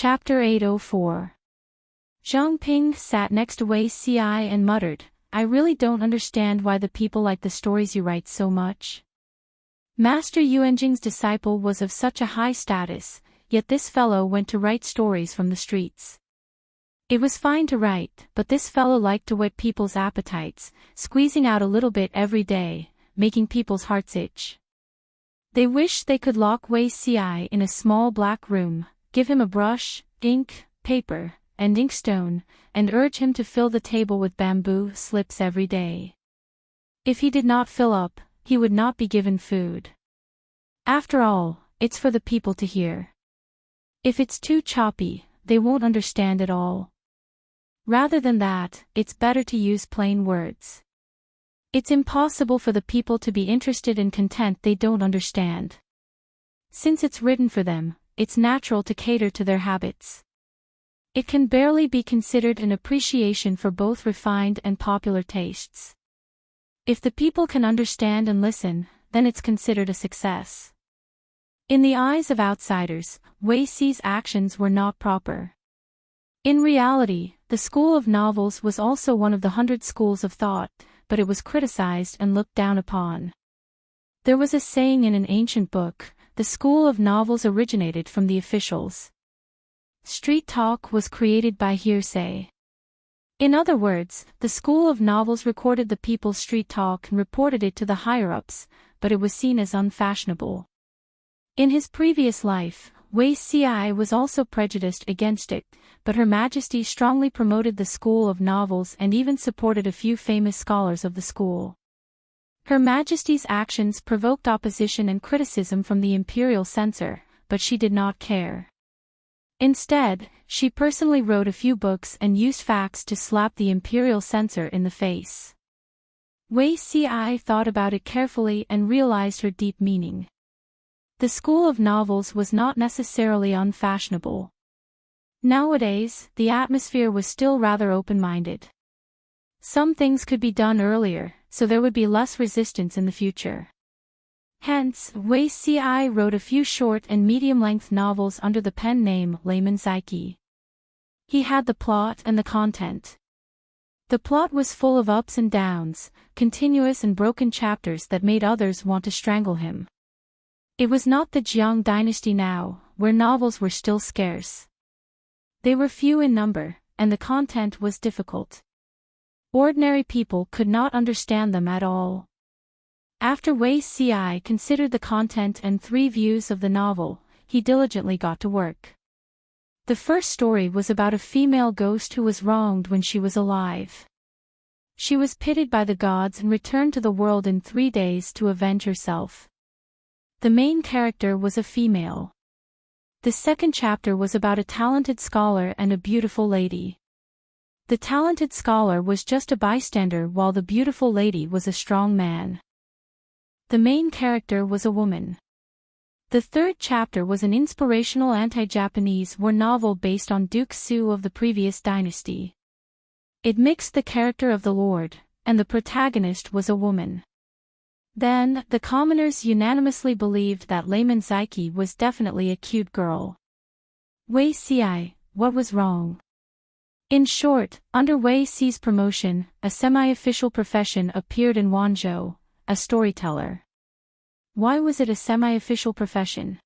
Chapter 804. Zhang Ping sat next to Wei Ci and muttered, "I really don't understand why the people like the stories you write so much." Master Yuanjing's disciple was of such a high status, yet this fellow went to write stories from the streets. It was fine to write, but this fellow liked to whet people's appetites, squeezing out a little bit every day, making people's hearts itch. They wished they could lock Wei Ci in a small black room, give him a brush, ink, paper, and inkstone, and urge him to fill the table with bamboo slips every day. If he did not fill up, he would not be given food. After all, it's for the people to hear. If it's too choppy, they won't understand at all. Rather than that, it's better to use plain words. It's impossible for the people to be interested in content they don't understand. Since it's written for them, it's natural to cater to their habits. It can barely be considered an appreciation for both refined and popular tastes. If the people can understand and listen, then it's considered a success. In the eyes of outsiders, Wei Ci's actions were not proper. In reality, the school of novels was also one of the 100 schools of thought, but it was criticized and looked down upon. There was a saying in an ancient book, "The school of novels originated from the officials." Street talk was created by hearsay. In other words, the school of novels recorded the people's street talk and reported it to the higher-ups, but it was seen as unfashionable. In his previous life, Wei Ci was also prejudiced against it, but Her Majesty strongly promoted the school of novels and even supported a few famous scholars of the school. Her Majesty's actions provoked opposition and criticism from the imperial censor, but she did not care. Instead, she personally wrote a few books and used facts to slap the imperial censor in the face. Wei Ci thought about it carefully and realized her deep meaning. The school of novels was not necessarily unfashionable. Nowadays, the atmosphere was still rather open-minded. Some things could be done earlier, so there would be less resistance in the future. Hence, Wei Ci wrote a few short and medium-length novels under the pen name Layman Zaiki. He had the plot and the content. The plot was full of ups and downs, continuous and broken chapters that made others want to strangle him. It was not the Jiang dynasty now, where novels were still scarce. They were few in number, and the content was difficult. Ordinary people could not understand them at all. After Wei Ci considered the content and 3 views of the novel, he diligently got to work. The first story was about a female ghost who was wronged when she was alive. She was pitied by the gods and returned to the world in 3 days to avenge herself. The main character was a female. The second chapter was about a talented scholar and a beautiful lady. The talented scholar was just a bystander while the beautiful lady was a strong man. The main character was a woman. The third chapter was an inspirational anti-Japanese war novel based on Duke Su of the previous dynasty. It mixed the character of the lord, and the protagonist was a woman. Then, the commoners unanimously believed that Layman Zaiki was definitely a cute girl. Wei Ci, what was wrong? In short, under Wei Ci's promotion, a semi-official profession appeared in Wanzhou, a storyteller. Why was it a semi-official profession?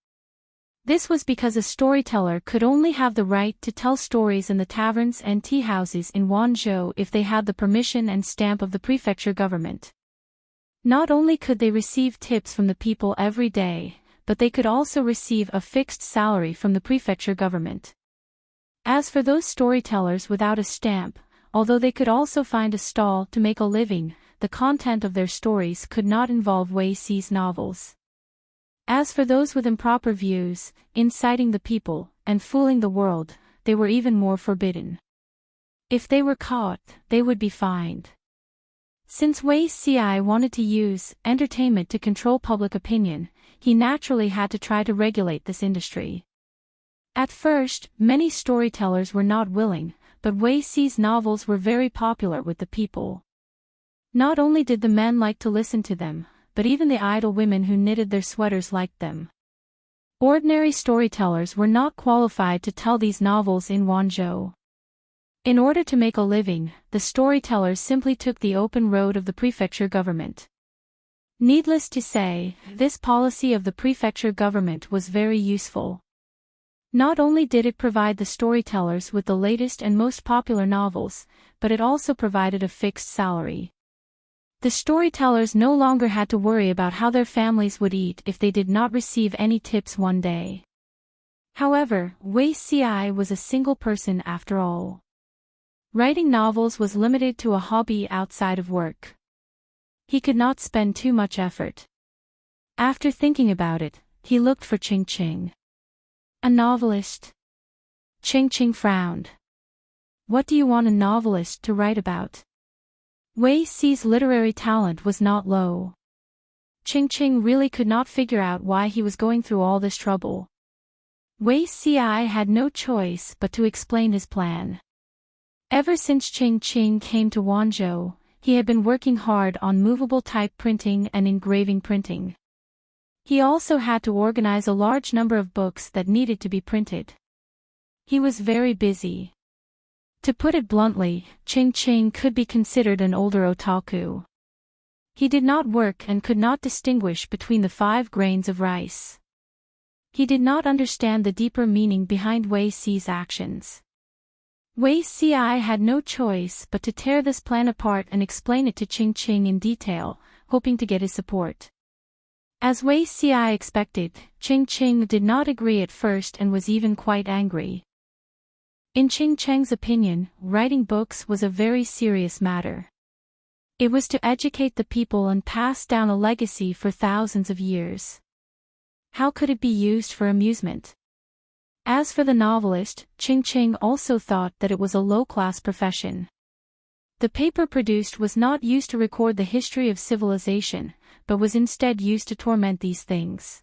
This was because a storyteller could only have the right to tell stories in the taverns and tea-houses in Wanzhou if they had the permission and stamp of the prefecture government. Not only could they receive tips from the people every day, but they could also receive a fixed salary from the prefecture government. As for those storytellers without a stamp, although they could also find a stall to make a living, the content of their stories could not involve Wei Ci's novels. As for those with improper views, inciting the people, and fooling the world, they were even more forbidden. If they were caught, they would be fined. Since Wei Ci wanted to use entertainment to control public opinion, he naturally had to try to regulate this industry. At first, many storytellers were not willing, but Wei Ci's novels were very popular with the people. Not only did the men like to listen to them, but even the idle women who knitted their sweaters liked them. Ordinary storytellers were not qualified to tell these novels in Wanzhou. In order to make a living, the storytellers simply took the open road of the prefecture government. Needless to say, this policy of the prefecture government was very useful. Not only did it provide the storytellers with the latest and most popular novels, but it also provided a fixed salary. The storytellers no longer had to worry about how their families would eat if they did not receive any tips one day. However, Wei Ci was a single person after all. Writing novels was limited to a hobby outside of work. He could not spend too much effort. After thinking about it, he looked for Qing. A novelist? Qing frowned. What do you want a novelist to write about? Wei Ci's literary talent was not low. Qing really could not figure out why he was going through all this trouble. Wei Ci had no choice but to explain his plan. Ever since Qing came to Wanzhou, he had been working hard on movable type printing and engraving printing. He also had to organize a large number of books that needed to be printed. He was very busy. To put it bluntly, Qing could be considered an older otaku. He did not work and could not distinguish between the 5 grains of rice. He did not understand the deeper meaning behind Wei Ci's actions. Wei Ci had no choice but to tear this plan apart and explain it to Qing in detail, hoping to get his support. As Wei Ci expected, Qing did not agree at first and was even quite angry. In Qing's opinion, writing books was a very serious matter. It was to educate the people and pass down a legacy for thousands of years. How could it be used for amusement? As for the novelist, Qing also thought that it was a low-class profession. The paper produced was not used to record the history of civilization, but was instead used to torment these things.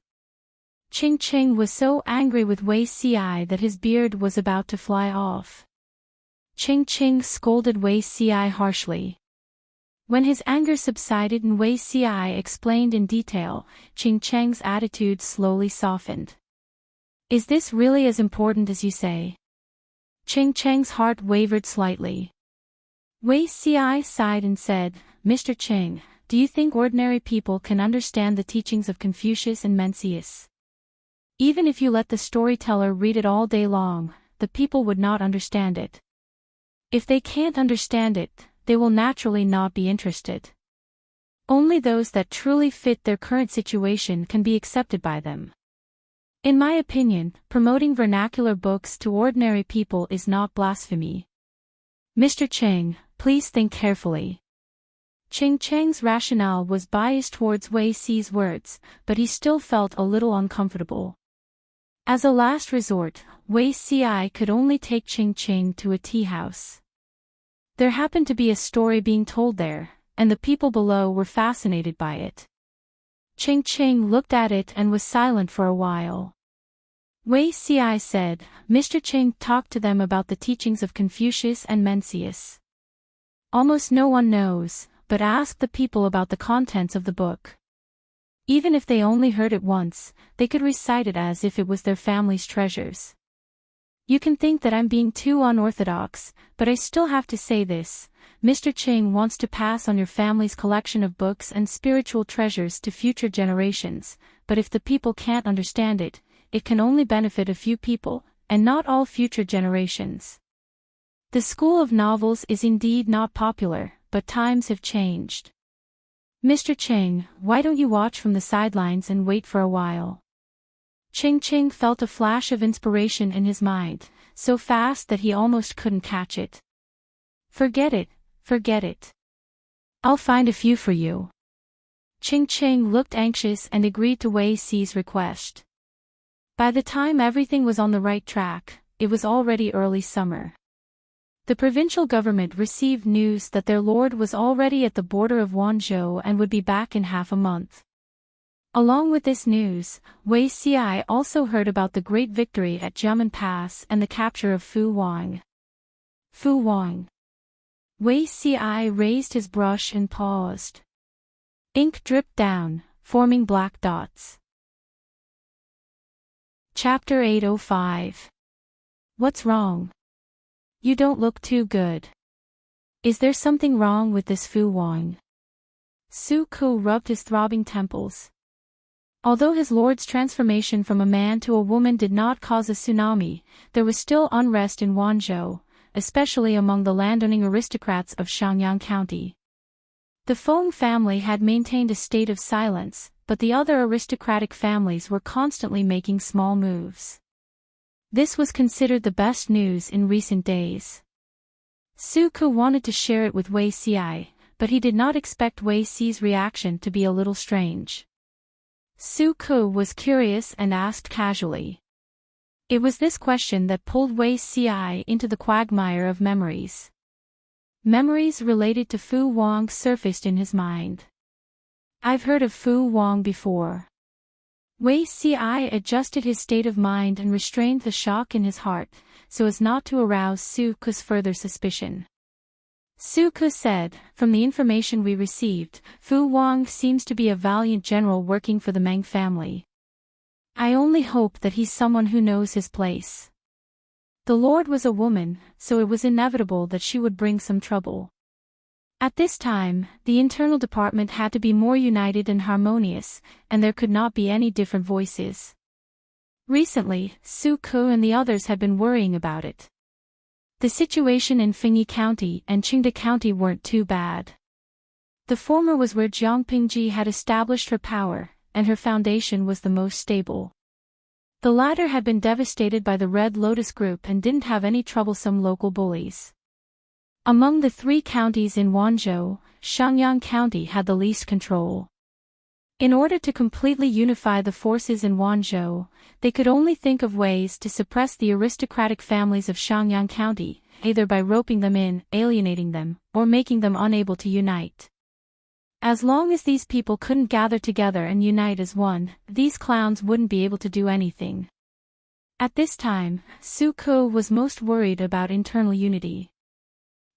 Qing was so angry with Wei Ci that his beard was about to fly off. Qing scolded Wei Ci harshly. When his anger subsided and Wei Ci explained in detail, Qing's attitude slowly softened. Is this really as important as you say? Qing's heart wavered slightly. Wei Ci sighed and said, Mr. Qing, do you think ordinary people can understand the teachings of Confucius and Mencius? Even if you let the storyteller read it all day long, the people would not understand it. If they can't understand it, they will naturally not be interested. Only those that truly fit their current situation can be accepted by them. In my opinion, promoting vernacular books to ordinary people is not blasphemy. Mr. Qing, please think carefully. Qing's rationale was biased towards Wei Ci's words, but he still felt a little uncomfortable. As a last resort, Wei Ci could only take Qing to a tea house. There happened to be a story being told there, and the people below were fascinated by it. Qing looked at it and was silent for a while. Wei Ci said, Mr. Qing talked to them about the teachings of Confucius and Mencius. Almost no one knows, but ask the people about the contents of the book. Even if they only heard it once, they could recite it as if it was their family's treasures. You can think that I'm being too unorthodox, but I still have to say this. Mr. Qing wants to pass on your family's collection of books and spiritual treasures to future generations, but if the people can't understand it, it can only benefit a few people, and not all future generations. The school of novels is indeed not popular, but times have changed. Mr. Qing, why don't you watch from the sidelines and wait for a while? Qing felt a flash of inspiration in his mind, so fast that he almost couldn't catch it. Forget it. I'll find a few for you. Qing looked anxious and agreed to Wei Ci's request. By the time everything was on the right track, it was already early summer. The provincial government received news that their lord was already at the border of Wanzhou and would be back in half a month. Along with this news, Wei Ci also heard about the great victory at Jiamen Pass and the capture of Fu Wang. Wei Ci raised his brush and paused. Ink dripped down, forming black dots. Chapter 805. What's wrong? You don't look too good. Is there something wrong with this Fu Wang? Su Ku rubbed his throbbing temples. Although his lord's transformation from a man to a woman did not cause a tsunami, there was still unrest in Wanzhou, especially among the landowning aristocrats of Shangyang County. The Feng family had maintained a state of silence, but the other aristocratic families were constantly making small moves. This was considered the best news in recent days. Su Ku wanted to share it with Wei Xi, but he did not expect Wei Xi's reaction to be a little strange. Su Ku was curious and asked casually. It was this question that pulled Wei Xi into the quagmire of memories. Memories related to Fu Wang surfaced in his mind. I've heard of Fu Wang before. Wei Xi adjusted his state of mind and restrained the shock in his heart, so as not to arouse Su Ku's further suspicion. Su Ku said, from the information we received, Fu Wang seems to be a valiant general working for the Meng family. I only hope that he's someone who knows his place. The Lord was a woman, so it was inevitable that she would bring some trouble. At this time, the internal department had to be more united and harmonious, and there could not be any different voices. Recently, Su Ku and the others had been worrying about it. The situation in Fengyi County and Qingde County weren't too bad. The former was where Jiang Pingji had established her power, and her foundation was the most stable. The latter had been devastated by the Red Lotus Group and didn't have any troublesome local bullies. Among the three counties in Wanzhou, Shangyang County had the least control. In order to completely unify the forces in Wanzhou, they could only think of ways to suppress the aristocratic families of Shangyang County, either by roping them in, alienating them, or making them unable to unite. As long as these people couldn't gather together and unite as one, these clowns wouldn't be able to do anything. At this time, Su Ku was most worried about internal unity.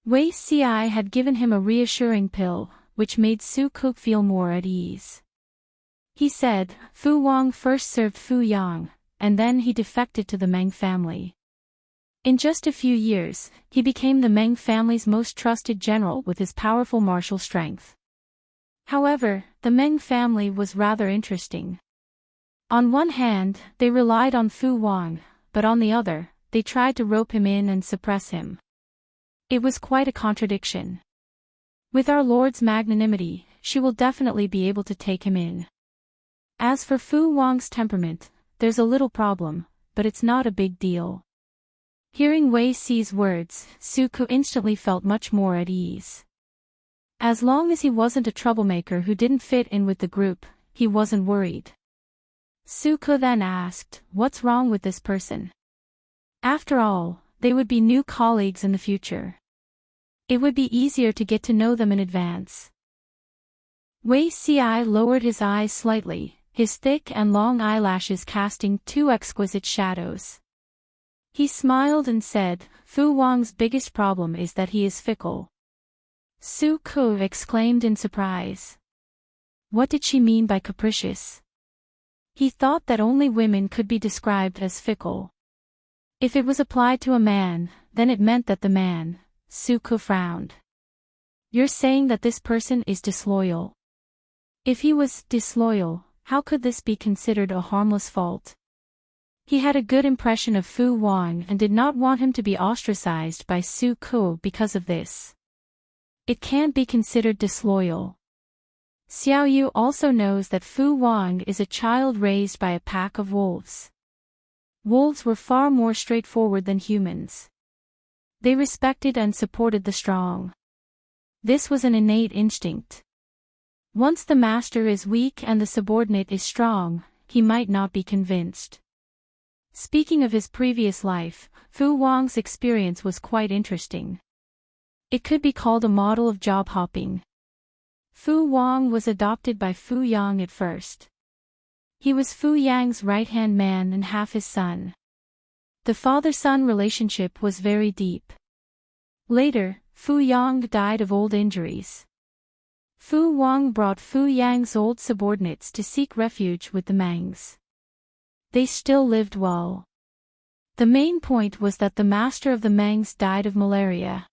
Wei Xi had given him a reassuring pill, which made Su Ku feel more at ease. He said, Fu Wang first served Fu Yang, and then he defected to the Meng family. In just a few years, he became the Meng family's most trusted general with his powerful martial strength. However, the Meng family was rather interesting. On one hand, they relied on Fu Wang, but on the other, they tried to rope him in and suppress him. It was quite a contradiction. With our Lord's magnanimity, she will definitely be able to take him in. As for Fu Wang's temperament, there's a little problem, but it's not a big deal. Hearing Wei Xi's words, Su Ku instantly felt much more at ease. As long as he wasn't a troublemaker who didn't fit in with the group, he wasn't worried. Su Ku then asked, what's wrong with this person? After all, they would be new colleagues in the future. It would be easier to get to know them in advance. Wei Xi lowered his eyes slightly, his thick and long eyelashes casting two exquisite shadows. He smiled and said, Fu Wang's biggest problem is that he is fickle. Su Ku exclaimed in surprise. What did she mean by capricious? He thought that only women could be described as fickle. If it was applied to a man, then it meant that the man. Su Ku frowned. You're saying that this person is disloyal. If he was disloyal, how could this be considered a harmless fault? He had a good impression of Fu Wang and did not want him to be ostracized by Su Ku because of this. It can't be considered disloyal. Xiao Yu also knows that Fu Wang is a child raised by a pack of wolves. Wolves were far more straightforward than humans. They respected and supported the strong. This was an innate instinct. Once the master is weak and the subordinate is strong, he might not be convinced. Speaking of his previous life, Fu Wang's experience was quite interesting. It could be called a model of job hopping. Fu Wang was adopted by Fu Yang at first. He was Fu Yang's right-hand man and half his son. The father-son relationship was very deep. Later, Fu Yang died of old injuries. Fu Wang brought Fu Yang's old subordinates to seek refuge with the Mengs. they still lived well. The main point was that the master of the Mangs died of malaria.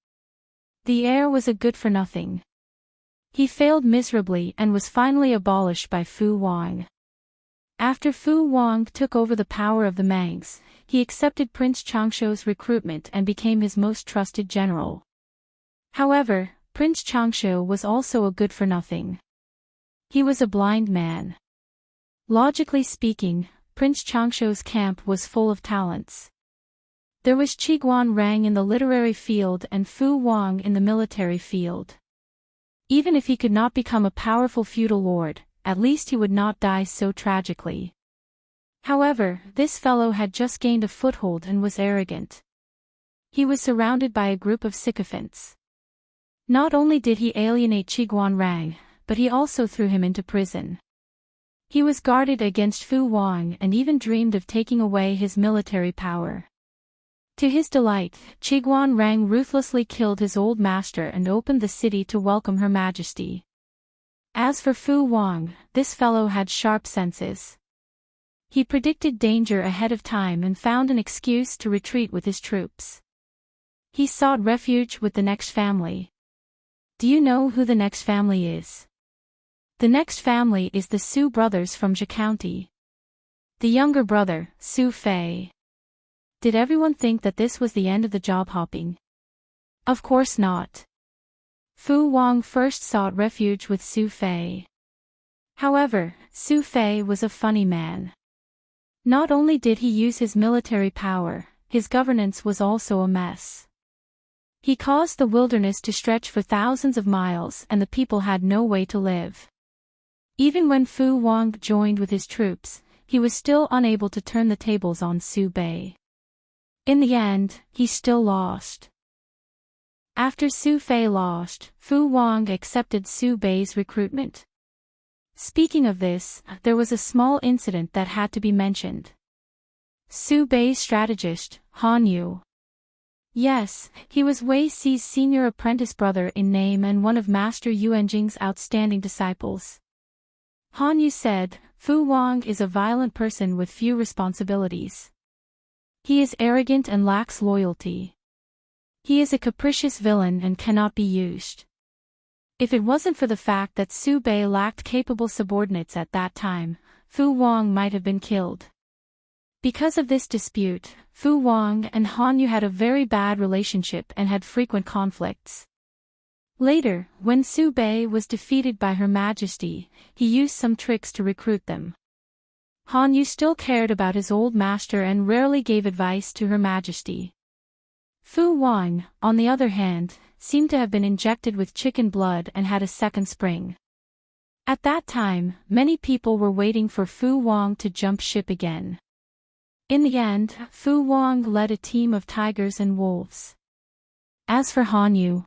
The heir was a good-for-nothing. He failed miserably and was finally abolished by Fu Wang. After Fu Wang took over the power of the Mangs, he accepted Prince Changshu's recruitment and became his most trusted general. However, Prince Changshu was also a good-for-nothing. He was a blind man. Logically speaking, Prince Changshu's camp was full of talents. There was Qiguan Rang in the literary field and Fu Wang in the military field. Even if he could not become a powerful feudal lord, at least he would not die so tragically. However, this fellow had just gained a foothold and was arrogant. He was surrounded by a group of sycophants. Not only did he alienate Qiguan Rang, but he also threw him into prison. He was guarded against Fu Wang and even dreamed of taking away his military power. To his delight, Qiguan Rang ruthlessly killed his old master and opened the city to welcome Her Majesty. As for Fu Wang, this fellow had sharp senses. He predicted danger ahead of time and found an excuse to retreat with his troops. He sought refuge with the next family. Do you know who the next family is? The next family is the Su brothers from Zhe County. The younger brother, Su Fei. Did everyone think that this was the end of the job hopping? Of course not. Fu Wang first sought refuge with Su Fei. However, Su Fei was a funny man. Not only did he use his military power, his governance was also a mess. He caused the wilderness to stretch for thousands of miles and the people had no way to live. Even when Fu Wang joined with his troops, he was still unable to turn the tables on Su Bei. In the end, he still lost. After Su Fei lost, Fu Wang accepted Su Bei's recruitment. Speaking of this, there was a small incident that had to be mentioned. Su Bei's strategist, Han Yu. Yes, he was Wei Si's senior apprentice brother in name and one of Master Yuanjing's outstanding disciples. Han Yu said, Fu Wang is a violent person with few responsibilities. He is arrogant and lacks loyalty. He is a capricious villain and cannot be used. If it wasn't for the fact that Su Bei lacked capable subordinates at that time, Fu Wang might have been killed. Because of this dispute, Fu Wang and Han Yu had a very bad relationship and had frequent conflicts. Later, when Su Bei was defeated by Her Majesty, he used some tricks to recruit them. Han Yu still cared about his old master and rarely gave advice to Her Majesty. Fu Wang, on the other hand, seemed to have been injected with chicken blood and had a second spring. At that time, many people were waiting for Fu Wang to jump ship again. In the end, Fu Wang led a team of tigers and wolves. As for Han Yu,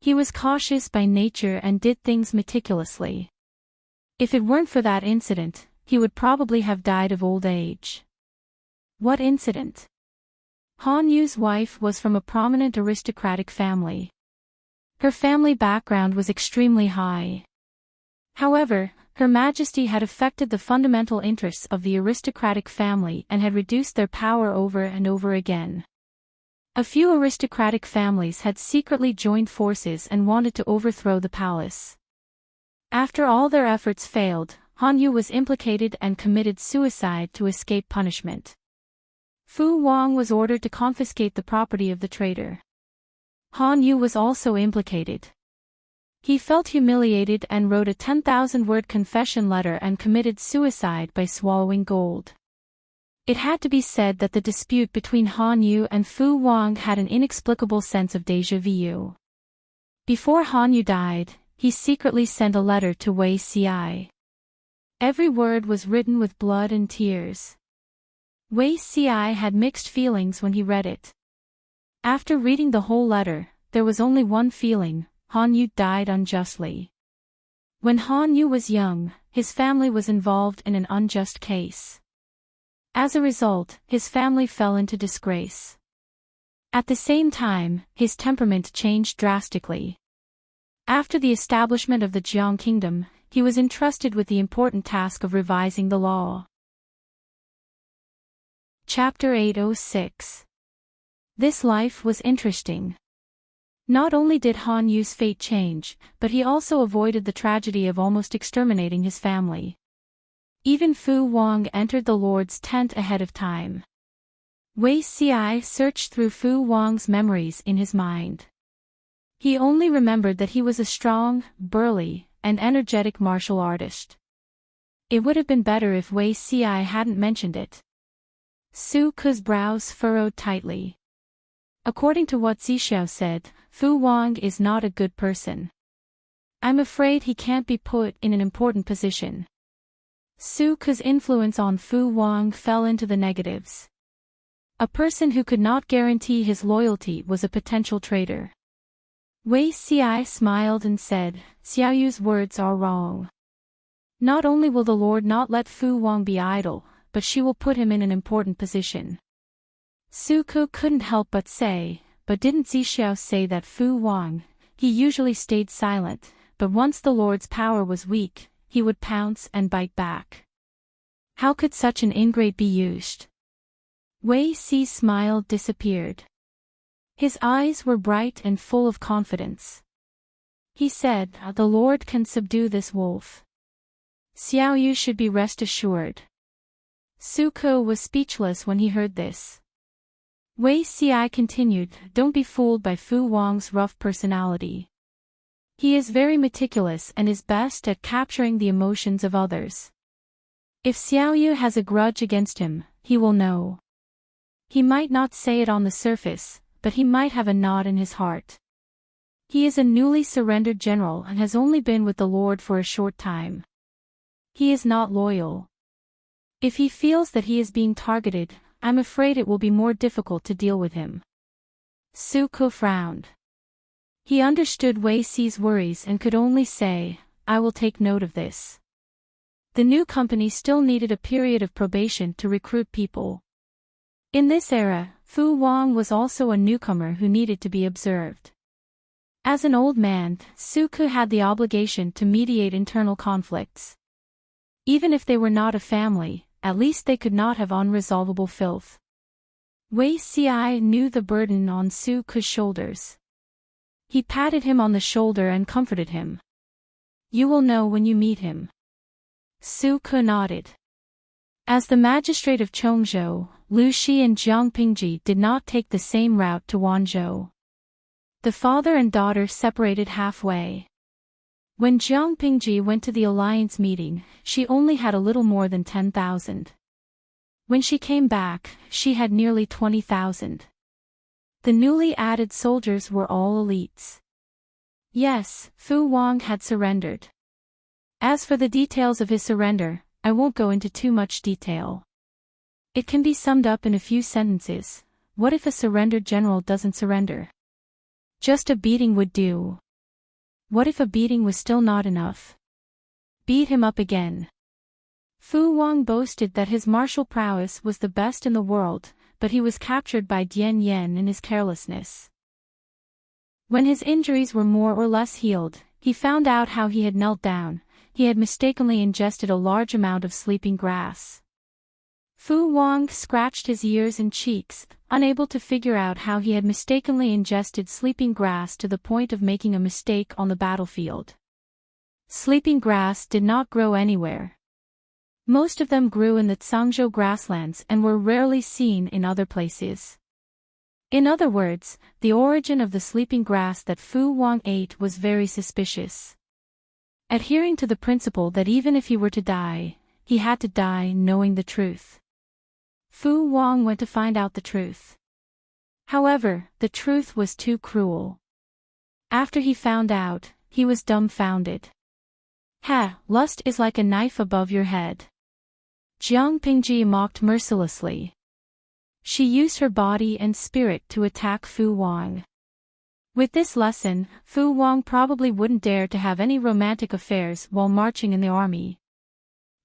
he was cautious by nature and did things meticulously. If it weren't for that incident, he would probably have died of old age. What incident? Han Yu's wife was from a prominent aristocratic family. Her family background was extremely high. However, Her Majesty had affected the fundamental interests of the aristocratic family and had reduced their power over and over again. A few aristocratic families had secretly joined forces and wanted to overthrow the palace. After all their efforts failed, Han Yu was implicated and committed suicide to escape punishment. Fu Wang was ordered to confiscate the property of the traitor. Han Yu was also implicated. He felt humiliated and wrote a 10,000-word confession letter and committed suicide by swallowing gold. It had to be said that the dispute between Han Yu and Fu Wang had an inexplicable sense of déjà vu. Before Han Yu died, he secretly sent a letter to Wei Si. Every word was written with blood and tears. Wei Si had mixed feelings when he read it. After reading the whole letter, there was only one feeling: Han Yu died unjustly. When Han Yu was young, his family was involved in an unjust case. As a result, his family fell into disgrace. At the same time, his temperament changed drastically. After the establishment of the Jiang Kingdom, he was entrusted with the important task of revising the law. Chapter 806. This life was interesting. Not only did Han Yu's fate change, but he also avoided the tragedy of almost exterminating his family. Even Fu Wang entered the Lord's tent ahead of time. Wei Xiai searched through Fu Wang's memories in his mind. He only remembered that he was a strong, burly, and energetic martial artist. It would have been better if Wei Xiai hadn't mentioned it. Su Ke's brows furrowed tightly. According to what Zixiao said, Fu Wang is not a good person. I'm afraid he can't be put in an important position. Su Ke's influence on Fu Wang fell into the negatives. A person who could not guarantee his loyalty was a potential traitor. Wei Xiai smiled and said, Xiaoyu's words are wrong. Not only will the Lord not let Fu Wang be idle, but she will put him in an important position. Su Ke couldn't help but say, but didn't Zixiao say that Fu Wang, he usually stayed silent, but once the Lord's power was weak, he would pounce and bite back. How could such an ingrate be used? Wei Xi's smile disappeared. His eyes were bright and full of confidence. He said, the Lord can subdue this wolf. Xiaoyu should be rest assured. Su Ke was speechless when he heard this. Wei Xiai continued, don't be fooled by Fu Wang's rough personality. He is very meticulous and is best at capturing the emotions of others. If Xiaoyu has a grudge against him, he will know. He might not say it on the surface, but he might have a knot in his heart. He is a newly surrendered general and has only been with the Lord for a short time. He is not loyal. If he feels that he is being targeted, I'm afraid it will be more difficult to deal with him. Su Ke frowned. He understood Wei Xi's worries and could only say, I will take note of this. The new company still needed a period of probation to recruit people. In this era, Fu Wang was also a newcomer who needed to be observed. As an old man, Su Ke had the obligation to mediate internal conflicts. Even if they were not a family, at least they could not have unresolvable filth. Wei Xiai knew the burden on Su Ke's shoulders. He patted him on the shoulder and comforted him. You will know when you meet him. Su Ke nodded. As the magistrate of Chongzhou, Lu Shi and Jiang Pingji did not take the same route to Wanzhou. The father and daughter separated halfway. When Jiang Pingji went to the alliance meeting, she only had a little more than 10,000. When she came back, she had nearly 20,000. The newly added soldiers were all elites. Yes, Fu Wang had surrendered. As for the details of his surrender, I won't go into too much detail. It can be summed up in a few sentences. What if a surrendered general doesn't surrender? Just a beating would do. What if a beating was still not enough? Beat him up again. Fu Wang boasted that his martial prowess was the best in the world, but he was captured by Dian Yan in his carelessness. When his injuries were more or less healed, he found out how he had knelt down. He had mistakenly ingested a large amount of sleeping grass. Fu Wang scratched his ears and cheeks, unable to figure out how he had mistakenly ingested sleeping grass to the point of making a mistake on the battlefield. Sleeping grass did not grow anywhere. Most of them grew in the Cangzhou grasslands and were rarely seen in other places. In other words, the origin of the sleeping grass that Fu Wang ate was very suspicious. Adhering to the principle that even if he were to die, he had to die knowing the truth. Fu Wang went to find out the truth. However, the truth was too cruel. After he found out, he was dumbfounded. Lust is like a knife above your head. Jiang Pingji mocked mercilessly. She used her body and spirit to attack Fu Wang. With this lesson, Fu Wang probably wouldn't dare to have any romantic affairs while marching in the army.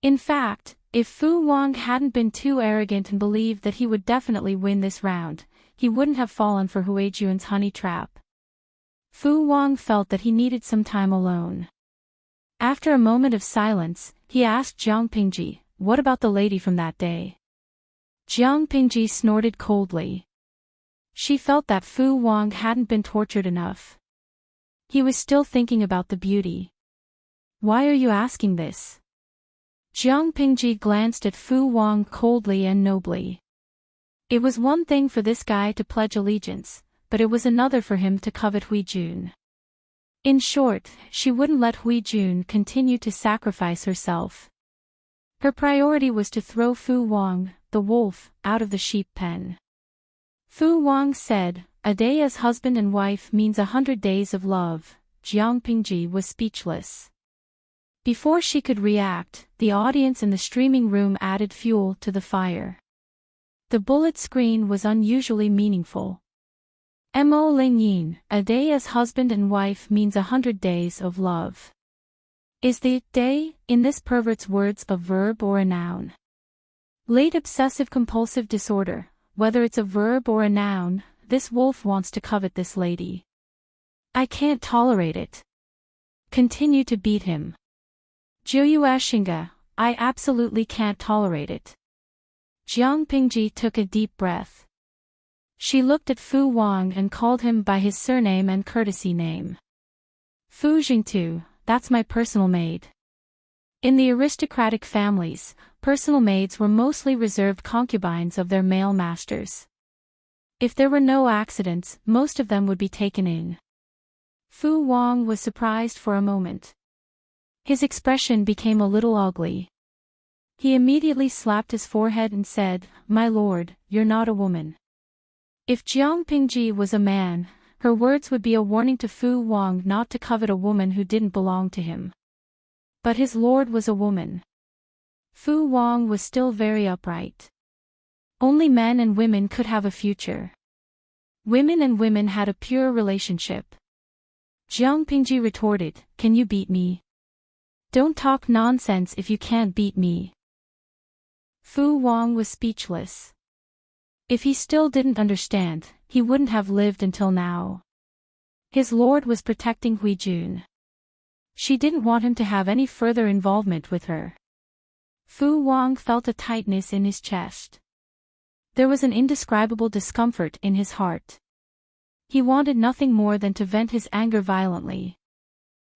In fact, if Fu Wang hadn't been too arrogant and believed that he would definitely win this round, he wouldn't have fallen for Huijuan's honey trap. Fu Wang felt that he needed some time alone. After a moment of silence, he asked Jiang Pingji, "What about the lady from that day?" Jiang Pingji snorted coldly. She felt that Fu Wang hadn't been tortured enough. He was still thinking about the beauty. Why are you asking this? Jiang Pingji glanced at Fu Wang coldly and nobly. It was one thing for this guy to pledge allegiance, but it was another for him to covet Hui Jun. In short, she wouldn't let Hui Jun continue to sacrifice herself. Her priority was to throw Fu Wang, the wolf, out of the sheep pen. Fu Wang said, "A day as husband and wife means 100 days of love." Jiang Pingji was speechless. Before she could react, the audience in the streaming room added fuel to the fire. The bullet screen was unusually meaningful. Mo Ling Yin, a day as husband and wife means 100 days of love. Is the day, in this pervert's words, a verb or a noun? Late obsessive-compulsive disorder, whether it's a verb or a noun, this wolf wants to covet this lady. I can't tolerate it. Continue to beat him. Juyuashinga, I absolutely can't tolerate it. Jiang Pingji took a deep breath. She looked at Fu Wang and called him by his surname and courtesy name. Fu Jingtu, that's my personal maid. In the aristocratic families, personal maids were mostly reserved concubines of their male masters. If there were no accidents, most of them would be taken in. Fu Wang was surprised for a moment. His expression became a little ugly. He immediately slapped his forehead and said, "My lord, you're not a woman." If Jiang Pingji was a man, her words would be a warning to Fu Wang not to covet a woman who didn't belong to him. But his lord was a woman. Fu Wang was still very upright. Only men and women could have a future. Women and women had a pure relationship. Jiang Pingji retorted, "Can you beat me? Don't talk nonsense if you can't beat me." Fu Wang was speechless. If he still didn't understand, he wouldn't have lived until now. His lord was protecting Hui Jun. She didn't want him to have any further involvement with her. Fu Wang felt a tightness in his chest. There was an indescribable discomfort in his heart. He wanted nothing more than to vent his anger violently.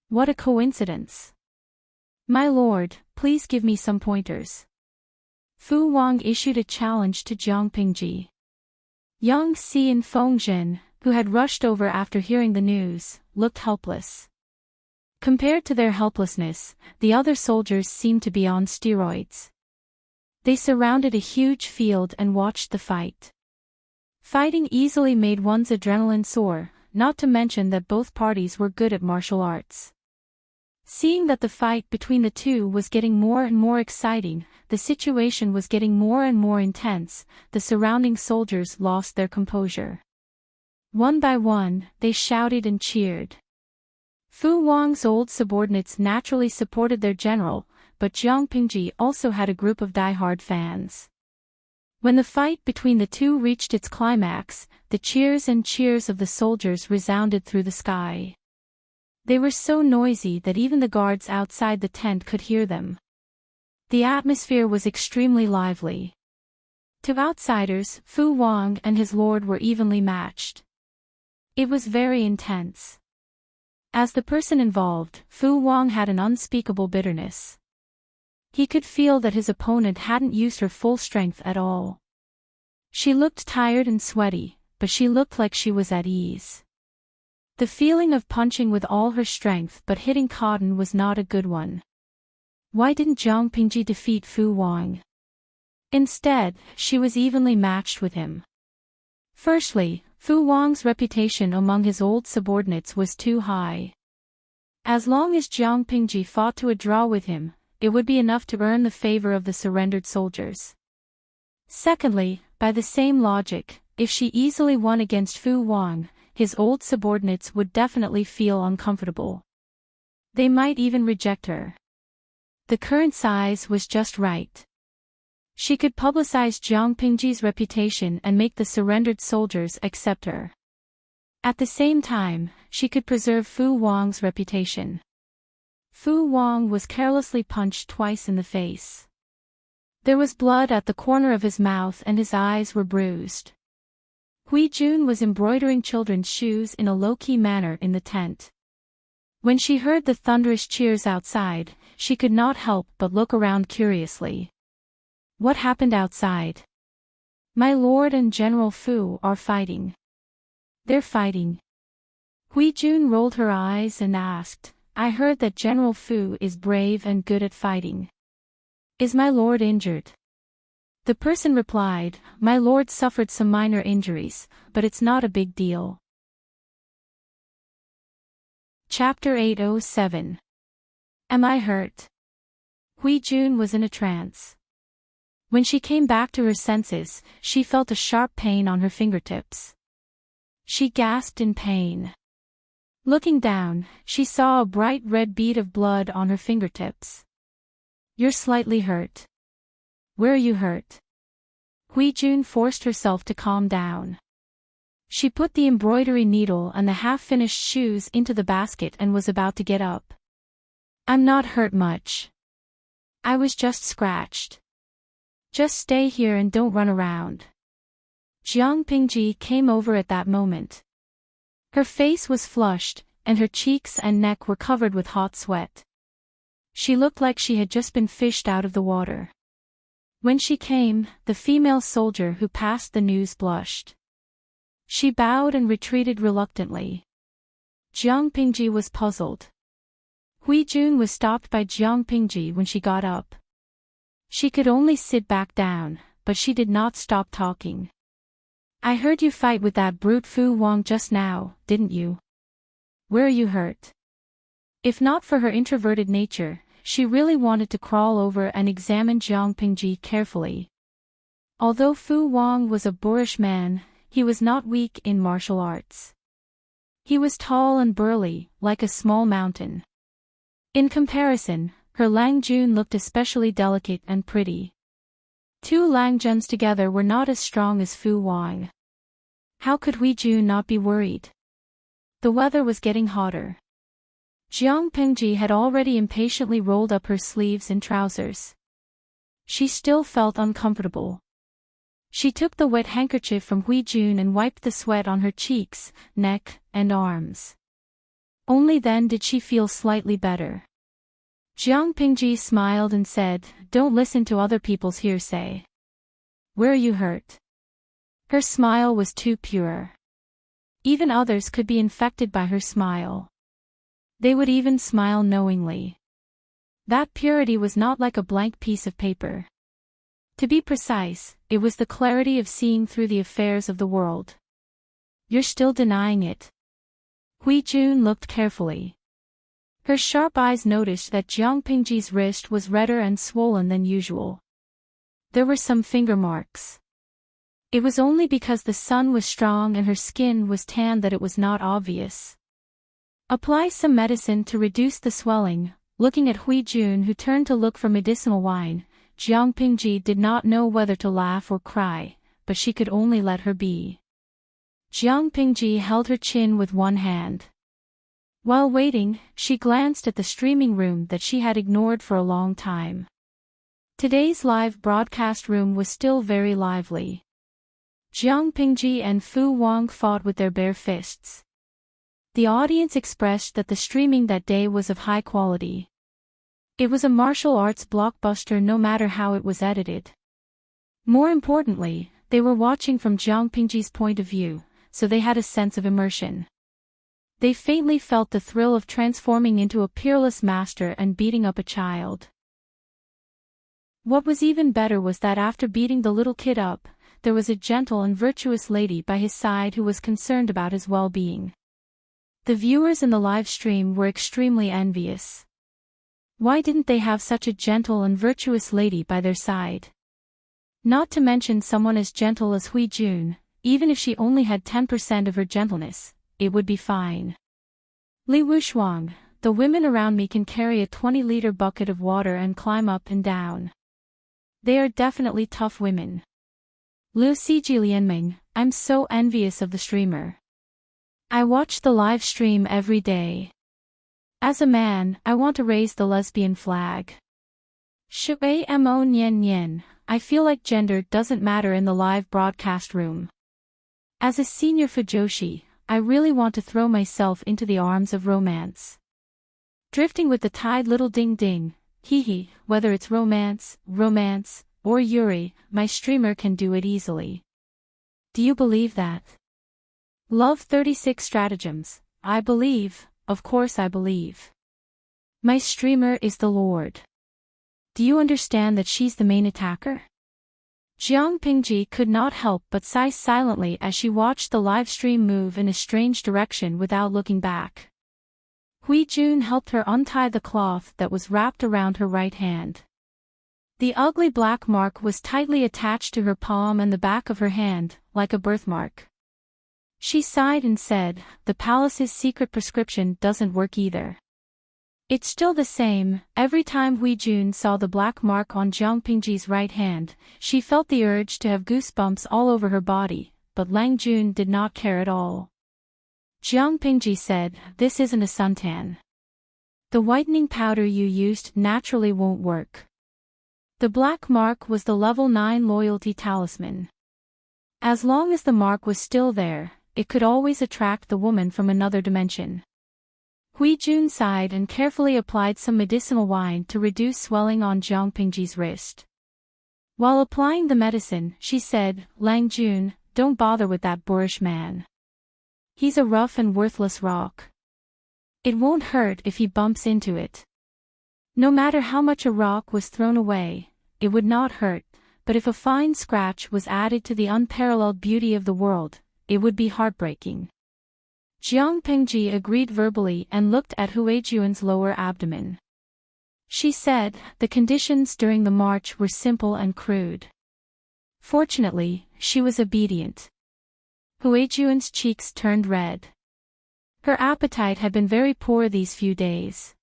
What a coincidence. My lord, please give me some pointers. Fu Wang issued a challenge to Jiang Pingji. Yang Si and Feng Zhen, who had rushed over after hearing the news, looked helpless. Compared to their helplessness, the other soldiers seemed to be on steroids. They surrounded a huge field and watched the fight. Fighting easily made one's adrenaline soar, not to mention that both parties were good at martial arts. Seeing that the fight between the two was getting more and more exciting, the situation was getting more and more intense, the surrounding soldiers lost their composure. One by one, they shouted and cheered. Fu Wang's old subordinates naturally supported their general, but Jiang Pingji also had a group of die-hard fans. When the fight between the two reached its climax, the cheers and cheers of the soldiers resounded through the sky. They were so noisy that even the guards outside the tent could hear them. The atmosphere was extremely lively. To outsiders, Fu Wang and his lord were evenly matched. It was very intense. As the person involved, Fu Wang had an unspeakable bitterness. He could feel that his opponent hadn't used her full strength at all. She looked tired and sweaty, but she looked like she was at ease. The feeling of punching with all her strength but hitting cotton was not a good one. Why didn't Jiang Pingji defeat Fu Wang? Instead, she was evenly matched with him. Firstly, Fu Wang's reputation among his old subordinates was too high. As long as Jiang Pingji fought to a draw with him, it would be enough to earn the favor of the surrendered soldiers. Secondly, by the same logic, if she easily won against Fu Wang, his old subordinates would definitely feel uncomfortable. They might even reject her. The current size was just right. She could publicize Jiang Pingji's reputation and make the surrendered soldiers accept her. At the same time, she could preserve Fu Wang's reputation. Fu Wang was carelessly punched twice in the face. There was blood at the corner of his mouth and his eyes were bruised. Hui Jun was embroidering children's shoes in a low-key manner in the tent. When she heard the thunderous cheers outside, she could not help but look around curiously. What happened outside? My lord and General Fu are fighting. They're fighting. Hui Jun rolled her eyes and asked, I heard that General Fu is brave and good at fighting. Is my lord injured? The person replied, My lord suffered some minor injuries, but it's not a big deal. Chapter 807. Am I hurt? Hui Jun was in a trance. When she came back to her senses, she felt a sharp pain on her fingertips. She gasped in pain. Looking down, she saw a bright red bead of blood on her fingertips. You're slightly hurt. Where are you hurt? Hui Jun forced herself to calm down. She put the embroidery needle and the half-finished shoes into the basket and was about to get up. I'm not hurt much. I was just scratched. Just stay here and don't run around. Jiang Pingji came over at that moment. Her face was flushed, and her cheeks and neck were covered with hot sweat. She looked like she had just been fished out of the water. When she came, the female soldier who passed the news blushed. She bowed and retreated reluctantly. Jiang Pingji was puzzled. Hui Jun was stopped by Jiang Pingji when she got up. She could only sit back down, but she did not stop talking. I heard you fight with that brute Fu Wang just now, didn't you? Where are you hurt? If not for her introverted nature, she really wanted to crawl over and examine Jiang Pingji carefully. Although Fu Wang was a boorish man, he was not weak in martial arts. He was tall and burly, like a small mountain. In comparison, her Lang Jun looked especially delicate and pretty. Two Lang Juns together were not as strong as Fu Wang. How could Hui Jun not be worried? The weather was getting hotter. Jiang Pingji had already impatiently rolled up her sleeves and trousers. She still felt uncomfortable. She took the wet handkerchief from Hui Jun and wiped the sweat on her cheeks, neck, and arms. Only then did she feel slightly better. Jiang Pingji smiled and said, Don't listen to other people's hearsay. Where are you hurt? Her smile was too pure. Even others could be infected by her smile. They would even smile knowingly. That purity was not like a blank piece of paper. To be precise, it was the clarity of seeing through the affairs of the world. You're still denying it. Hui Jun looked carefully. Her sharp eyes noticed that Jiang Pingji's wrist was redder and swollen than usual. There were some finger marks. It was only because the sun was strong and her skin was tan that it was not obvious. Apply some medicine to reduce the swelling. Looking at Hui Jun, who turned to look for medicinal wine, Jiang Pingji did not know whether to laugh or cry, but she could only let her be. Jiang Pingji held her chin with one hand. While waiting, she glanced at the streaming room that she had ignored for a long time. Today's live broadcast room was still very lively. Jiang Pingji and Fu Wang fought with their bare fists. The audience expressed that the streaming that day was of high quality. It was a martial arts blockbuster no matter how it was edited. More importantly, they were watching from Jiang Pingji's point of view, so they had a sense of immersion. They faintly felt the thrill of transforming into a peerless master and beating up a child. What was even better was that after beating the little kid up, there was a gentle and virtuous lady by his side who was concerned about his well-being. The viewers in the live stream were extremely envious. Why didn't they have such a gentle and virtuous lady by their side? Not to mention someone as gentle as Hui Jun, even if she only had 10% of her gentleness, it would be fine. Li Wushuang, the women around me can carry a 20-liter bucket of water and climb up and down. They are definitely tough women. Liu Sijilianming, I'm so envious of the streamer. I watch the live stream every day. As a man, I want to raise the lesbian flag. Shui Mo Nian Nian, I feel like gender doesn't matter in the live broadcast room. As a senior fujoshi, I really want to throw myself into the arms of romance. Drifting with the tide, little ding ding, hee hee, whether it's romance, or yuri, my streamer can do it easily. Do you believe that? Love 36 stratagems. I believe, of course I believe. My streamer is the Lord. Do you understand that she's the main attacker? Jiang Pingji could not help but sigh silently as she watched the live stream move in a strange direction without looking back. Hui Jun helped her untie the cloth that was wrapped around her right hand. The ugly black mark was tightly attached to her palm and the back of her hand, like a birthmark. She sighed and said, "The palace's secret prescription doesn't work either." It's still the same. Every time Hui Jun saw the black mark on Jiang Pingji's right hand, she felt the urge to have goosebumps all over her body, but Lang Jun did not care at all. Jiang Pingji said, "This isn't a suntan. The whitening powder you used naturally won't work." The black mark was the level 9 loyalty talisman. As long as the mark was still there, it could always attract the woman from another dimension. Hui Jun sighed and carefully applied some medicinal wine to reduce swelling on Jiang Pingji's wrist. While applying the medicine, she said, "Lang Jun, don't bother with that boorish man. He's a rough and worthless rock. It won't hurt if he bumps into it." No matter how much a rock was thrown away, it would not hurt, but if a fine scratch was added to the unparalleled beauty of the world, it would be heartbreaking. Jiang Pingji agreed verbally and looked at Huijuan's lower abdomen. She said, "The conditions during the march were simple and crude." Fortunately, she was obedient. Huijuan's cheeks turned red. Her appetite had been very poor these few days.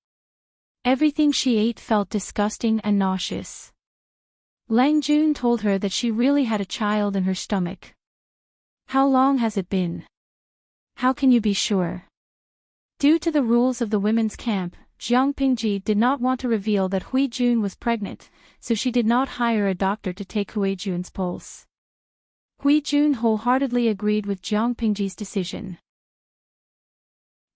Everything she ate felt disgusting and nauseous. Lang Jun told her that she really had a child in her stomach. "How long has it been? How can you be sure?" Due to the rules of the women's camp, Jiang Pingji did not want to reveal that Hui Jun was pregnant, so she did not hire a doctor to take Hui Jun's pulse. Hui Jun wholeheartedly agreed with Jiang Pingji's decision.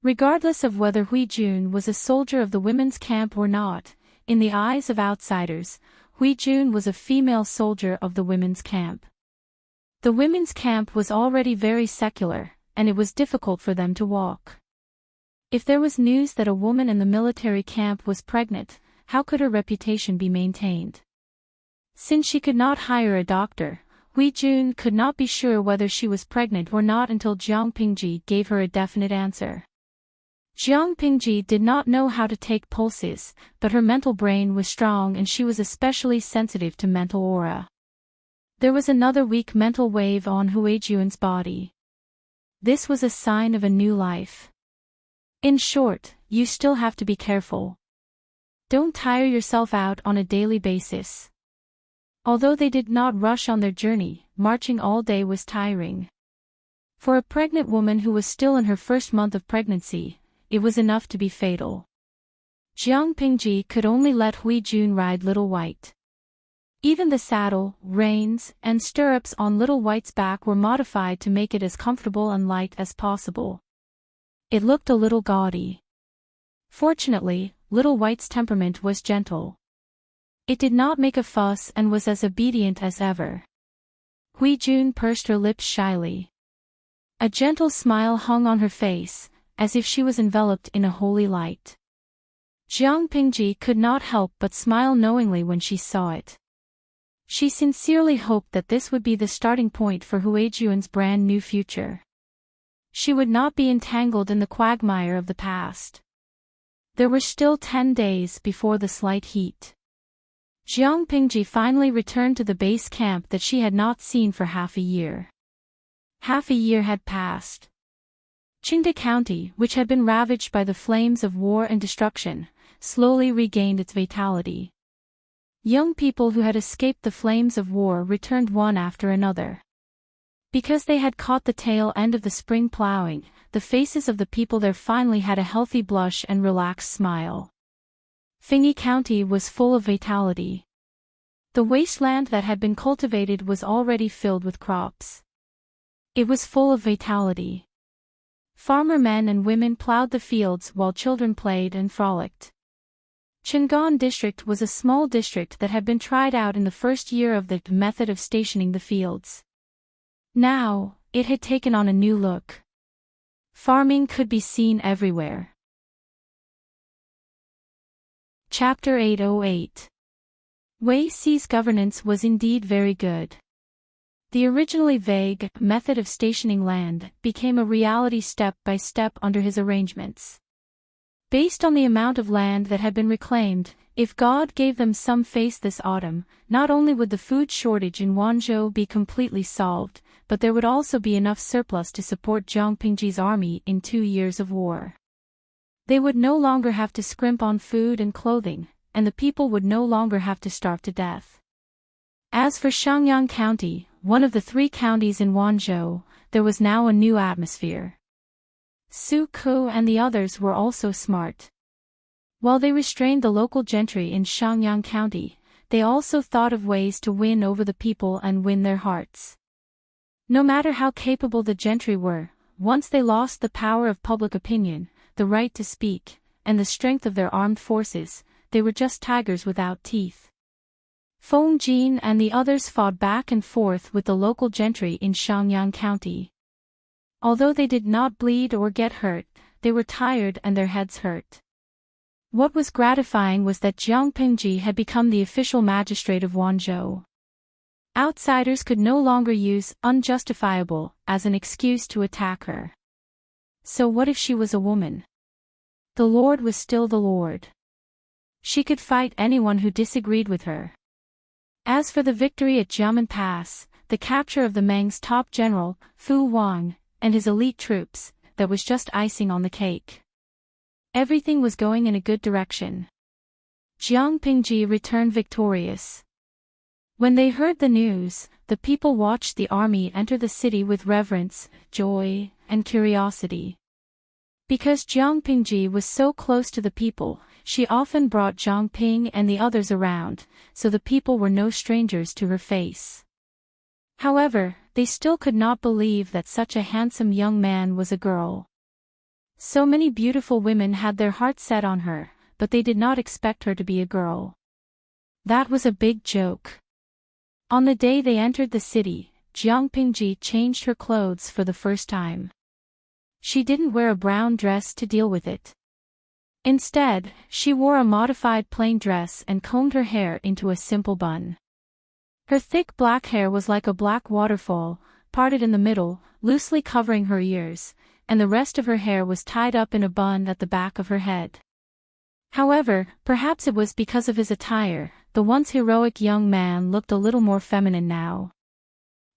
Regardless of whether Hui Jun was a soldier of the women's camp or not, in the eyes of outsiders, Hui Jun was a female soldier of the women's camp. The women's camp was already very secular, and it was difficult for them to walk. If there was news that a woman in the military camp was pregnant, how could her reputation be maintained? Since she could not hire a doctor, Hui Jun could not be sure whether she was pregnant or not until Jiang Pingji gave her a definite answer. Jiang Pingji did not know how to take pulses, but her mental brain was strong and she was especially sensitive to mental aura. There was another weak mental wave on Huijuan's body. This was a sign of a new life. In short, you still have to be careful. Don't tire yourself out on a daily basis. Although they did not rush on their journey, marching all day was tiring. For a pregnant woman who was still in her first month of pregnancy, it was enough to be fatal. Jiang Pingji could only let Hui Jun ride Little White. Even the saddle, reins, and stirrups on Little White's back were modified to make it as comfortable and light as possible. It looked a little gaudy. Fortunately, Little White's temperament was gentle. It did not make a fuss and was as obedient as ever. Hui Jun pursed her lips shyly. A gentle smile hung on her face, as if she was enveloped in a holy light. Jiang Pingji could not help but smile knowingly when she saw it. She sincerely hoped that this would be the starting point for Huijuan's brand new future. She would not be entangled in the quagmire of the past. There were still 10 days before the slight heat. Jiang Pingji finally returned to the base camp that she had not seen for half a year. Half a year had passed. Qingde County, which had been ravaged by the flames of war and destruction, slowly regained its vitality. Young people who had escaped the flames of war returned one after another. Because they had caught the tail end of the spring plowing, the faces of the people there finally had a healthy blush and relaxed smile. Fingyi County was full of vitality. The wasteland that had been cultivated was already filled with crops. It was full of vitality. Farmer men and women plowed the fields while children played and frolicked. Chang'an district was a small district that had been tried out in the first year of the method of stationing the fields. Now, it had taken on a new look. Farming could be seen everywhere. Chapter 808. Wei Xi's governance was indeed very good. The originally vague method of stationing land became a reality step by step under his arrangements. Based on the amount of land that had been reclaimed, if God gave them some face this autumn, not only would the food shortage in Wanzhou be completely solved, but there would also be enough surplus to support Jiang Pingji's army in 2 years of war. They would no longer have to scrimp on food and clothing, and the people would no longer have to starve to death. As for Shangyang County, one of the 3 counties in Wanzhou, there was now a new atmosphere. Su Ku and the others were also smart. While they restrained the local gentry in Shangyang County, they also thought of ways to win over the people and win their hearts. No matter how capable the gentry were, once they lost the power of public opinion, the right to speak, and the strength of their armed forces, they were just tigers without teeth. Feng Jin and the others fought back and forth with the local gentry in Shangyang County. Although they did not bleed or get hurt, they were tired and their heads hurt. What was gratifying was that Jiang Pingji had become the official magistrate of Wanzhou. Outsiders could no longer use unjustifiable as an excuse to attack her. So what if she was a woman? The Lord was still the Lord. She could fight anyone who disagreed with her. As for the victory at Jiamen Pass, the capture of the Meng's top general, Fu Wang, and his elite troops, that was just icing on the cake. Everything was going in a good direction. Jiang Pingji returned victorious. When they heard the news, the people watched the army enter the city with reverence, joy, and curiosity. Because Jiang Pingji was so close to the people, she often brought Jiang Ping and the others around, so the people were no strangers to her face. However, they still could not believe that such a handsome young man was a girl. So many beautiful women had their hearts set on her, but they did not expect her to be a girl. That was a big joke. On the day they entered the city, Jiang Pingji changed her clothes for the first time. She didn't wear a brown dress to deal with it. Instead, she wore a modified plain dress and combed her hair into a simple bun. Her thick black hair was like a black waterfall, parted in the middle, loosely covering her ears, and the rest of her hair was tied up in a bun at the back of her head. However, perhaps it was because of his attire, the once heroic young man looked a little more feminine now.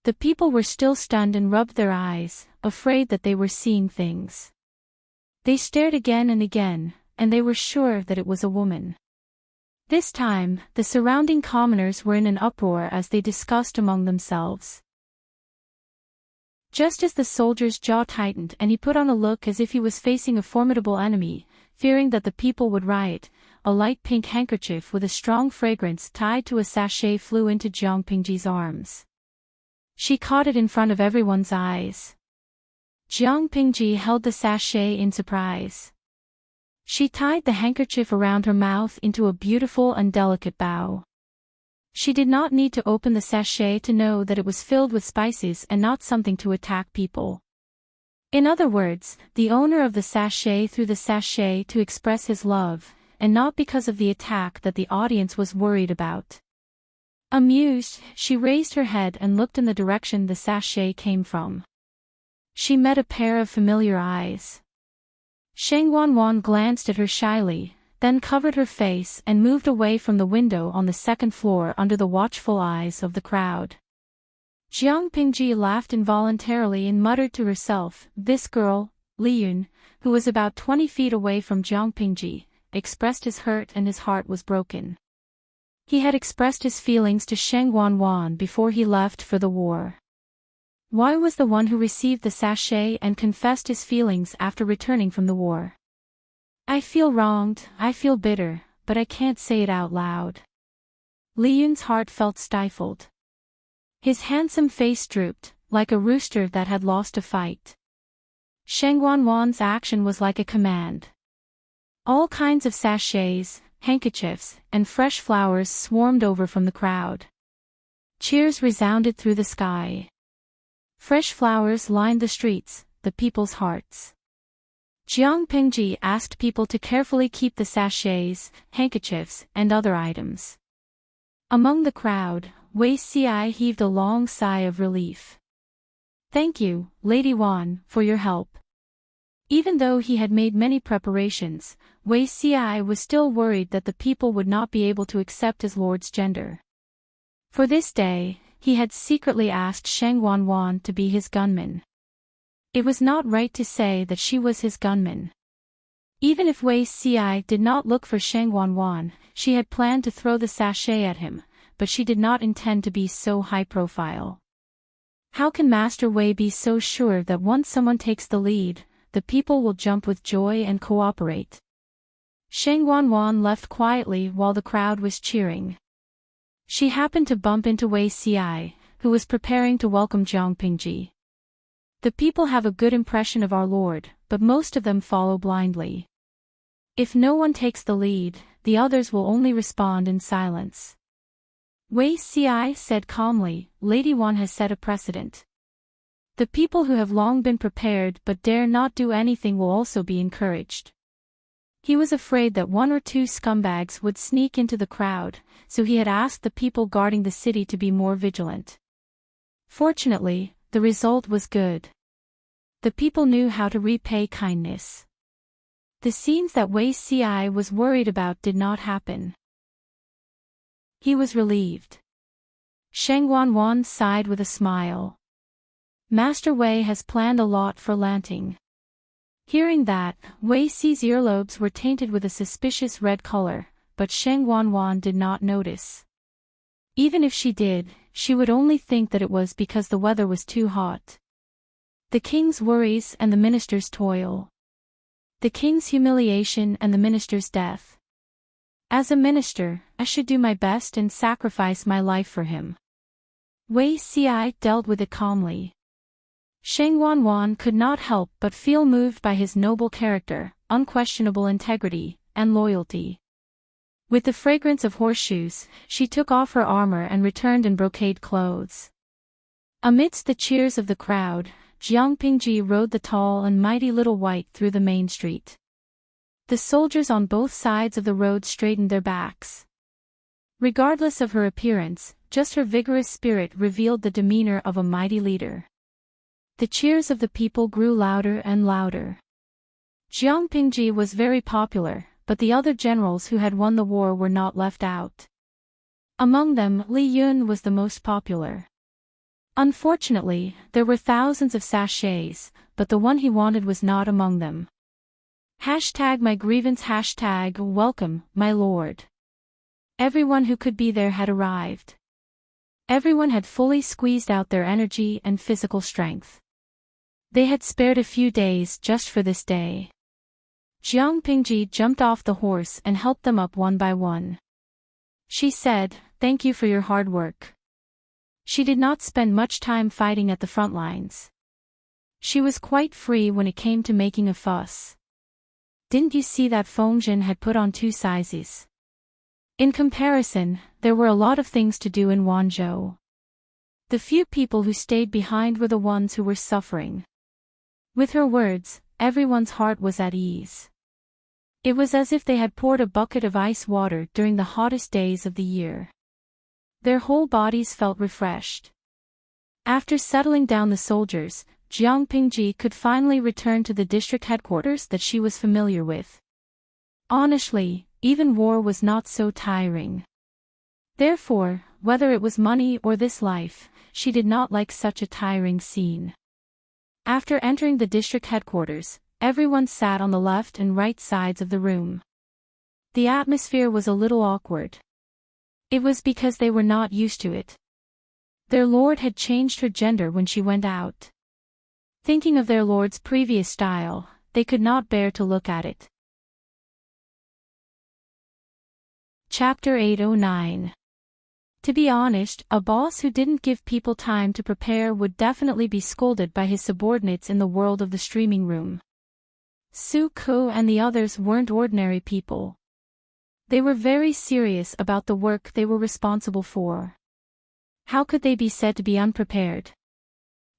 The people were still stunned and rubbed their eyes, afraid that they were seeing things. They stared again and again, and they were sure that it was a woman. This time, the surrounding commoners were in an uproar as they discussed among themselves. Just as the soldier's jaw tightened and he put on a look as if he was facing a formidable enemy, fearing that the people would riot, a light pink handkerchief with a strong fragrance tied to a sachet flew into Jiang Pingji's arms. She caught it in front of everyone's eyes. Jiang Pingji held the sachet in surprise. She tied the handkerchief around her mouth into a beautiful and delicate bow. She did not need to open the sachet to know that it was filled with spices and not something to attack people. In other words, the owner of the sachet threw the sachet to express his love, and not because of the attack that the audience was worried about. Amused, she raised her head and looked in the direction the sachet came from. She met a pair of familiar eyes. Sheng Wanwan glanced at her shyly, then covered her face and moved away from the window on the second floor under the watchful eyes of the crowd. Jiang Pingji laughed involuntarily and muttered to herself, "This girl, Li Yun, who was about 20 feet away from Jiang Pingji, expressed his hurt and his heart was broken." He had expressed his feelings to Sheng Wanwan before he left for the war. Why was the one who received the sachet and confessed his feelings after returning from the war? "I feel wronged, I feel bitter, but I can't say it out loud." Li Yun's heart felt stifled. His handsome face drooped, like a rooster that had lost a fight. Sheng Wanwan's action was like a command. All kinds of sachets, handkerchiefs, and fresh flowers swarmed over from the crowd. Cheers resounded through the sky. Fresh flowers lined the streets, the people's hearts. Jiang Pingji asked people to carefully keep the sachets, handkerchiefs, and other items. Among the crowd, Wei Xi heaved a long sigh of relief. "Thank you, Lady Wan, for your help." Even though he had made many preparations, Wei Xi was still worried that the people would not be able to accept his lord's gender. For this day, he had secretly asked Sheng Wanwan to be his gunman. It was not right to say that she was his gunman. Even if Wei Xi did not look for Sheng Wanwan, she had planned to throw the sachet at him, but she did not intend to be so high profile. How can Master Wei be so sure that once someone takes the lead, the people will jump with joy and cooperate? Sheng Wanwan left quietly while the crowd was cheering. She happened to bump into Wei Xi, who was preparing to welcome Jiang Pingji. The people have a good impression of our lord, but most of them follow blindly. If no one takes the lead, the others will only respond in silence. Wei Xi said calmly, "Lady Wan has set a precedent. The people who have long been prepared but dare not do anything will also be encouraged." He was afraid that one or two scumbags would sneak into the crowd, so he had asked the people guarding the city to be more vigilant. Fortunately, the result was good. The people knew how to repay kindness. The scenes that Wei Xi was worried about did not happen. He was relieved. Sheng Wanwan sighed with a smile. Master Wei has planned a lot for Lanting. Hearing that, Wei Xi's earlobes were tainted with a suspicious red color, but Sheng Wanwan did not notice. Even if she did, she would only think that it was because the weather was too hot. The king's worries and the minister's toil. The king's humiliation and the minister's death. As a minister, I should do my best and sacrifice my life for him. Wei Xi dealt with it calmly. Sheng Wanwan could not help but feel moved by his noble character, unquestionable integrity, and loyalty. With the fragrance of horseshoes, she took off her armor and returned in brocade clothes. Amidst the cheers of the crowd, Jiang Pingji rode the tall and mighty little white through the main street. The soldiers on both sides of the road straightened their backs. Regardless of her appearance, just her vigorous spirit revealed the demeanor of a mighty leader. The cheers of the people grew louder and louder. Jiang Pingji was very popular, but the other generals who had won the war were not left out. Among them, Li Yun was the most popular. Unfortunately, there were thousands of sachets, but the one he wanted was not among them. #my grievance #welcome, my lord. Everyone who could be there had arrived. Everyone had fully squeezed out their energy and physical strength. They had spared a few days just for this day. Jiang Pingji jumped off the horse and helped them up one by one. She said, "Thank you for your hard work." She did not spend much time fighting at the front lines. She was quite free when it came to making a fuss. Didn't you see that Fengjin had put on 2 sizes? In comparison, there were a lot of things to do in Wanzhou. The few people who stayed behind were the ones who were suffering. With her words, everyone's heart was at ease. It was as if they had poured a bucket of ice water during the hottest days of the year. Their whole bodies felt refreshed. After settling down the soldiers, Jiang Pingji could finally return to the district headquarters that she was familiar with. Honestly, even war was not so tiring. Therefore, whether it was money or this life, she did not like such a tiring scene. After entering the district headquarters, everyone sat on the left and right sides of the room. The atmosphere was a little awkward. It was because they were not used to it. Their lord had changed her gender when she went out. Thinking of their lord's previous style, they could not bear to look at it. Chapter 809. To be honest, a boss who didn't give people time to prepare would definitely be scolded by his subordinates in the world of the streaming room. Su-ko and the others weren't ordinary people. They were very serious about the work they were responsible for. How could they be said to be unprepared?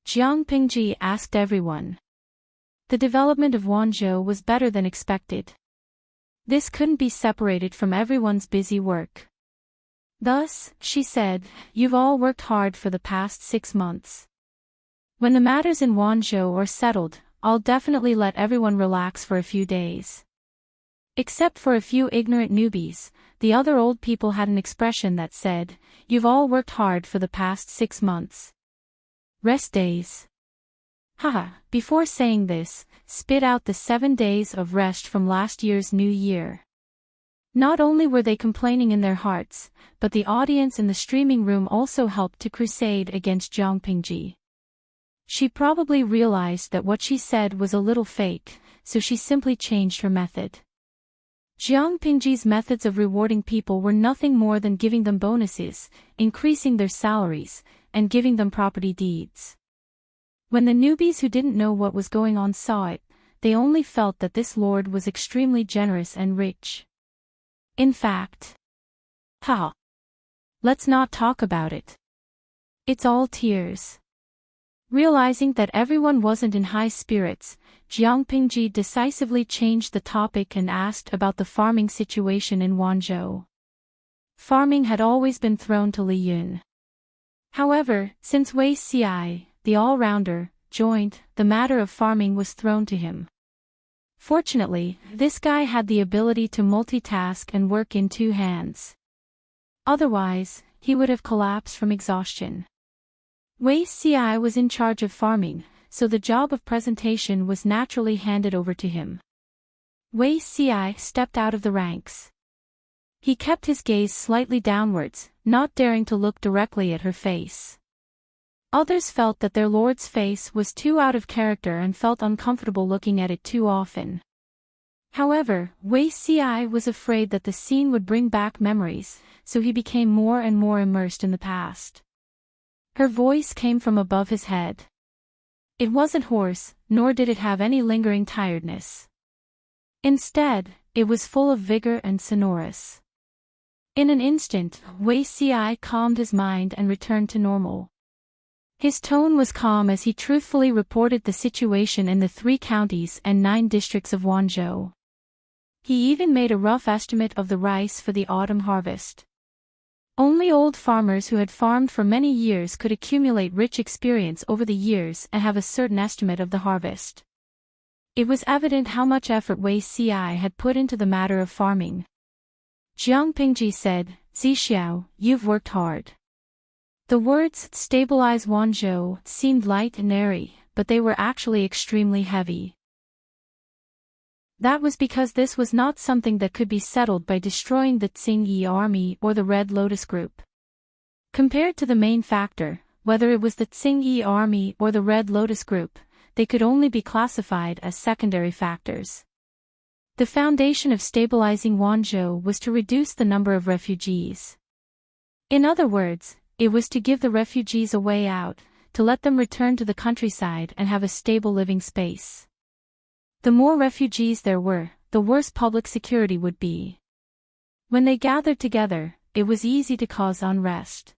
Jiang Pingji asked everyone. The development of Wanzhou was better than expected. This couldn't be separated from everyone's busy work. Thus, she said, you've all worked hard for the past 6 months. When the matters in Wanzhou are settled, I'll definitely let everyone relax for a few days. Except for a few ignorant newbies, the other old people had an expression that said, you've all worked hard for the past 6 months. Rest days. Haha, before saying this, spit out the 7 days of rest from last year's New Year. Not only were they complaining in their hearts, but the audience in the streaming room also helped to crusade against Jiang Pingji. She probably realized that what she said was a little fake, so she simply changed her method. Jiang Pingji's methods of rewarding people were nothing more than giving them bonuses, increasing their salaries, and giving them property deeds. When the newbies who didn't know what was going on saw it, they only felt that this lord was extremely generous and rich. In fact, let's not talk about it. It's all tears. Realizing that everyone wasn't in high spirits, Jiang Pingji decisively changed the topic and asked about the farming situation in Wanzhou. Farming had always been thrown to Li Yun. However, since Wei Xi, the all-rounder, joined, the matter of farming was thrown to him. Fortunately, this guy had the ability to multitask and work in 2 hands. Otherwise, he would have collapsed from exhaustion. Wei Xi was in charge of farming, so the job of presentation was naturally handed over to him. Wei Xi stepped out of the ranks. He kept his gaze slightly downwards, not daring to look directly at her face. Others felt that their lord's face was too out of character and felt uncomfortable looking at it too often. However, Wei Xi was afraid that the scene would bring back memories, so he became more and more immersed in the past. Her voice came from above his head. It wasn't hoarse, nor did it have any lingering tiredness. Instead, it was full of vigor and sonorous. In an instant, Wei Xi calmed his mind and returned to normal. His tone was calm as he truthfully reported the situation in the 3 counties and 9 districts of Wanzhou. He even made a rough estimate of the rice for the autumn harvest. Only old farmers who had farmed for many years could accumulate rich experience over the years and have a certain estimate of the harvest. It was evident how much effort Wei Xi had put into the matter of farming. Jiang Pingji said, Zixiao, you've worked hard. The words stabilize Wanzhou seemed light and airy, but they were actually extremely heavy. That was because this was not something that could be settled by destroying the Tsing-Yi army or the Red Lotus group. Compared to the main factor, whether it was the Tsing-Yi army or the Red Lotus group, they could only be classified as secondary factors. The foundation of stabilizing Wanzhou was to reduce the number of refugees. In other words, it was to give the refugees a way out, to let them return to the countryside and have a stable living space. The more refugees there were, the worse public security would be. When they gathered together, it was easy to cause unrest.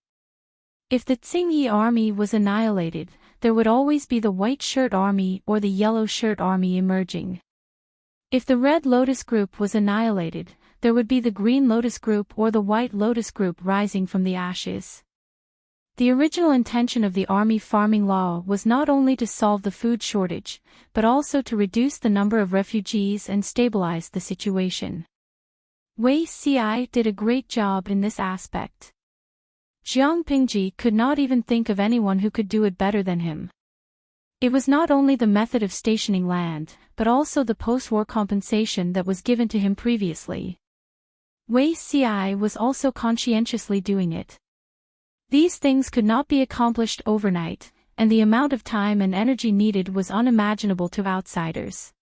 If the Tsing-Yi army was annihilated, there would always be the White Shirt Army or the Yellow Shirt Army emerging. If the Red Lotus group was annihilated, there would be the Green Lotus group or the White Lotus group rising from the ashes. The original intention of the army farming law was not only to solve the food shortage, but also to reduce the number of refugees and stabilize the situation. Wei Xi did a great job in this aspect. Jiang Pingji could not even think of anyone who could do it better than him. It was not only the method of stationing land, but also the post-war compensation that was given to him previously. Wei Xi was also conscientiously doing it. These things could not be accomplished overnight, and the amount of time and energy needed was unimaginable to outsiders.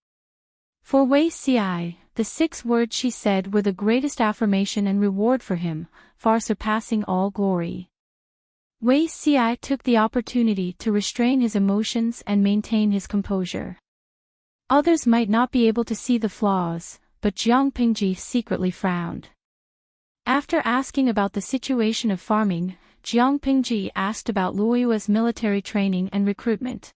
For Wei Xi, the 6 words she said were the greatest affirmation and reward for him, far surpassing all glory. Wei Xi took the opportunity to restrain his emotions and maintain his composure. Others might not be able to see the flaws, but Jiang Pingji secretly frowned. After asking about the situation of farming, Jiang Pingji asked about Luoyue's military training and recruitment.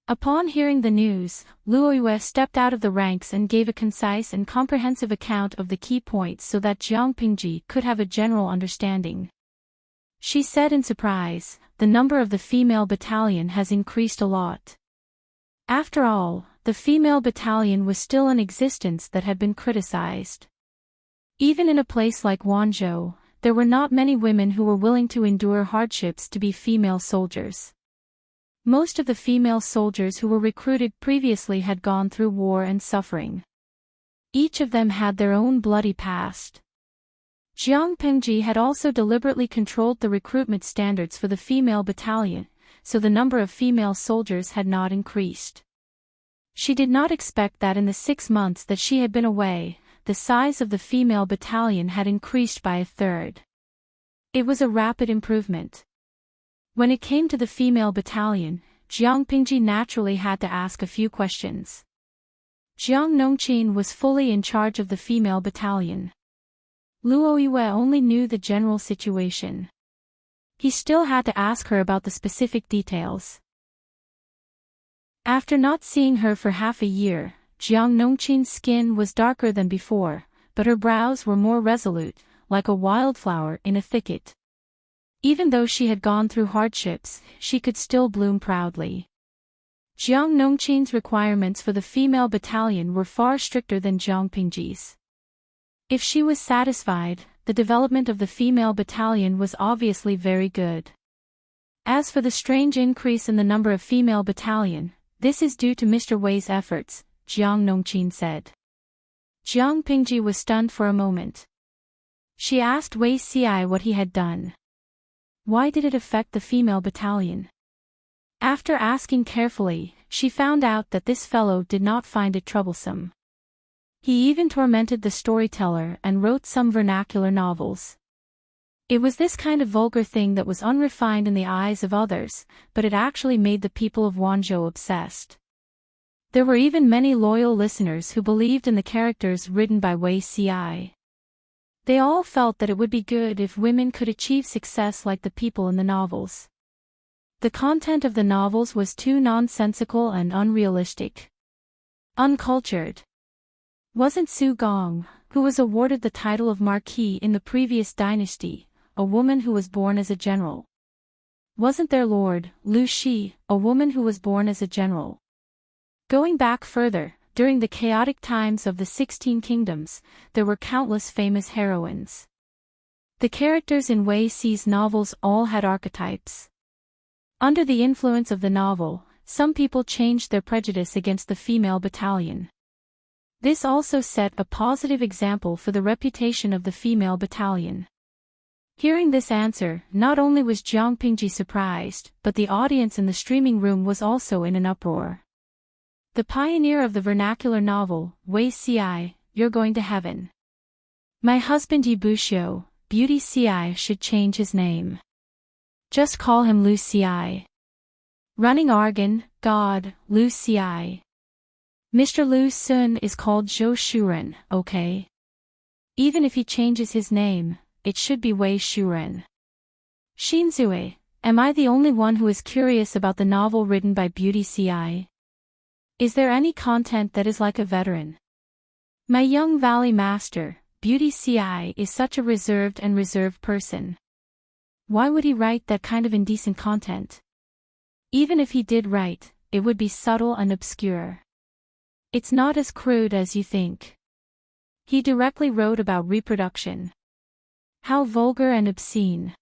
Upon hearing the news, Luoyue stepped out of the ranks and gave a concise and comprehensive account of the key points so that Jiang Pingji could have a general understanding. She said in surprise, "The number of the female battalion has increased a lot." After all, the female battalion was still an existence that had been criticized. Even in a place like Wanzhou, there were not many women who were willing to endure hardships to be female soldiers. Most of the female soldiers who were recruited previously had gone through war and suffering. Each of them had their own bloody past. Jiang Pingji had also deliberately controlled the recruitment standards for the female battalion, so the number of female soldiers had not increased. She did not expect that in the 6 months that she had been away, the size of the female battalion had increased by 1/3. It was a rapid improvement. When it came to the female battalion, Jiang Pingji naturally had to ask a few questions. Jiang Nongqin was fully in charge of the female battalion. Luoyue only knew the general situation. He still had to ask her about the specific details. After not seeing her for half a year, Jiang Nongqin's skin was darker than before, but her brows were more resolute, like a wildflower in a thicket. Even though she had gone through hardships, she could still bloom proudly. Jiang Nongqin's requirements for the female battalion were far stricter than Jiang Pingji's. If she was satisfied, the development of the female battalion was obviously very good. As for the strange increase in the number of female battalion, this is due to Mr. Wei's efforts, Jiang Nongqin said. Jiang Pingji was stunned for a moment. She asked Wei Xi what he had done. Why did it affect the female battalion? After asking carefully, she found out that this fellow did not find it troublesome. He even tormented the storyteller and wrote some vernacular novels. It was this kind of vulgar thing that was unrefined in the eyes of others, but it actually made the people of Wanzhou obsessed. There were even many loyal listeners who believed in the characters written by Wei Xi. They all felt that it would be good if women could achieve success like the people in the novels. The content of the novels was too nonsensical and unrealistic. Uncultured. Wasn't Su Gong, who was awarded the title of Marquis in the previous dynasty, a woman who was born as a general? Wasn't there Lord Lu Shi, a woman who was born as a general? Going back further, during the chaotic times of the 16 Kingdoms, there were countless famous heroines. The characters in Wei Xi's novels all had archetypes. Under the influence of the novel, some people changed their prejudice against the female battalion. This also set a positive example for the reputation of the female battalion. Hearing this answer, not only was Jiang Pingji surprised, but the audience in the streaming room was also in an uproar. The pioneer of the vernacular novel, Wei Xi, you're going to heaven. My husband Yi Buxiu, Beauty Xi should change his name. Just call him Lu Xi. Running Argon, God, Lu Xi. Mr. Lu Sun is called Zhou Shuren, okay? Even if he changes his name, it should be Wei Shuren. Xinzue, am I the only one who is curious about the novel written by Beauty Xi? Is there any content that is like a veteran? My young valley master, Beauty Xi is such a reserved person. Why would he write that kind of indecent content? Even if he did write, it would be subtle and obscure. It's not as crude as you think. He directly wrote about reproduction. How vulgar and obscene.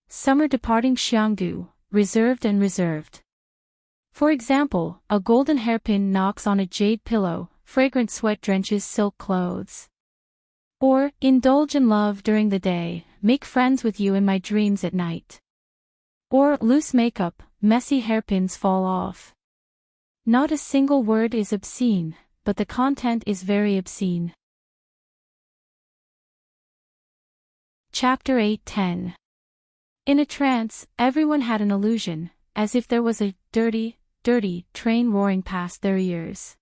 Summer departing Xiangdu, reserved. For example, a golden hairpin knocks on a jade pillow, fragrant sweat drenches silk clothes. Or, indulge in love during the day, make friends with you in my dreams at night. Or, loose makeup, messy hairpins fall off. Not a single word is obscene, but the content is very obscene. Chapter 8:10. In a trance, everyone had an illusion, as if there was a dirty train roaring past their ears.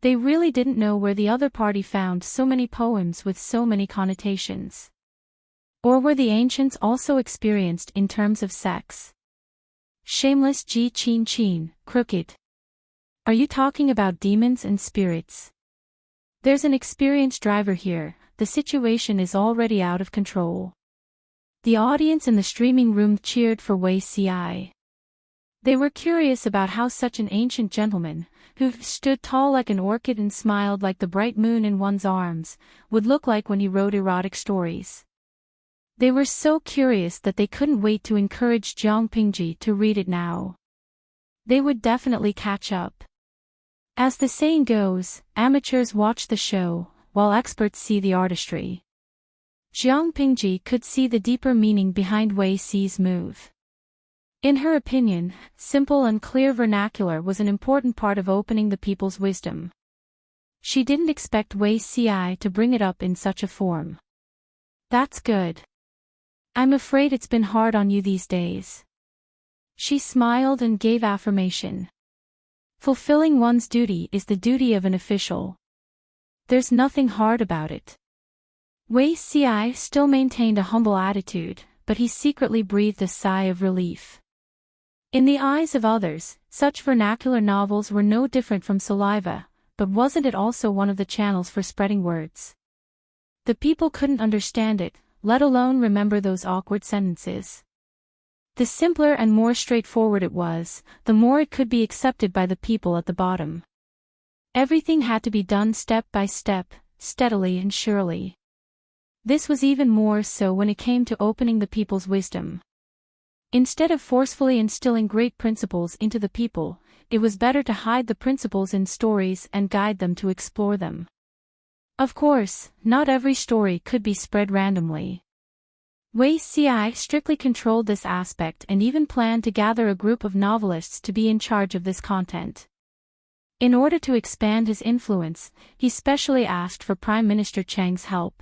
They really didn't know where the other party found so many poems with so many connotations. Or were the ancients also experienced in terms of sex? Shameless chin, crooked. Are you talking about demons and spirits? There's an experienced driver here, the situation is already out of control. The audience in the streaming room cheered for Wei Ci. They were curious about how such an ancient gentleman, who stood tall like an orchid and smiled like the bright moon in one's arms, would look like when he wrote erotic stories. They were so curious that they couldn't wait to encourage Jiang Pingji to read it now. They would definitely catch up. As the saying goes, amateurs watch the show, while experts see the artistry. Jiang Pingji could see the deeper meaning behind Wei Ci's move. In her opinion, simple and clear vernacular was an important part of opening the people's wisdom. She didn't expect Wei Ci to bring it up in such a form. That's good. I'm afraid it's been hard on you these days. She smiled and gave affirmation. Fulfilling one's duty is the duty of an official. There's nothing hard about it. Wei Ci still maintained a humble attitude, but he secretly breathed a sigh of relief. In the eyes of others, such vernacular novels were no different from saliva, but wasn't it also one of the channels for spreading words? The people couldn't understand it, let alone remember those awkward sentences. The simpler and more straightforward it was, the more it could be accepted by the people at the bottom. Everything had to be done step by step, steadily and surely. This was even more so when it came to opening the people's wisdom. Instead of forcefully instilling great principles into the people, it was better to hide the principles in stories and guide them to explore them. Of course, not every story could be spread randomly. Wei Ci strictly controlled this aspect and even planned to gather a group of novelists to be in charge of this content. In order to expand his influence, he specially asked for Prime Minister Chang's help.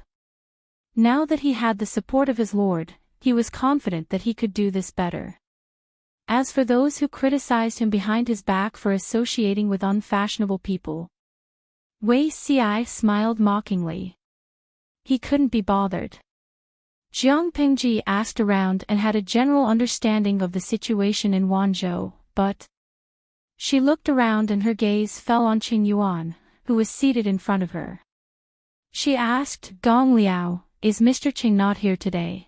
Now that he had the support of his lord, he was confident that he could do this better. As for those who criticized him behind his back for associating with unfashionable people, Wei Ci smiled mockingly. He couldn't be bothered. Jiang Pingji asked around and had a general understanding of the situation in Wanzhou, but she looked around and her gaze fell on Qing Yuan, who was seated in front of her. She asked, Gong Liao, is Mr. Qing not here today?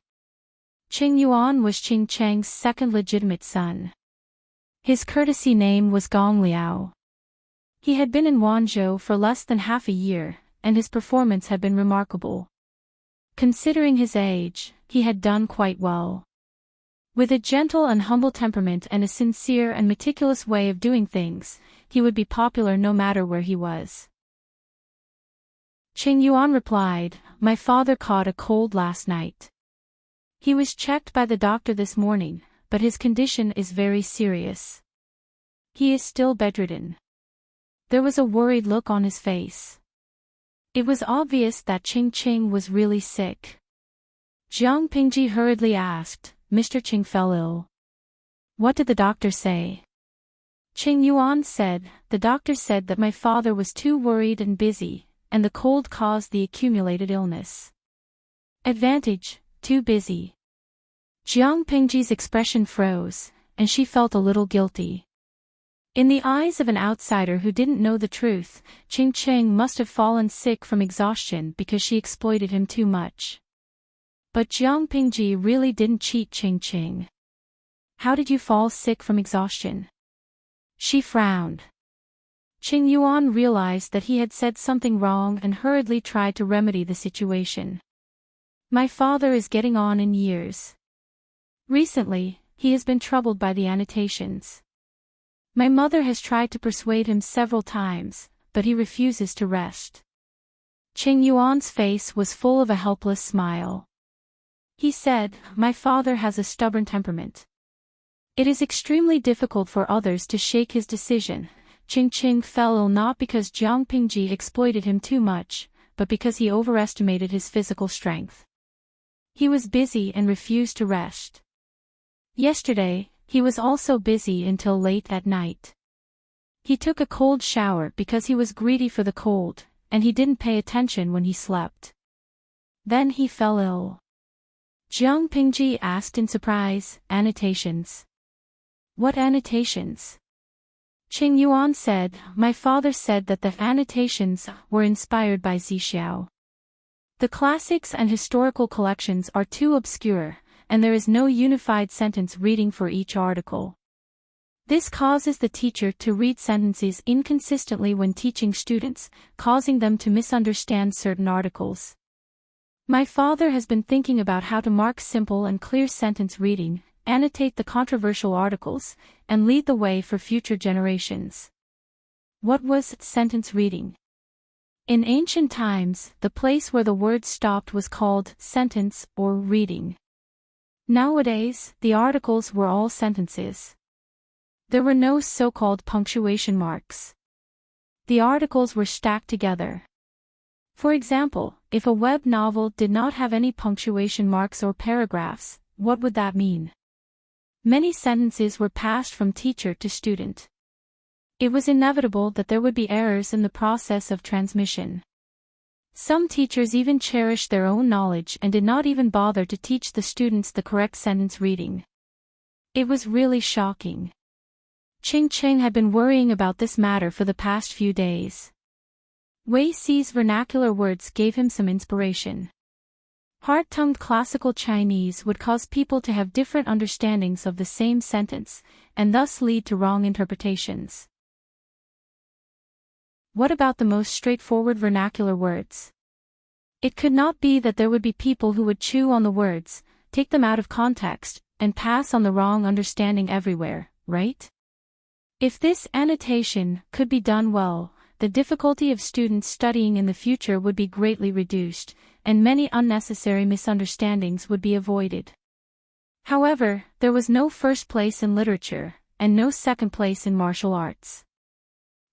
Qing Yuan was Qing Cheng's second legitimate son. His courtesy name was Gong Liao. He had been in Wanzhou for less than half a year, and his performance had been remarkable. Considering his age, he had done quite well. With a gentle and humble temperament and a sincere and meticulous way of doing things, he would be popular no matter where he was. Qing Yuan replied, My father caught a cold last night. He was checked by the doctor this morning, but his condition is very serious. He is still bedridden. There was a worried look on his face. It was obvious that Qing was really sick. Jiang Pingji hurriedly asked, Mr. Qing fell ill. What did the doctor say? Qing Yuan said, The doctor said that my father was too worried and busy, and the cold caused the accumulated illness. Advantage, too busy. Jiang Pingji's expression froze, and she felt a little guilty. In the eyes of an outsider who didn't know the truth, Qing must have fallen sick from exhaustion because she exploited him too much. But Jiang Pingji really didn't cheat Qing. How did you fall sick from exhaustion? She frowned. Qing Yuan realized that he had said something wrong and hurriedly tried to remedy the situation. My father is getting on in years. Recently, he has been troubled by the annotations. My mother has tried to persuade him several times, but he refuses to rest. Qing Yuan's face was full of a helpless smile. He said, My father has a stubborn temperament. It is extremely difficult for others to shake his decision. Ching fell ill not because Jiang Pingji exploited him too much, but because he overestimated his physical strength. He was busy and refused to rest. Yesterday, he was also busy until late at night. He took a cold shower because he was greedy for the cold, and he didn't pay attention when he slept. Then he fell ill. Jiang Pingji asked in surprise, "Annotations? What annotations?" Qing Yuan said, "My father said that the annotations were inspired by Zixiao. The classics and historical collections are too obscure, and there is no unified sentence reading for each article. This causes the teacher to read sentences inconsistently when teaching students, causing them to misunderstand certain articles. My father has been thinking about how to mark simple and clear sentence reading, annotate the controversial articles, and lead the way for future generations." What was sentence reading? In ancient times, the place where the word stopped was called sentence or reading. Nowadays, the articles were all sentences. There were no so-called punctuation marks. The articles were stacked together. For example, if a web novel did not have any punctuation marks or paragraphs, what would that mean? Many sentences were passed from teacher to student. It was inevitable that there would be errors in the process of transmission. Some teachers even cherished their own knowledge and did not even bother to teach the students the correct sentence reading. It was really shocking. Ching had been worrying about this matter for the past few days. Wei Si's vernacular words gave him some inspiration. Hard-tongued classical Chinese would cause people to have different understandings of the same sentence, and thus lead to wrong interpretations. What about the most straightforward vernacular words? It could not be that there would be people who would chew on the words, take them out of context, and pass on the wrong understanding everywhere, right? If this annotation could be done well, the difficulty of students studying in the future would be greatly reduced, and many unnecessary misunderstandings would be avoided. However, there was no first place in literature, and no second place in martial arts.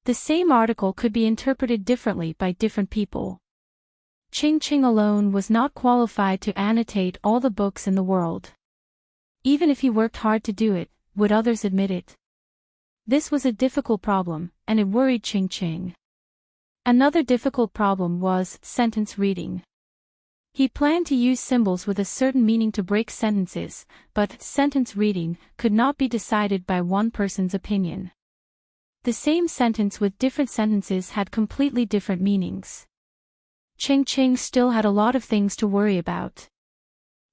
The same article could be interpreted differently by different people. Ching alone was not qualified to annotate all the books in the world. Even if he worked hard to do it, would others admit it? This was a difficult problem, and it worried Ching. Another difficult problem was sentence reading. He planned to use symbols with a certain meaning to break sentences, but sentence reading could not be decided by one person's opinion. The same sentence with different sentences had completely different meanings. Ching still had a lot of things to worry about.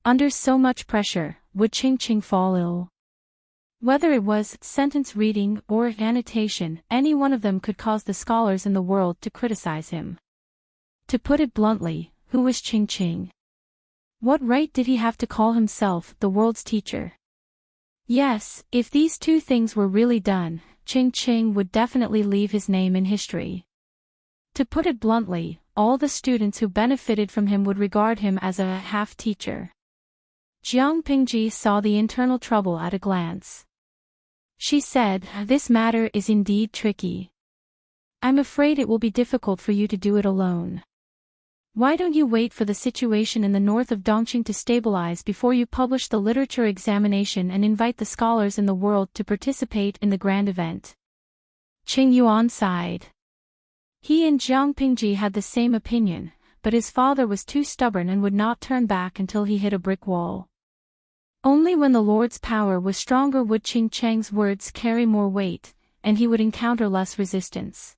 Under so much pressure, would Ching fall ill? Whether it was sentence reading or annotation, any one of them could cause the scholars in the world to criticize him. To put it bluntly, who was Ching? What right did he have to call himself the world's teacher? Yes, if these two things were really done, Ching would definitely leave his name in history. To put it bluntly, all the students who benefited from him would regard him as a half-teacher. Jiang Pingji saw the internal trouble at a glance. She said, "This matter is indeed tricky. I'm afraid it will be difficult for you to do it alone. Why don't you wait for the situation in the north of Dongqing to stabilize before you publish the literature examination and invite the scholars in the world to participate in the grand event?" Qing Yuan sighed. He and Jiang Pingji had the same opinion, but his father was too stubborn and would not turn back until he hit a brick wall. Only when the Lord's power was stronger would Chang's words carry more weight, and he would encounter less resistance.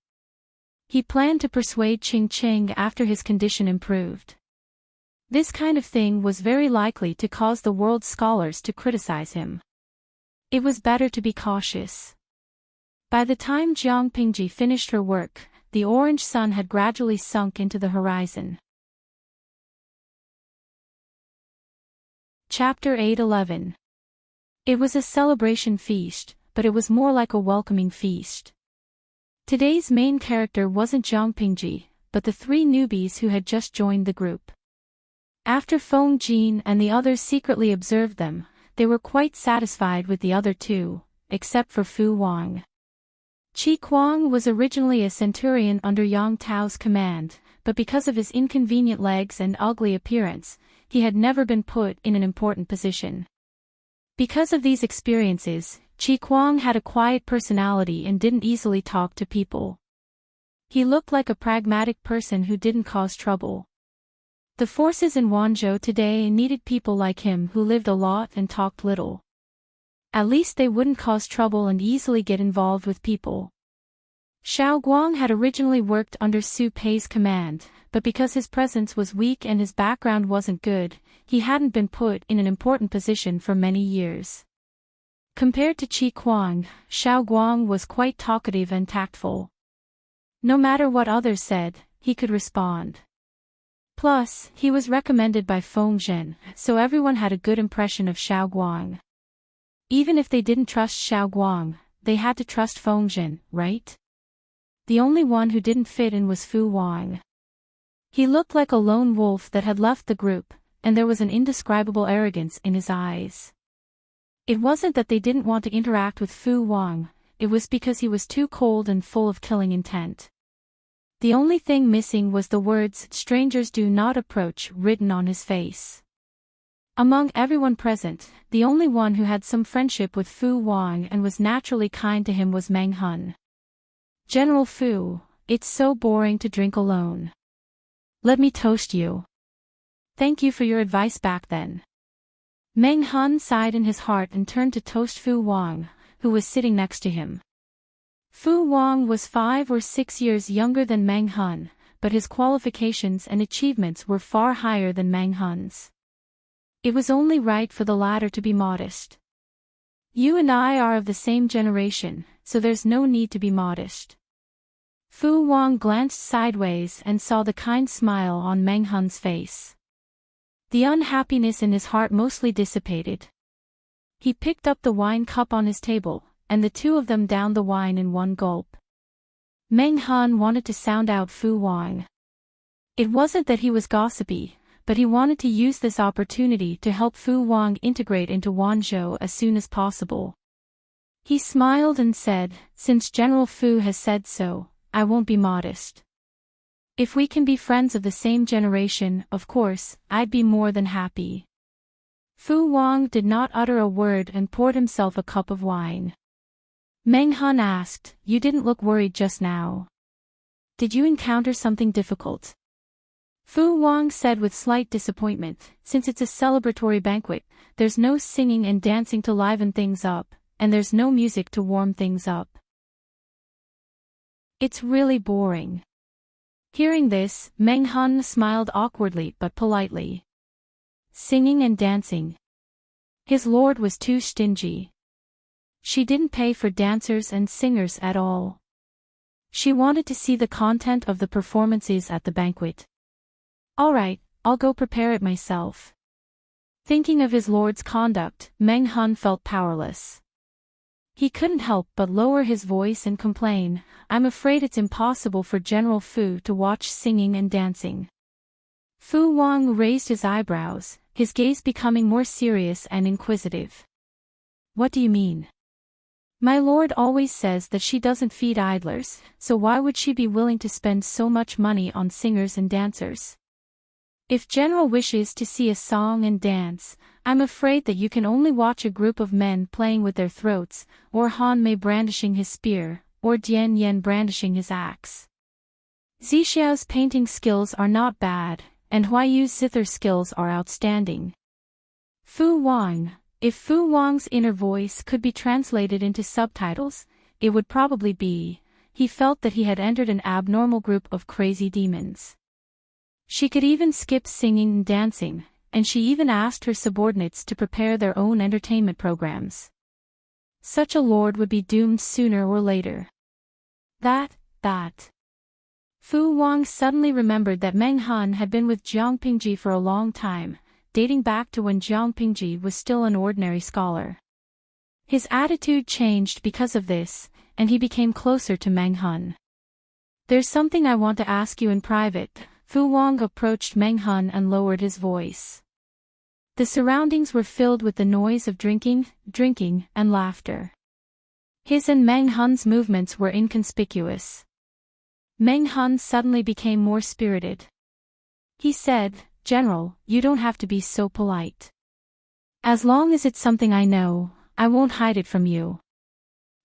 He planned to persuade Ching after his condition improved. This kind of thing was very likely to cause the world's scholars to criticize him. It was better to be cautious. By the time Jiang Pingji finished her work, the orange sun had gradually sunk into the horizon. Chapter 8:11. It was a celebration feast, but it was more like a welcoming feast. Today's main character wasn't Jiang Pingji, but the three newbies who had just joined the group. After Feng Jin and the others secretly observed them, they were quite satisfied with the other two, except for Fu Wang. Qi Kuang was originally a centurion under Yang Tao's command, but because of his inconvenient legs and ugly appearance, he had never been put in an important position. Because of these experiences, Qi Kuang had a quiet personality and didn't easily talk to people. He looked like a pragmatic person who didn't cause trouble. The forces in Wanzhou today needed people like him who lived a lot and talked little. At least they wouldn't cause trouble and easily get involved with people. Xiao Guang had originally worked under Su Pei's command, but because his presence was weak and his background wasn't good, he hadn't been put in an important position for many years. Compared to Qi Kuang, Xiao Guang was quite talkative and tactful. No matter what others said, he could respond. Plus, he was recommended by Feng Zhen, so everyone had a good impression of Xiao Guang. Even if they didn't trust Xiao Guang, they had to trust Feng Zhen, right? The only one who didn't fit in was Fu Wang. He looked like a lone wolf that had left the group, and there was an indescribable arrogance in his eyes. It wasn't that they didn't want to interact with Fu Wang, it was because he was too cold and full of killing intent. The only thing missing was the words "strangers do not approach" written on his face. Among everyone present, the only one who had some friendship with Fu Wang and was naturally kind to him was Meng Hun. "General Fu, it's so boring to drink alone. Let me toast you." "Thank you for your advice back then." Meng Hun sighed in his heart and turned to toast Fu Wang, who was sitting next to him. Fu Wang was 5 or 6 years younger than Meng Hun, but his qualifications and achievements were far higher than Meng Hun's. It was only right for the latter to be modest. "You and I are of the same generation, so there's no need to be modest." Fu Wang glanced sideways and saw the kind smile on Meng Hun's face. The unhappiness in his heart mostly dissipated. He picked up the wine cup on his table, and the two of them downed the wine in one gulp. Meng Hun wanted to sound out Fu Wang. It wasn't that he was gossipy, but he wanted to use this opportunity to help Fu Wang integrate into Wanzhou as soon as possible. He smiled and said, "Since General Fu has said so, I won't be modest. If we can be friends of the same generation, of course, I'd be more than happy." Fu Wang did not utter a word and poured himself a cup of wine. Meng Hun asked, "You didn't look worried just now. Did you encounter something difficult?" Fu Wang said with slight disappointment, "Since it's a celebratory banquet, there's no singing and dancing to liven things up, and there's no music to warm things up. It's really boring." Hearing this, Meng Hun smiled awkwardly but politely. Singing and dancing. His lord was too stingy. She didn't pay for dancers and singers at all. She wanted to see the content of the performances at the banquet. "All right, I'll go prepare it myself." Thinking of his lord's conduct, Meng Hun felt powerless. He couldn't help but lower his voice and complain, "I'm afraid it's impossible for General Fu to watch singing and dancing." Fu Wang raised his eyebrows, his gaze becoming more serious and inquisitive. "What do you mean?" "My lord always says that she doesn't feed idlers, so why would she be willing to spend so much money on singers and dancers? If General wishes to see a song and dance, I'm afraid that you can only watch a group of men playing with their throats, or Han Mei brandishing his spear, or Dian Yen brandishing his axe. Zixiao's painting skills are not bad, and Huayu's zither skills are outstanding." Fu Wang, if Fu Wang's inner voice could be translated into subtitles, it would probably be, he felt that he had entered an abnormal group of crazy demons. She could even skip singing and dancing, and she even asked her subordinates to prepare their own entertainment programs. Such a lord would be doomed sooner or later. That. Fu Wang suddenly remembered that Meng Hun had been with Jiang Pingji for a long time, dating back to when Jiang Pingji was still an ordinary scholar. His attitude changed because of this, and he became closer to Meng Hun. "There's something I want to ask you in private." Fu Wang approached Meng Hun and lowered his voice. The surroundings were filled with the noise of drinking, and laughter. His and Meng Hun's movements were inconspicuous. Meng Hun suddenly became more spirited. He said, "General, you don't have to be so polite. As long as it's something I know, I won't hide it from you."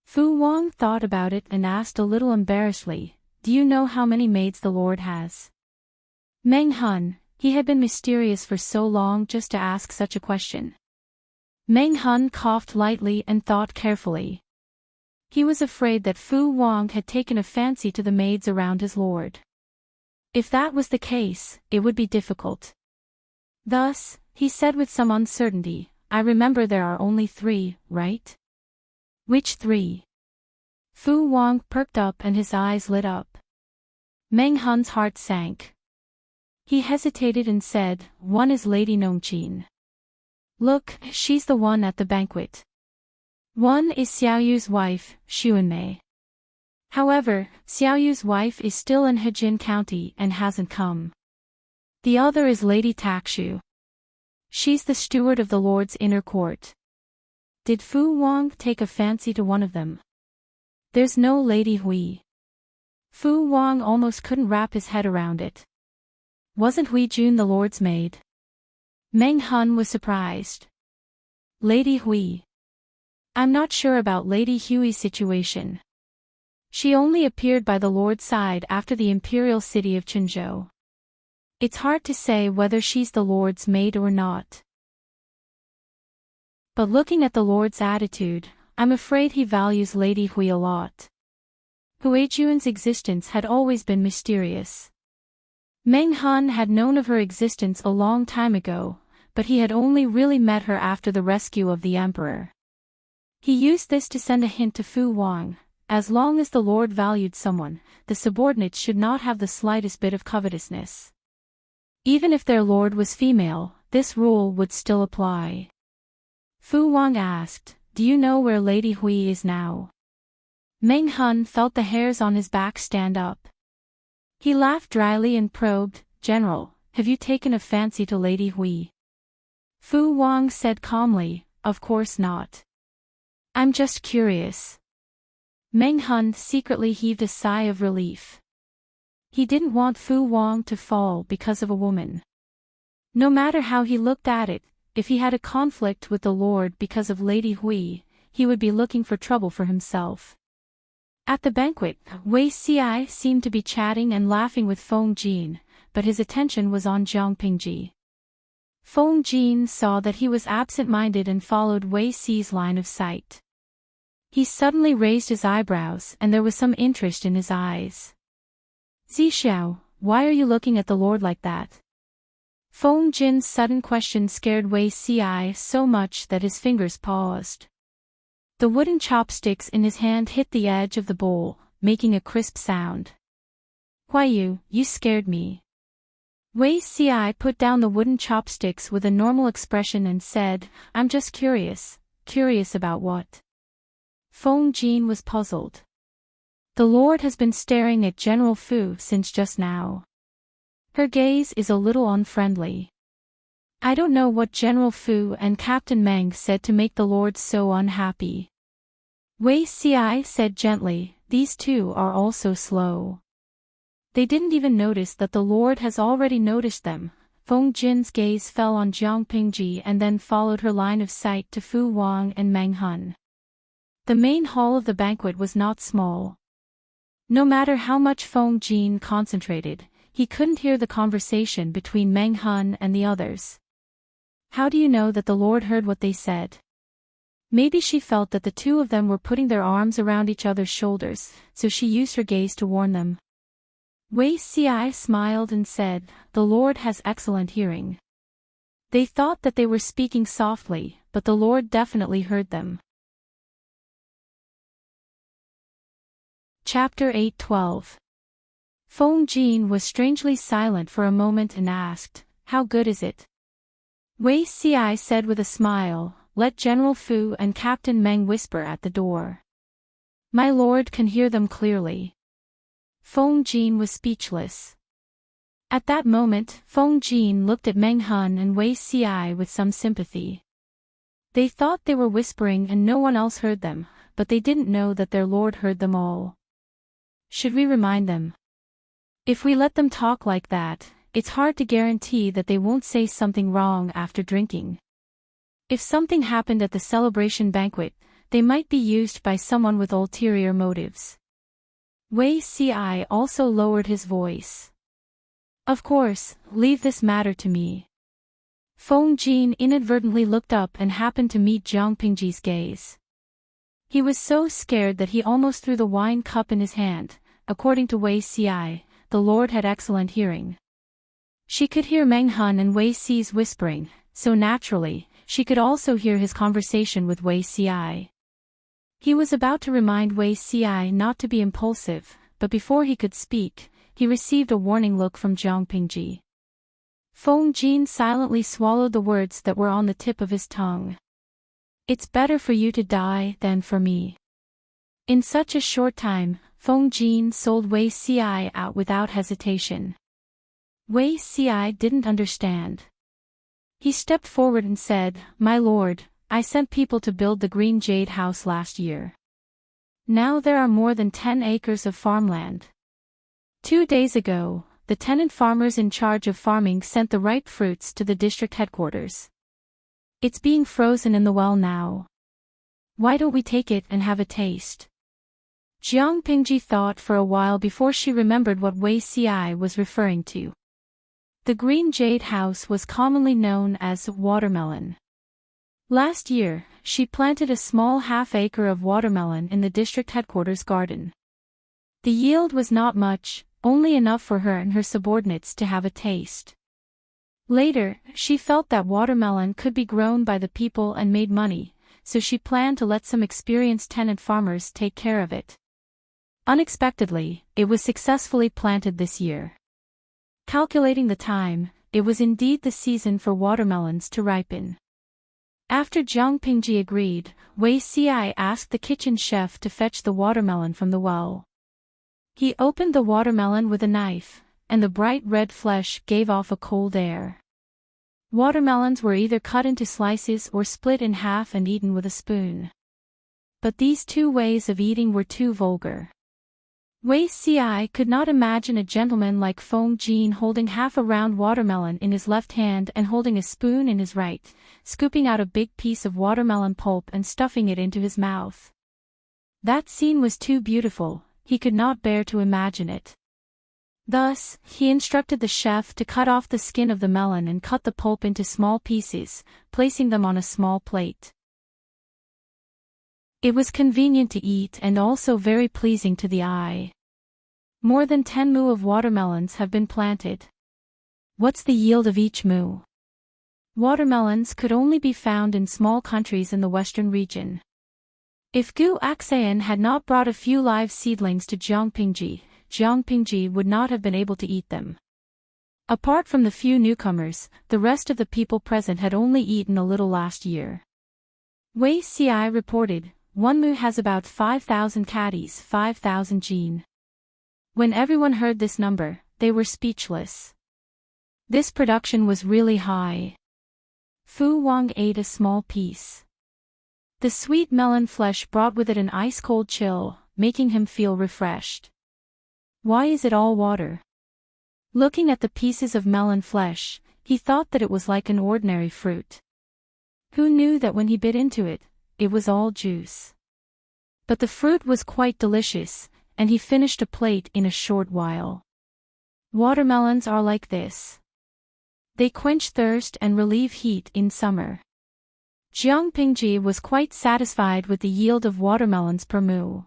Fu Wang thought about it and asked a little embarrassedly, "Do you know how many maids the Lord has?" Meng Hun, he had been mysterious for so long just to ask such a question. Meng Hun coughed lightly and thought carefully. He was afraid that Fu Wang had taken a fancy to the maids around his lord. If that was the case, it would be difficult. Thus, he said with some uncertainty, "I remember there are only 3, right?" "Which 3?" Fu Wang perked up and his eyes lit up. Meng Hun's heart sank. He hesitated and said, "One is Lady Nongqin. Look, she's the one at the banquet. One is Xiaoyu's wife, Xuanmei. However, Xiaoyu's wife is still in Hejin County and hasn't come. The other is Lady Takshu. She's the steward of the Lord's inner court." Did Fu Wang take a fancy to one of them? "There's no Lady Hui." Fu Wang almost couldn't wrap his head around it. "Wasn't Hui Jun the Lord's maid?" Meng Hun was surprised. "Lady Hui? I'm not sure about Lady Hui's situation. She only appeared by the Lord's side after the imperial city of Chenzhou. It's hard to say whether she's the Lord's maid or not. But looking at the Lord's attitude, I'm afraid he values Lady Hui a lot." Huijuan's existence had always been mysterious. Meng Hun had known of her existence a long time ago, but he had only really met her after the rescue of the emperor. He used this to send a hint to Fu Wang: as long as the Lord valued someone, the subordinates should not have the slightest bit of covetousness. Even if their lord was female, this rule would still apply. Fu Wang asked, "Do you know where Lady Hui is now?" Meng Hun felt the hairs on his back stand up. He laughed dryly and probed, "General, have you taken a fancy to Lady Hui?" Fu Wang said calmly, "Of course not. I'm just curious." Meng Hun secretly heaved a sigh of relief. He didn't want Fu Wang to fall because of a woman. No matter how he looked at it, if he had a conflict with the Lord because of Lady Hui, he would be looking for trouble for himself. At the banquet, Wei Xi seemed to be chatting and laughing with Feng Jin, but his attention was on Jiang Pingji. Feng Jin saw that he was absent-minded and followed Wei Xi's line of sight. He suddenly raised his eyebrows and there was some interest in his eyes. "Zixiao, why are you looking at the Lord like that?" Feng Jin's sudden question scared Wei Xi so much that his fingers paused. The wooden chopsticks in his hand hit the edge of the bowl, making a crisp sound. "Huaiyu, you scared me." Wei Xi put down the wooden chopsticks with a normal expression and said, "I'm just curious." "Curious about what?" Feng Jin was puzzled. "The Lord has been staring at General Fu since just now. Her gaze is a little unfriendly. I don't know what General Fu and Captain Meng said to make the Lord so unhappy." Wei Xi said gently, "These two are also slow. They didn't even notice that the Lord has already noticed them." Feng Jin's gaze fell on Jiang Pingji and then followed her line of sight to Fu Wang and Meng Hun. The main hall of the banquet was not small. No matter how much Feng Jin concentrated, he couldn't hear the conversation between Meng Hun and the others. How do you know that the Lord heard what they said? Maybe she felt that the two of them were putting their arms around each other's shoulders, so she used her gaze to warn them. Wei Xi smiled and said, "The Lord has excellent hearing." They thought that they were speaking softly, but the Lord definitely heard them. Chapter 8:12. Feng Jin was strangely silent for a moment and asked, "How good is it?" Wei Xi said with a smile, "Let General Fu and Captain Meng whisper at the door. My lord can hear them clearly." Feng Jin was speechless. At that moment, Feng Jin looked at Meng Hun and Wei Xi with some sympathy. They thought they were whispering and no one else heard them, but they didn't know that their Lord heard them all. Should we remind them? If we let them talk like that, it's hard to guarantee that they won't say something wrong after drinking. If something happened at the celebration banquet, they might be used by someone with ulterior motives. Wei Si also lowered his voice. Of course, leave this matter to me. Feng Jin inadvertently looked up and happened to meet Jiang Pingji's gaze. He was so scared that he almost threw the wine cup in his hand. According to Wei Si, the Lord had excellent hearing. She could hear Meng Hun and Wei Si's whispering, so naturally, she could also hear his conversation with Wei Si. He was about to remind Wei Si not to be impulsive, but before he could speak, he received a warning look from Jiang Pingji. Feng Jin silently swallowed the words that were on the tip of his tongue. It's better for you to die than for me. In such a short time, Feng Jin sold Wei Si out without hesitation. Wei Si didn't understand. He stepped forward and said, "My lord, I sent people to build the Green Jade House last year. Now there are more than 10 acres of farmland. 2 days ago, the tenant farmers in charge of farming sent the ripe fruits to the district headquarters. It's being frozen in the well now. Why don't we take it and have a taste?" Jiang Pingji thought for a while before she remembered what Wei Si was referring to. The Green Jade House was commonly known as watermelon. Last year, she planted a small half-acre of watermelon in the district headquarters garden. The yield was not much, only enough for her and her subordinates to have a taste. Later, she felt that watermelon could be grown by the people and made money, so she planned to let some experienced tenant farmers take care of it. Unexpectedly, it was successfully planted this year. Calculating the time, it was indeed the season for watermelons to ripen. After Jiang Pingji agreed, Wei Si asked the kitchen chef to fetch the watermelon from the well. He opened the watermelon with a knife, and the bright red flesh gave off a cold air. Watermelons were either cut into slices or split in half and eaten with a spoon. But these two ways of eating were too vulgar. Wei Si could not imagine a gentleman like Feng Jin holding half a round watermelon in his left hand and holding a spoon in his right, scooping out a big piece of watermelon pulp and stuffing it into his mouth. That scene was too beautiful, he could not bear to imagine it. Thus, he instructed the chef to cut off the skin of the melon and cut the pulp into small pieces, placing them on a small plate. It was convenient to eat and also very pleasing to the eye. More than 10 mu of watermelons have been planted. What's the yield of each mu? Watermelons could only be found in small countries in the western region. If Gu Axayan had not brought a few live seedlings to Jiang Pingji would not have been able to eat them. Apart from the few newcomers, the rest of the people present had only eaten a little last year. Wei Si reported, 1 mu has about 5,000 caddies, 5,000 jin. When everyone heard this number, they were speechless. This production was really high. Fu Wang ate a small piece. The sweet melon flesh brought with it an ice-cold chill, making him feel refreshed. Why is it all water? Looking at the pieces of melon flesh, he thought that it was like an ordinary fruit. Who knew that when he bit into it, it was all juice? But the fruit was quite delicious, and he finished a plate in a short while. Watermelons are like this. They quench thirst and relieve heat in summer. Jiang Pingji was quite satisfied with the yield of watermelons per mu.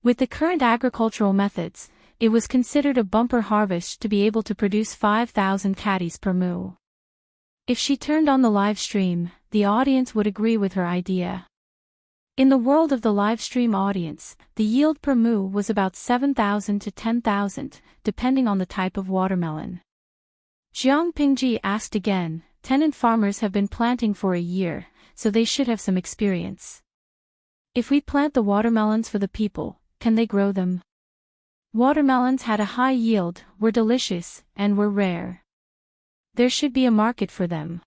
With the current agricultural methods, it was considered a bumper harvest to be able to produce 5,000 caddies per mu. If she turned on the live stream, the audience would agree with her idea. In the world of the live stream audience, the yield per mu was about 7,000 to 10,000, depending on the type of watermelon. Jiang Pingji asked again, tenant farmers have been planting for a year, so they should have some experience. If we plant the watermelons for the people, can they grow them? Watermelons had a high yield, were delicious, and were rare. There should be a market for them.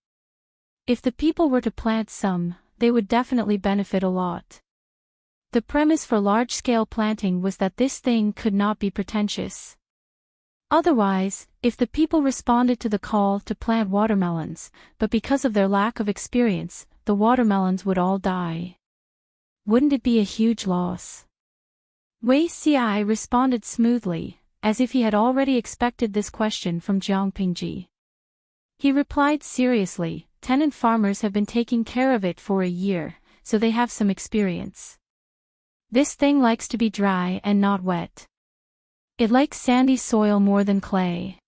If the people were to plant some, they would definitely benefit a lot. The premise for large-scale planting was that this thing could not be pretentious. Otherwise, if the people responded to the call to plant watermelons, but because of their lack of experience, the watermelons would all die. Wouldn't it be a huge loss? Wei Xiai responded smoothly, as if he had already expected this question from Jiang Pingji. He replied seriously, tenant farmers have been taking care of it for a year, so they have some experience. This thing likes to be dry and not wet. It likes sandy soil more than clay.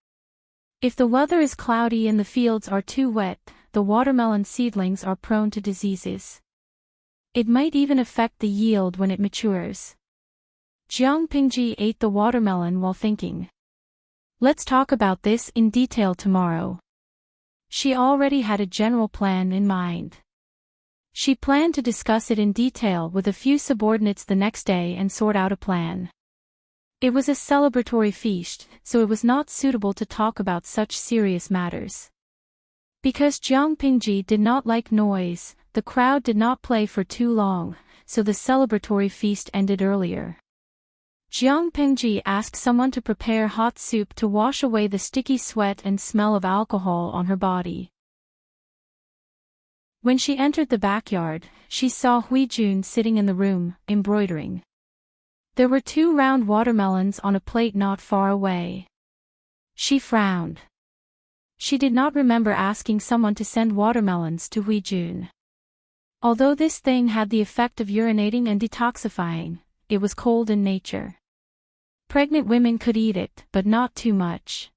If the weather is cloudy and the fields are too wet, the watermelon seedlings are prone to diseases. It might even affect the yield when it matures. Jiang Pingji ate the watermelon while thinking. Let's talk about this in detail tomorrow. She already had a general plan in mind. She planned to discuss it in detail with a few subordinates the next day and sort out a plan. It was a celebratory feast, so it was not suitable to talk about such serious matters. Because Jiang Pingji did not like noise, the crowd did not play for too long, so the celebratory feast ended earlier. Jiang Pingji asked someone to prepare hot soup to wash away the sticky sweat and smell of alcohol on her body. When she entered the backyard, she saw Hui Jun sitting in the room, embroidering. There were 2 round watermelons on a plate not far away. She frowned. She did not remember asking someone to send watermelons to Hui Jun. Although this thing had the effect of urinating and detoxifying, it was cold in nature. Pregnant women could eat it, but not too much.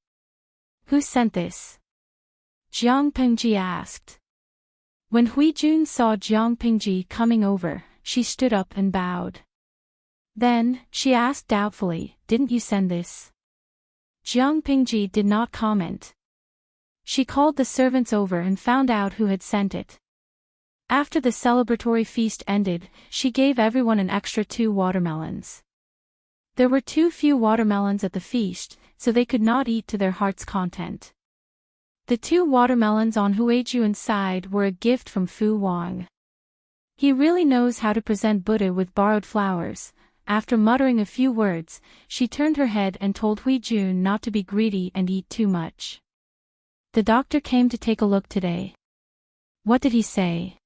Who sent this? Jiang Pingji asked. When Hui Jun saw Jiang Pingji coming over, she stood up and bowed. Then, she asked doubtfully, didn't you send this? Jiang Pingji did not comment. She called the servants over and found out who had sent it. After the celebratory feast ended, she gave everyone an extra 2 watermelons. There were too few watermelons at the feast, so they could not eat to their heart's content. The 2 watermelons on Huijun's side were a gift from Fu Wang. He really knows how to present Buddha with borrowed flowers. After muttering a few words, she turned her head and told Huijun not to be greedy and eat too much. The doctor came to take a look today. What did he say?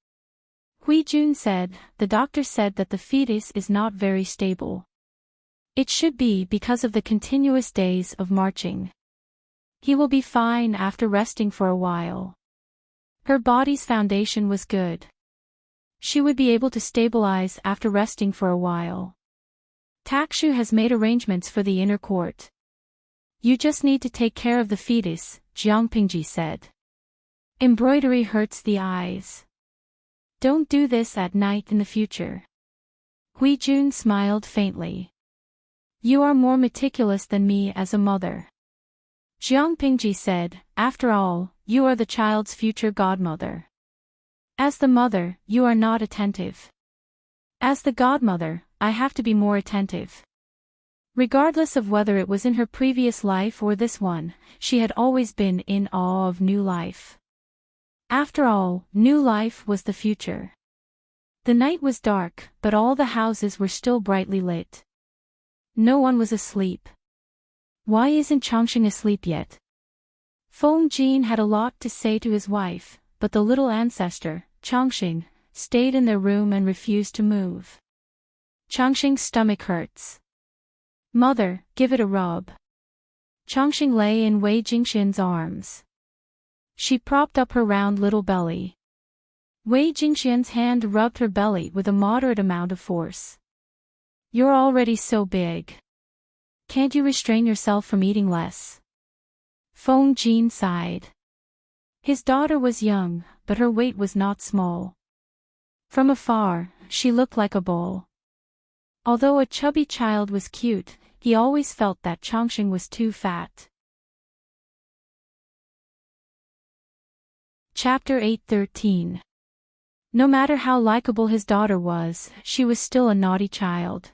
Huijun said, the doctor said that the fetus is not very stable. It should be because of the continuous days of marching. He will be fine after resting for a while. Her body's foundation was good. She would be able to stabilize after resting for a while. Takshu has made arrangements for the inner court. You just need to take care of the fetus, Jiang Pingji said. Embroidery hurts the eyes. Don't do this at night in the future. Huijun smiled faintly. You are more meticulous than me as a mother. Jiang Pingji said, after all, you are the child's future godmother. As the mother, you are not attentive. As the godmother, I have to be more attentive. Regardless of whether it was in her previous life or this one, she had always been in awe of new life. After all, new life was the future. The night was dark, but all the houses were still brightly lit. No one was asleep. Why isn't Changxing asleep yet? Feng Jin had a lot to say to his wife, but the little ancestor, Changxing, stayed in their room and refused to move. Changxing's stomach hurts. Mother, give it a rub. Changxing lay in Wei Jingxian's arms. She propped up her round little belly. Wei Jingxian's hand rubbed her belly with a moderate amount of force. You're already so big. Can't you restrain yourself from eating less? Feng Jin sighed. His daughter was young, but her weight was not small. From afar, she looked like a bull. Although a chubby child was cute, he always felt that Changxing was too fat. Chapter 8:13. No matter how likable his daughter was, she was still a naughty child.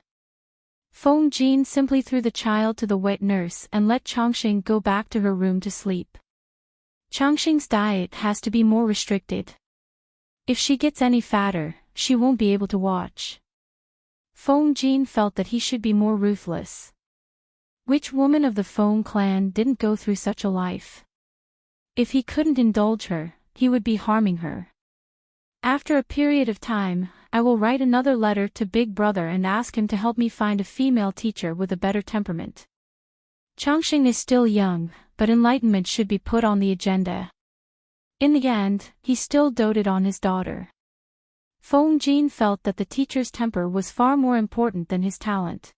Feng Jin simply threw the child to the wet nurse and let Changxing go back to her room to sleep. Changxing's diet has to be more restricted. If she gets any fatter, she won't be able to watch. Feng Jin felt that he should be more ruthless. Which woman of the Feng clan didn't go through such a life? If he couldn't indulge her, he would be harming her. After a period of time, I will write another letter to Big Brother and ask him to help me find a female teacher with a better temperament. Changxing is still young, but enlightenment should be put on the agenda. In the end, he still doted on his daughter. Feng Jin felt that the teacher's temper was far more important than his talent.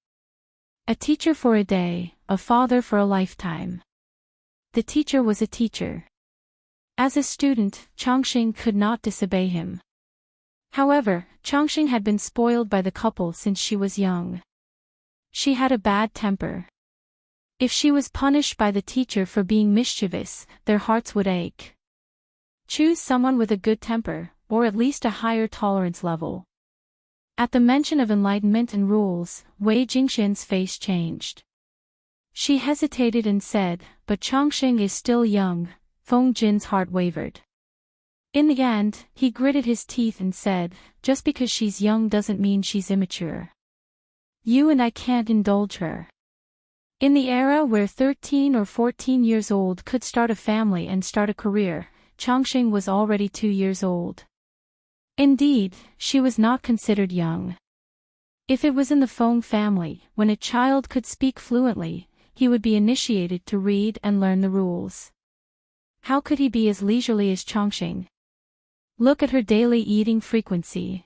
A teacher for a day, a father for a lifetime. The teacher was a teacher. As a student, Changxing could not disobey him. However, Changxing had been spoiled by the couple since she was young. She had a bad temper. If she was punished by the teacher for being mischievous, their hearts would ache. Choose someone with a good temper, or at least a higher tolerance level. At the mention of enlightenment and rules, Wei Jingxian's face changed. She hesitated and said, "But Changxing is still young." Feng Jin's heart wavered. In the end, he gritted his teeth and said, "Just because she's young doesn't mean she's immature. You and I can't indulge her." In the era where 13 or 14 years old could start a family and start a career, Changxing was already 2 years old. Indeed, she was not considered young. If it was in the Feng family, when a child could speak fluently, he would be initiated to read and learn the rules. How could he be as leisurely as Changxing? Look at her daily eating frequency.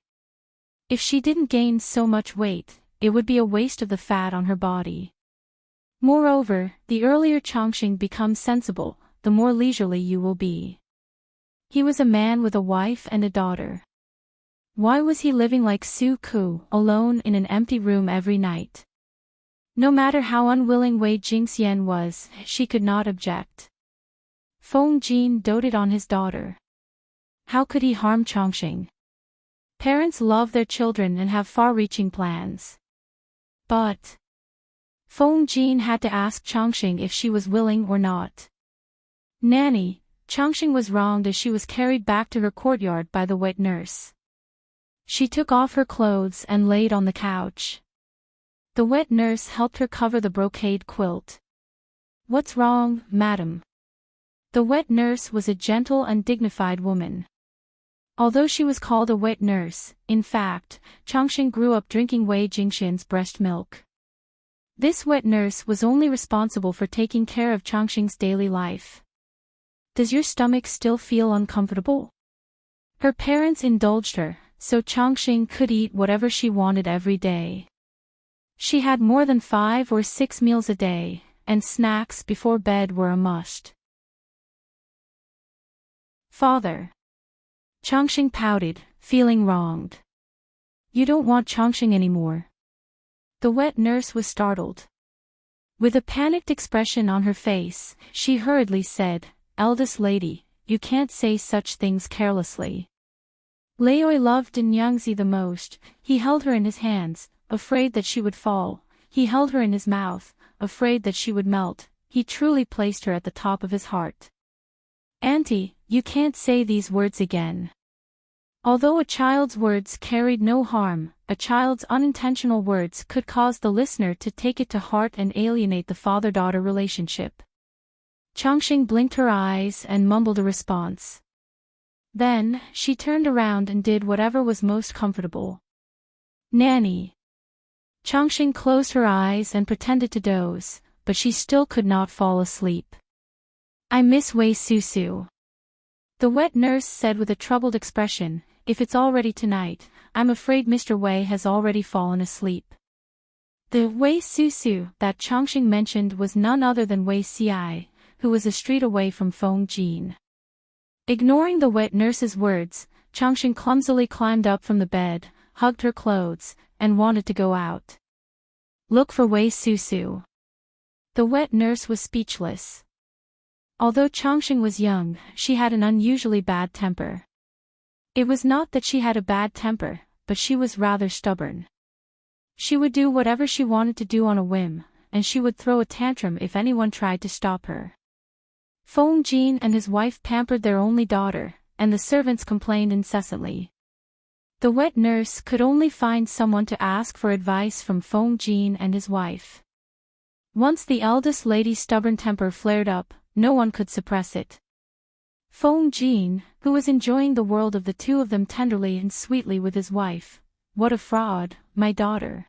If she didn't gain so much weight, it would be a waste of the fat on her body. Moreover, the earlier Changxing becomes sensible, the more leisurely you will be. He was a man with a wife and a daughter. Why was he living like Su Ku, alone in an empty room every night? No matter how unwilling Wei Jingxian was, she could not object. Feng Jin doted on his daughter. How could he harm Changxing? Parents love their children and have far-reaching plans. But Feng Jin had to ask Changxing if she was willing or not. "Nanny, Changxing was wronged as she was carried back to her courtyard by the wet nurse. She took off her clothes and laid on the couch. The wet nurse helped her cover the brocade quilt." "What's wrong, madam?" The wet nurse was a gentle and dignified woman. Although she was called a wet nurse, in fact, Changxing grew up drinking Wei Jingxian's breast milk. This wet nurse was only responsible for taking care of Changxing's daily life. "Does your stomach still feel uncomfortable?" Her parents indulged her, so Changxing could eat whatever she wanted every day. She had more than 5 or 6 meals a day, and snacks before bed were a must. "Father." Changxing pouted, feeling wronged. "You don't want Changxing anymore?" The wet nurse was startled. With a panicked expression on her face, she hurriedly said, "Eldest lady, you can't say such things carelessly. Laoi loved Nyangzi the most. He held her in his hands, afraid that she would fall. He held her in his mouth, afraid that she would melt. He truly placed her at the top of his heart. Auntie, you can't say these words again." Although a child's words carried no harm, a child's unintentional words could cause the listener to take it to heart and alienate the father-daughter relationship. Changxing blinked her eyes and mumbled a response. Then, she turned around and did whatever was most comfortable. "Nanny." Changxing closed her eyes and pretended to doze, but she still could not fall asleep. "I miss Wei Susu." The wet nurse said with a troubled expression, "If it's already tonight, I'm afraid Mr. Wei has already fallen asleep." The Wei Susu that Changxing mentioned was none other than Wei Xi, who was a street away from Feng Jin. Ignoring the wet nurse's words, Changxing clumsily climbed up from the bed, hugged her clothes, and wanted to go out. "Look for Wei Susu." The wet nurse was speechless. Although Changxing was young, she had an unusually bad temper. It was not that she had a bad temper, but she was rather stubborn. She would do whatever she wanted to do on a whim, and she would throw a tantrum if anyone tried to stop her. Feng Jin and his wife pampered their only daughter, and the servants complained incessantly. The wet nurse could only find someone to ask for advice from Feng Jin and his wife. Once the eldest lady's stubborn temper flared up, no one could suppress it. Feng Jin, who was enjoying the world of the two of them tenderly and sweetly with his wife. What a fraud, my daughter.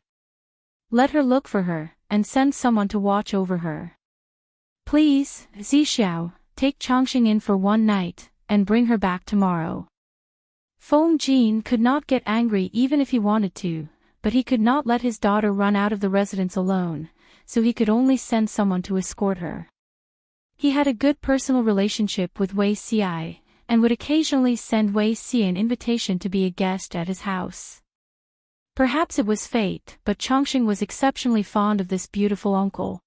Let her look for her, and send someone to watch over her. Please, Zixiao, take Chongqing in for one night, and bring her back tomorrow. Feng Jin could not get angry even if he wanted to, but he could not let his daughter run out of the residence alone, so he could only send someone to escort her. He had a good personal relationship with Wei Xi, and would occasionally send Wei Xi an invitation to be a guest at his house. Perhaps it was fate, but Chongqing was exceptionally fond of this beautiful uncle.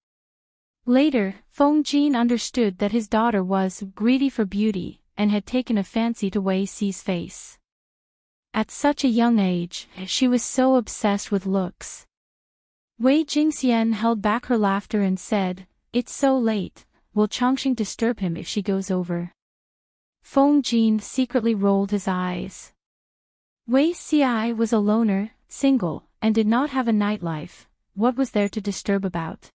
Later, Feng Jin understood that his daughter was greedy for beauty, and had taken a fancy to Wei Xi's face. At such a young age, she was so obsessed with looks. Wei Jingxian held back her laughter and said, "It's so late, will Chongqing disturb him if she goes over?" Feng Jin secretly rolled his eyes. Wei Xi was a loner, single, and did not have a nightlife. What was there to disturb about?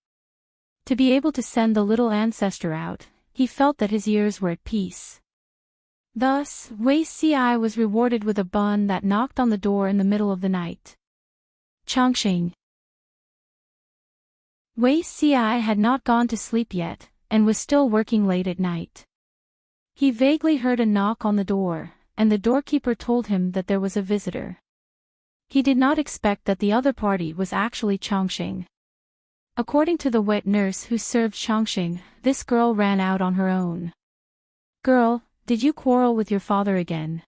To be able to send the little ancestor out, he felt that his ears were at peace. Thus, Wei Xi was rewarded with a bun that knocked on the door in the middle of the night. Chongqing. Wei Xi had not gone to sleep yet, and was still working late at night. He vaguely heard a knock on the door, and the doorkeeper told him that there was a visitor. He did not expect that the other party was actually Chongqing. According to the wet nurse who served Chongqing, this girl ran out on her own. "Girl, did you quarrel with your father again?"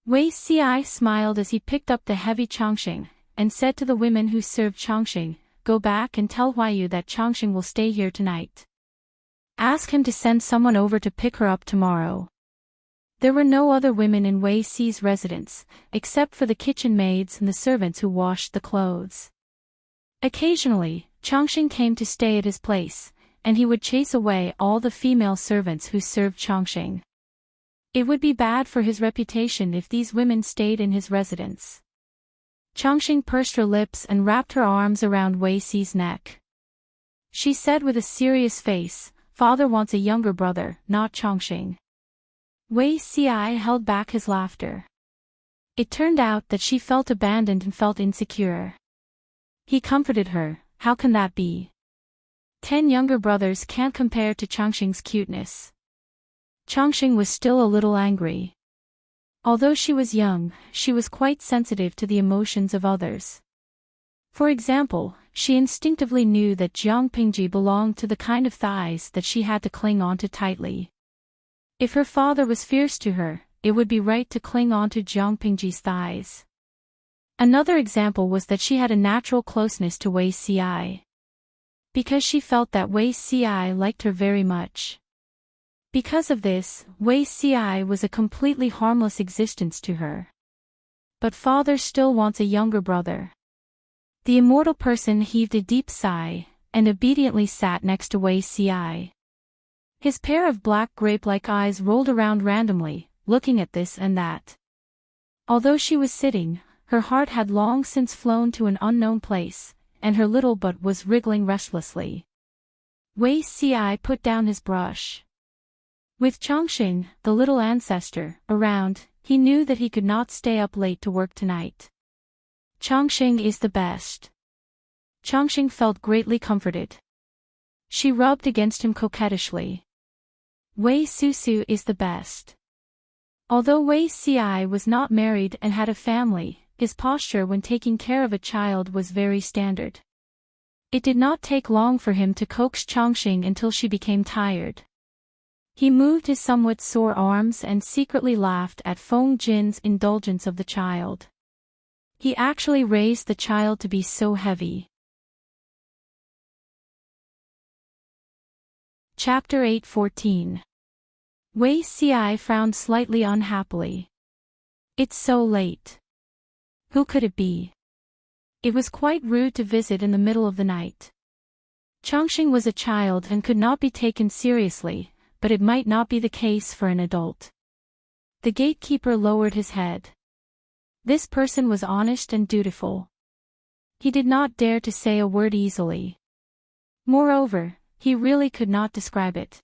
Wei Xi smiled as he picked up the heavy Chongqing, and said to the women who served Chongqing, "Go back and tell Huaiyu that Chongqing will stay here tonight. Ask him to send someone over to pick her up tomorrow." There were no other women in Wei Xi's residence, except for the kitchen maids and the servants who washed the clothes. Occasionally, Chongqing came to stay at his place, and he would chase away all the female servants who served Chongqing. It would be bad for his reputation if these women stayed in his residence. Chongqing pursed her lips and wrapped her arms around Wei Xi's neck. She said with a serious face, "Father wants a younger brother, not Chongqing." Wei Xi held back his laughter. It turned out that she felt abandoned and felt insecure. He comforted her, "How can that be? 10 younger brothers can't compare to Chongqing's cuteness." Chongqing was still a little angry. Although she was young, she was quite sensitive to the emotions of others. For example, she instinctively knew that Jiang Pingji belonged to the kind of thighs that she had to cling onto tightly. If her father was fierce to her, it would be right to cling onto Jiang Pingji's thighs. Another example was that she had a natural closeness to Wei Xi. Because she felt that Wei Xi liked her very much. Because of this, Wei Xi was a completely harmless existence to her. But father still wants a younger brother. The immortal person heaved a deep sigh, and obediently sat next to Wei Xi. His pair of black grape-like eyes rolled around randomly, looking at this and that. Although she was sitting, her heart had long since flown to an unknown place, and her little butt was wriggling restlessly. Wei Xi put down his brush. With Chongqing, the little ancestor, around, he knew that he could not stay up late to work tonight. Chongqing is the best. Chongqing felt greatly comforted. She rubbed against him coquettishly. Wei Susu is the best. Although Wei Xi was not married and had a family, his posture when taking care of a child was very standard. It did not take long for him to coax Chongqing until she became tired. He moved his somewhat sore arms and secretly laughed at Feng Jin's indulgence of the child. He actually raised the child to be so heavy. Chapter 8:14. Wei Xi frowned slightly unhappily. It's so late. Who could it be? It was quite rude to visit in the middle of the night. Chongqing was a child and could not be taken seriously, but it might not be the case for an adult. The gatekeeper lowered his head. This person was honest and dutiful. He did not dare to say a word easily. Moreover, he really could not describe it.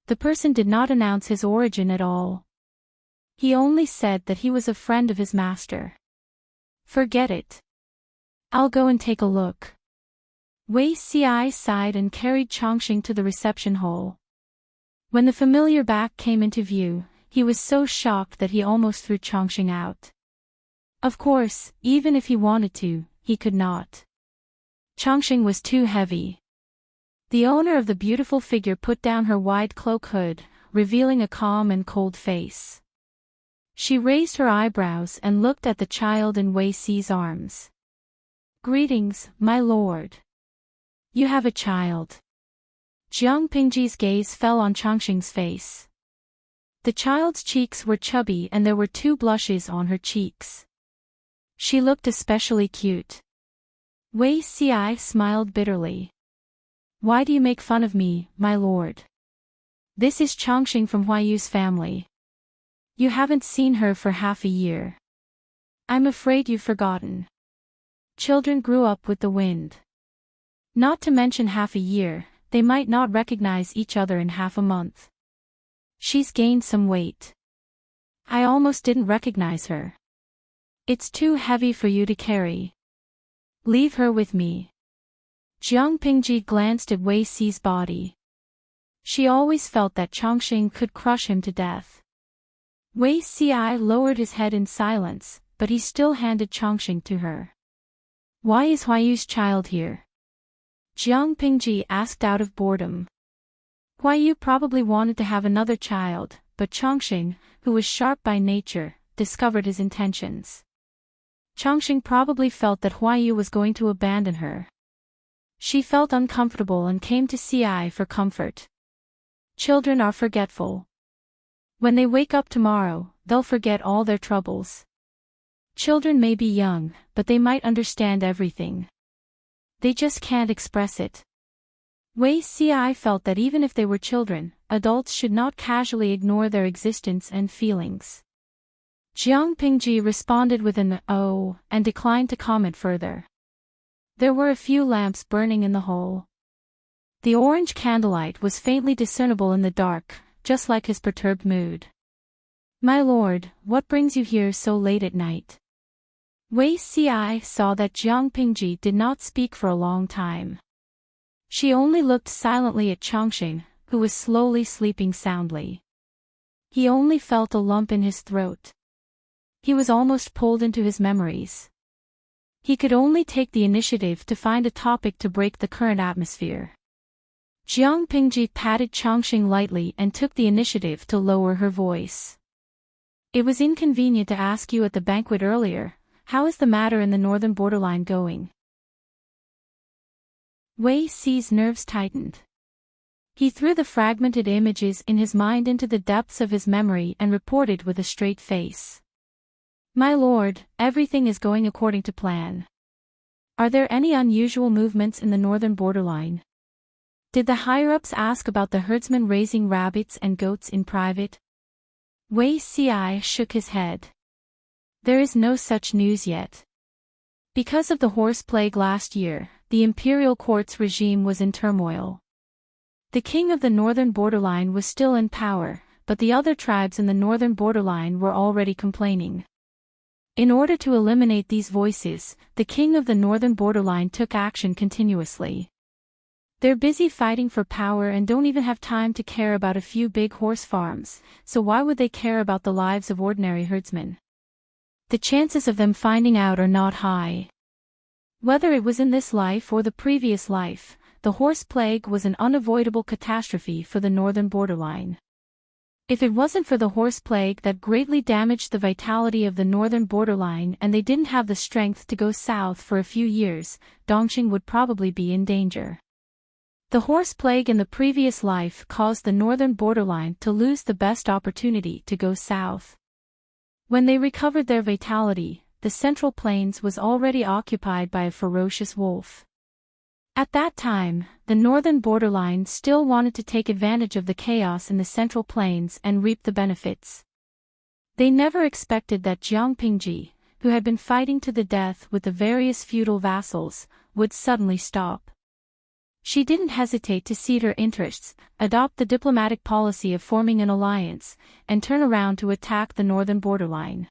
The person did not announce his origin at all. He only said that he was a friend of his master. Forget it. I'll go and take a look. Wei Ci sighed and carried Chongqing to the reception hall. When the familiar back came into view, he was so shocked that he almost threw Chongqing out. Of course, even if he wanted to, he could not. Chongqing was too heavy. The owner of the beautiful figure put down her wide cloak hood, revealing a calm and cold face. She raised her eyebrows and looked at the child in Wei Ci's arms. Greetings, my lord. You have a child. Jiang Pingji's gaze fell on Chongqing's face. The child's cheeks were chubby and there were 2 blushes on her cheeks. She looked especially cute. Wei Ci smiled bitterly. Why do you make fun of me, my lord? This is Chongqing from Huayu's family. You haven't seen her for half a year. I'm afraid you've forgotten. Children grew up with the wind. Not to mention half a year, they might not recognize each other in half a month. She's gained some weight. I almost didn't recognize her. It's too heavy for you to carry. Leave her with me. Jiang Pingji glanced at Wei Ci's body. She always felt that Chongqing could crush him to death. Wei Ci lowered his head in silence, but he still handed Chongqing to her. Why is Huayu's child here? Jiang Pingji asked out of boredom. Huayu probably wanted to have another child, but Chongqing, who was sharp by nature, discovered his intentions. Chongqing probably felt that Huayu was going to abandon her. She felt uncomfortable and came to Ci for comfort. Children are forgetful. When they wake up tomorrow, they'll forget all their troubles. Children may be young, but they might understand everything. They just can't express it. Wei Ci felt that even if they were children, adults should not casually ignore their existence and feelings. Jiang Pingji responded with an "oh" and declined to comment further. There were a few lamps burning in the hall. The orange candlelight was faintly discernible in the dark, just like his perturbed mood. My lord, what brings you here so late at night? Wei Ci saw that Jiang Pingji did not speak for a long time. She only looked silently at Chongqing, who was slowly sleeping soundly. He only felt a lump in his throat. He was almost pulled into his memories. He could only take the initiative to find a topic to break the current atmosphere. Jiang Pingji patted Chongqing lightly and took the initiative to lower her voice. It was inconvenient to ask you at the banquet earlier. How is the matter in the northern borderline going? Wei Ci's nerves tightened. He threw the fragmented images in his mind into the depths of his memory and reported with a straight face. My lord, everything is going according to plan. Are there any unusual movements in the northern borderline? Did the higher-ups ask about the herdsmen raising rabbits and goats in private? Wei Ci shook his head. There is no such news yet. Because of the horse plague last year, the imperial court's regime was in turmoil. The king of the northern borderline was still in power, but the other tribes in the northern borderline were already complaining. In order to eliminate these voices, the king of the northern borderline took action continuously. They're busy fighting for power and don't even have time to care about a few big horse farms, so why would they care about the lives of ordinary herdsmen? The chances of them finding out are not high. Whether it was in this life or the previous life, the horse plague was an unavoidable catastrophe for the northern borderline. If it wasn't for the horse plague that greatly damaged the vitality of the northern borderline and they didn't have the strength to go south for a few years, Dongqing would probably be in danger. The horse plague in the previous life caused the northern borderline to lose the best opportunity to go south. When they recovered their vitality, the central plains was already occupied by a ferocious wolf. At that time, the northern borderline still wanted to take advantage of the chaos in the central plains and reap the benefits. They never expected that Jiang Pingji, who had been fighting to the death with the various feudal vassals, would suddenly stop. She didn't hesitate to cede her interests, adopt the diplomatic policy of forming an alliance, and turn around to attack the northern borderline.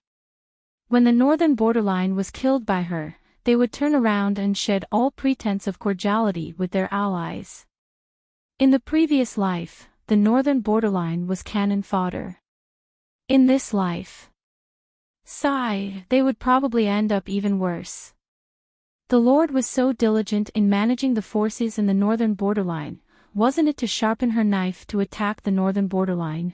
When the northern borderline was killed by her, they would turn around and shed all pretense of cordiality with their allies. In the previous life, the northern borderline was cannon fodder. In this life, they would probably end up even worse. The Lord was so diligent in managing the forces in the northern borderline, wasn't it to sharpen her knife to attack the northern borderline?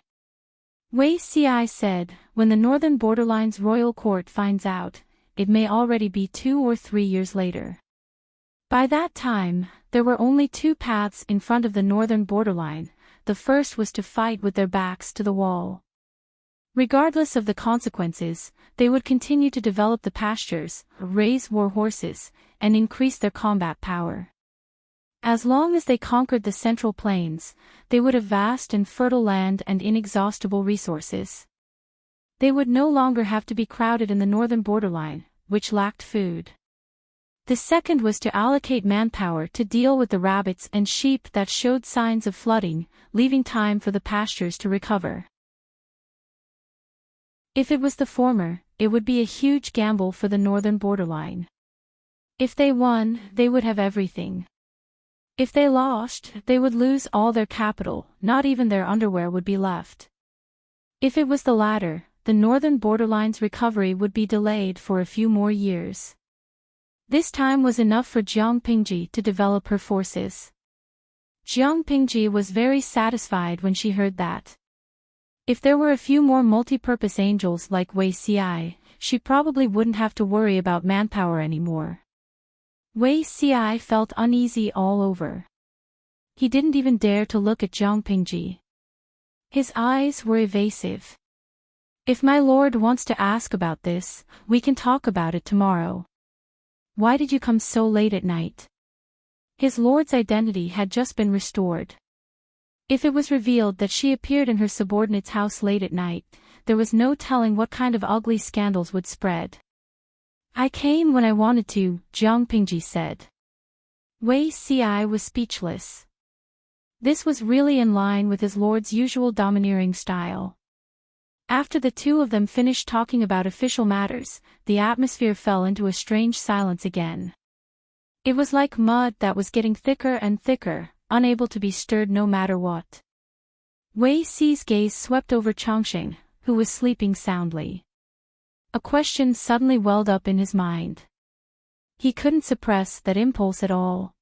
Wei Ci said, when the northern borderline's royal court finds out, it may already be 2 or 3 years later. By that time, there were only 2 paths in front of the northern borderline. The first was to fight with their backs to the wall. Regardless of the consequences, they would continue to develop the pastures, raise war horses, and increase their combat power. As long as they conquered the central plains, they would have vast and fertile land and inexhaustible resources. They would no longer have to be crowded in the northern borderline, which lacked food. The second was to allocate manpower to deal with the rabbits and sheep that showed signs of flooding, leaving time for the pastures to recover. If it was the former, it would be a huge gamble for the northern borderline. If they won, they would have everything. If they lost, they would lose all their capital, not even their underwear would be left. If it was the latter, the northern borderline's recovery would be delayed for a few more years. This time was enough for Jiang Pingji to develop her forces. Jiang Pingji was very satisfied when she heard that. If there were a few more multi-purpose angels like Wei Ci, she probably wouldn't have to worry about manpower anymore. Wei Ci felt uneasy all over. He didn't even dare to look at Jiang Pingji. His eyes were evasive. If my lord wants to ask about this, we can talk about it tomorrow. Why did you come so late at night? His lord's identity had just been restored. If it was revealed that she appeared in her subordinate's house late at night, there was no telling what kind of ugly scandals would spread. I came when I wanted to, Jiang Pingji said. Wei Ci was speechless. This was really in line with his lord's usual domineering style. After the two of them finished talking about official matters, the atmosphere fell into a strange silence again. It was like mud that was getting thicker and thicker, unable to be stirred no matter what. Wei Ci's gaze swept over Changxing, who was sleeping soundly. A question suddenly welled up in his mind. He couldn't suppress that impulse at all.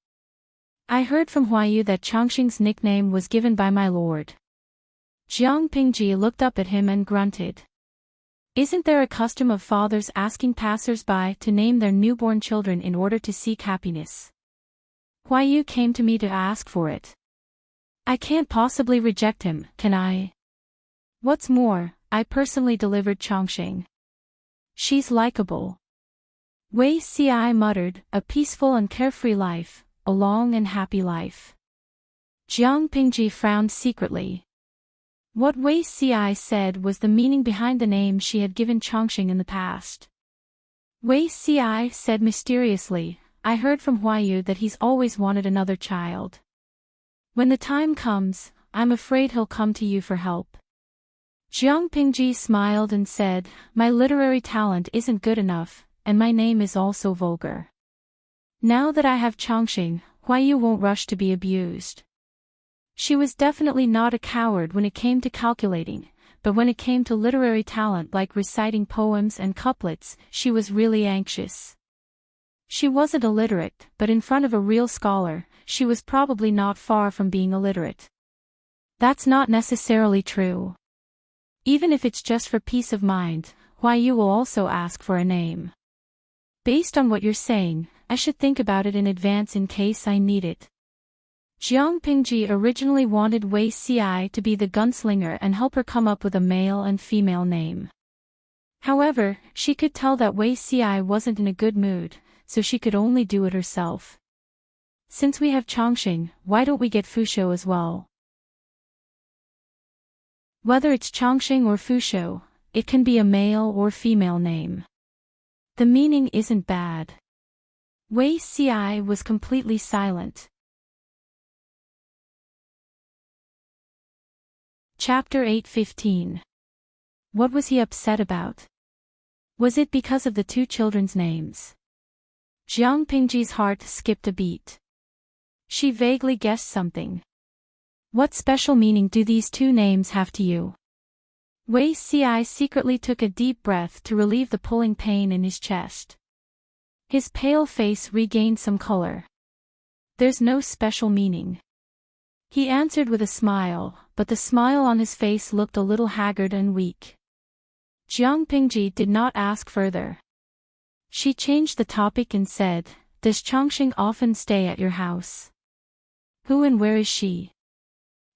I heard from Huayu that Changxing's nickname was given by my lord. Jiang Pingji looked up at him and grunted. Isn't there a custom of fathers asking passers-by to name their newborn children in order to seek happiness? Huayu came to me to ask for it. I can't possibly reject him, can I? What's more, I personally delivered Changxing. She's likable. Wei Ci muttered, a peaceful and carefree life, a long and happy life. Jiang Pingji frowned secretly. What Wei Ci said was the meaning behind the name she had given Changxing in the past. Wei Ci said mysteriously, I heard from Huayu that he's always wanted another child. When the time comes, I'm afraid he'll come to you for help. Jiang Pingji smiled and said, my literary talent isn't good enough, and my name is also vulgar. Now that I have Changxing, Huayu won't rush to be abused. She was definitely not a coward when it came to calculating, but when it came to literary talent like reciting poems and couplets, she was really anxious. She wasn't illiterate, but in front of a real scholar, she was probably not far from being illiterate. That's not necessarily true. Even if it's just for peace of mind, Huayu will also ask for a name. Based on what you're saying, I should think about it in advance in case I need it. Jiang Pingji originally wanted Wei Ci to be the gunslinger and help her come up with a male and female name. However, she could tell that Wei Ci wasn't in a good mood, so she could only do it herself. Since we have Changxing, why don't we get Fushou as well? Whether it's Changxing or Fushou, it can be a male or female name. The meaning isn't bad. Wei Ci was completely silent. Chapter 8:15. What was he upset about? Was it because of the two children's names? Jiang Pingji's heart skipped a beat. She vaguely guessed something. What special meaning do these two names have to you? Wei Ci secretly took a deep breath to relieve the pulling pain in his chest. His pale face regained some color. There's no special meaning. He answered with a smile, but the smile on his face looked a little haggard and weak. Jiang Pingji did not ask further. She changed the topic and said, "Does Changxing often stay at your house? Who and where is she?"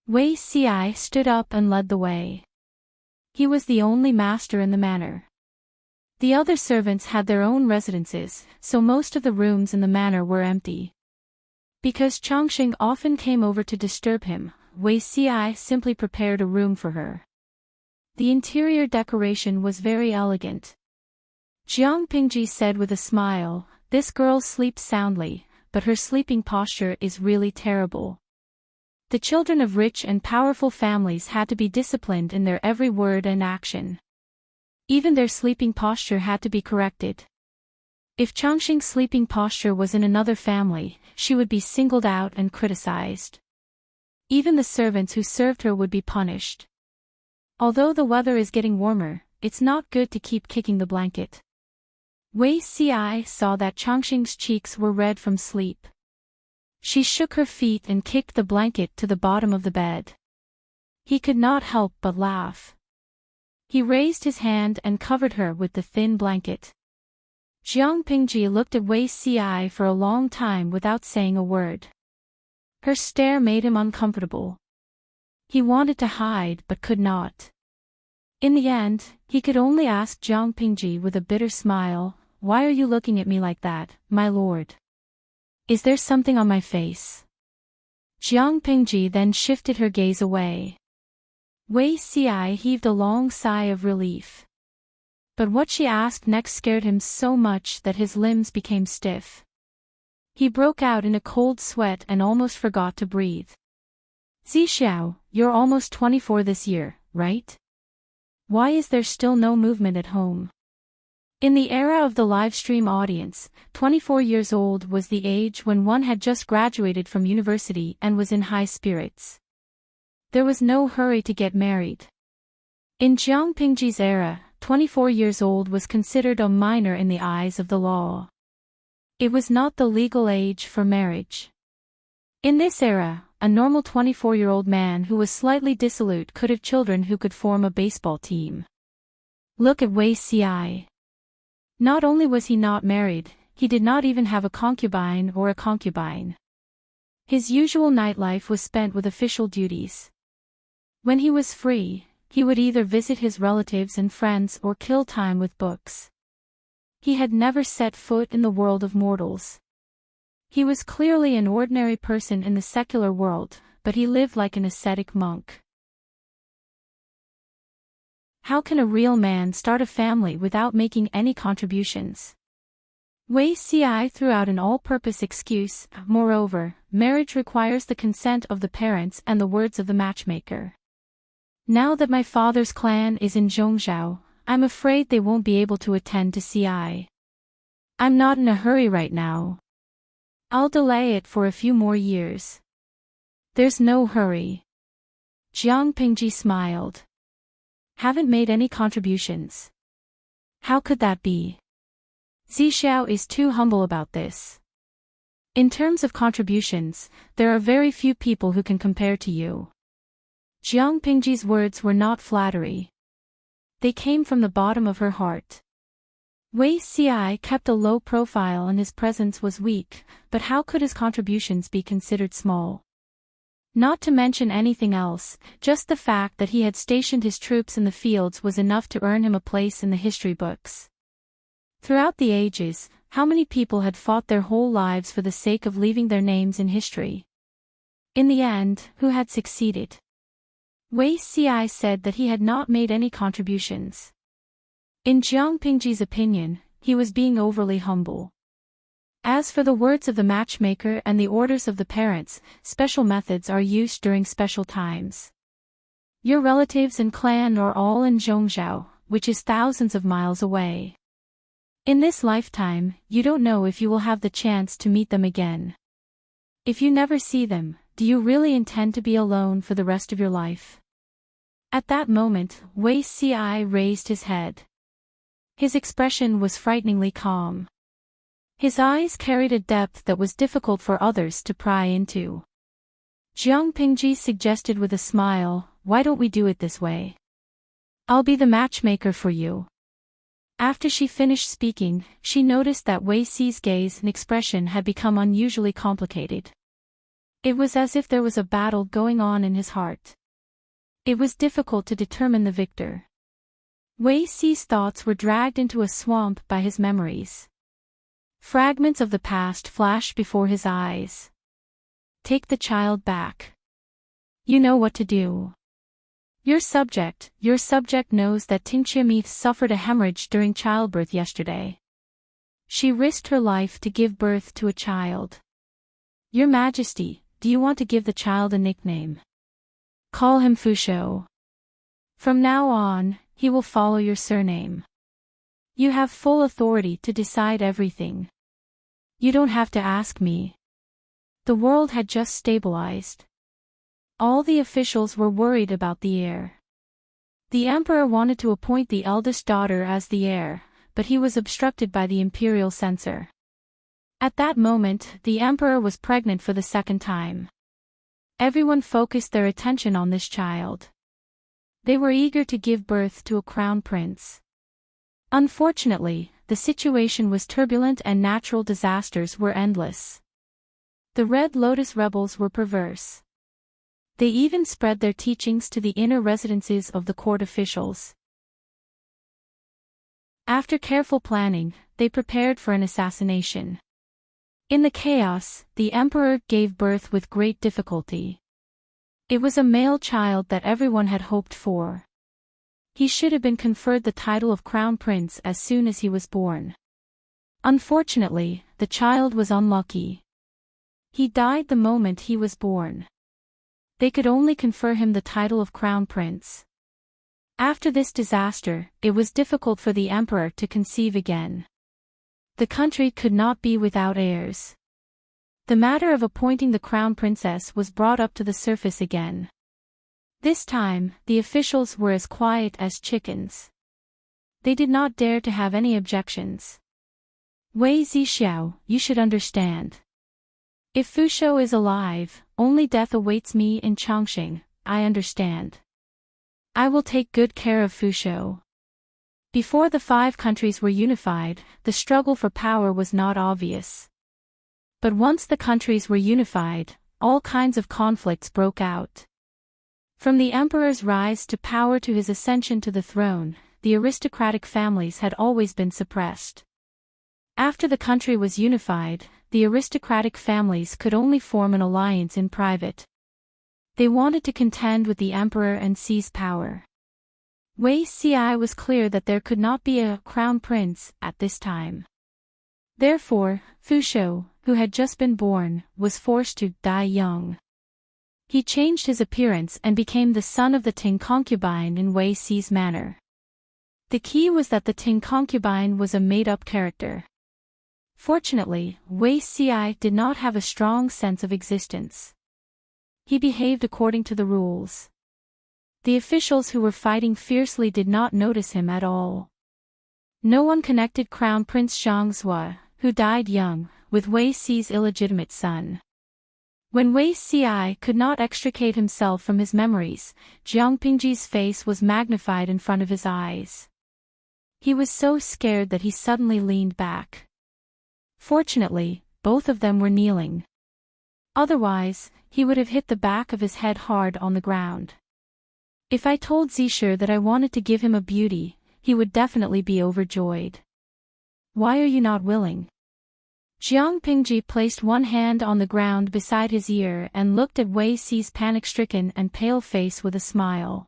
Wei Ci stood up and led the way. He was the only master in the manor. The other servants had their own residences, so most of the rooms in the manor were empty. Because Changxing often came over to disturb him, Wei Ci simply prepared a room for her. The interior decoration was very elegant. Jiang Pingji said with a smile, "This girl sleeps soundly, but her sleeping posture is really terrible." The children of rich and powerful families had to be disciplined in their every word and action. Even their sleeping posture had to be corrected. If Changxing's sleeping posture was in another family, she would be singled out and criticized. Even the servants who served her would be punished. Although the weather is getting warmer, it's not good to keep kicking the blanket. Wei Ci saw that Changxing's cheeks were red from sleep. She shook her feet and kicked the blanket to the bottom of the bed. He could not help but laugh. He raised his hand and covered her with the thin blanket. Jiang Pingji looked at Wei Ci for a long time without saying a word. Her stare made him uncomfortable. He wanted to hide but could not. In the end, he could only ask Jiang Pingji with a bitter smile, "Why are you looking at me like that, my lord? Is there something on my face?" Jiang Pingji then shifted her gaze away. Wei Ci heaved a long sigh of relief. But what she asked next scared him so much that his limbs became stiff. He broke out in a cold sweat and almost forgot to breathe. "Zixiao, you're almost 24 this year, right? Why is there still no movement at home?" In the era of the Livestream audience, 24 years old was the age when one had just graduated from university and was in high spirits. There was no hurry to get married. In Jiang Pingji's era, 24 years old was considered a minor in the eyes of the law. It was not the legal age for marriage. In this era, a normal 24-year-old man who was slightly dissolute could have children who could form a baseball team. Look at Wei Ci. Not only was he not married, he did not even have a concubine or a concubine. His usual nightlife was spent with official duties. When he was free, he would either visit his relatives and friends or kill time with books. He had never set foot in the world of mortals. He was clearly an ordinary person in the secular world, but he lived like an ascetic monk. How can a real man start a family without making any contributions? Wei Ci threw out an all-purpose excuse. Moreover, marriage requires the consent of the parents and the words of the matchmaker. Now that my father's clan is in Zhongzhou, I'm afraid they won't be able to attend to Ci. I'm not in a hurry right now. I'll delay it for a few more years. There's no hurry. Jiang Pingji smiled. Haven't made any contributions. How could that be? Zixiao is too humble about this. In terms of contributions, there are very few people who can compare to you. Jiang Pingji's words were not flattery. They came from the bottom of her heart. Wei Ci kept a low profile and his presence was weak, but how could his contributions be considered small? Not to mention anything else, just the fact that he had stationed his troops in the fields was enough to earn him a place in the history books. Throughout the ages, how many people had fought their whole lives for the sake of leaving their names in history? In the end, who had succeeded? Wei Ci said that he had not made any contributions. In Jiang Pingji's opinion, he was being overly humble. As for the words of the matchmaker and the orders of the parents, special methods are used during special times. Your relatives and clan are all in Zhongzhou, which is thousands of miles away. In this lifetime, you don't know if you will have the chance to meet them again. If you never see them, do you really intend to be alone for the rest of your life? At that moment, Wei Ci raised his head. His expression was frighteningly calm. His eyes carried a depth that was difficult for others to pry into. Jiang Pingji suggested with a smile, "Why don't we do it this way? I'll be the matchmaker for you." After she finished speaking, she noticed that Wei Ci's gaze and expression had become unusually complicated. It was as if there was a battle going on in his heart. It was difficult to determine the victor. Wei Ci's thoughts were dragged into a swamp by his memories. Fragments of the past flashed before his eyes. Take the child back. You know what to do. Your subject knows that Tingqiamith suffered a hemorrhage during childbirth yesterday. She risked her life to give birth to a child. Your Majesty, do you want to give the child a nickname? Call him Fushou. From now on, he will follow your surname. You have full authority to decide everything. You don't have to ask me. The world had just stabilized. All the officials were worried about the heir. The emperor wanted to appoint the eldest daughter as the heir, but he was obstructed by the imperial censor. At that moment, the emperor was pregnant for the second time. Everyone focused their attention on this child. They were eager to give birth to a crown prince. Unfortunately, the situation was turbulent and natural disasters were endless. The Red Lotus rebels were perverse. They even spread their teachings to the inner residences of the court officials. After careful planning, they prepared for an assassination. In the chaos, the emperor gave birth with great difficulty. It was a male child that everyone had hoped for. He should have been conferred the title of crown prince as soon as he was born. Unfortunately, the child was unlucky. He died the moment he was born. They could only confer him the title of crown prince. After this disaster, it was difficult for the emperor to conceive again. The country could not be without heirs. The matter of appointing the crown princess was brought up to the surface again. This time, the officials were as quiet as chickens. They did not dare to have any objections. Wei Zixiao, you should understand. If Fushou is alive, only death awaits me in Chongqing, I understand. I will take good care of Fushou. Before the 5 countries were unified, the struggle for power was not obvious. But once the countries were unified, all kinds of conflicts broke out. From the emperor's rise to power to his ascension to the throne, the aristocratic families had always been suppressed. After the country was unified, the aristocratic families could only form an alliance in private. They wanted to contend with the emperor and seize power. Wei Ci was clear that there could not be a crown prince at this time. Therefore, Fushou, who had just been born, was forced to die young. He changed his appearance and became the son of the Ting concubine in Wei Ci's manner. The key was that the Ting concubine was a made-up character. Fortunately, Wei Ci did not have a strong sense of existence. He behaved according to the rules. The officials who were fighting fiercely did not notice him at all. No one connected Crown Prince Zhang Zhua, who died young, with Wei Ci's illegitimate son. When Wei Ci could not extricate himself from his memories, Jiang Pingji's face was magnified in front of his eyes. He was so scared that he suddenly leaned back. Fortunately, both of them were kneeling. Otherwise, he would have hit the back of his head hard on the ground. If I told Zisher that I wanted to give him a beauty, he would definitely be overjoyed. Why are you not willing? Jiang Pingji placed one hand on the ground beside his ear and looked at Wei Ci's panic-stricken and pale face with a smile.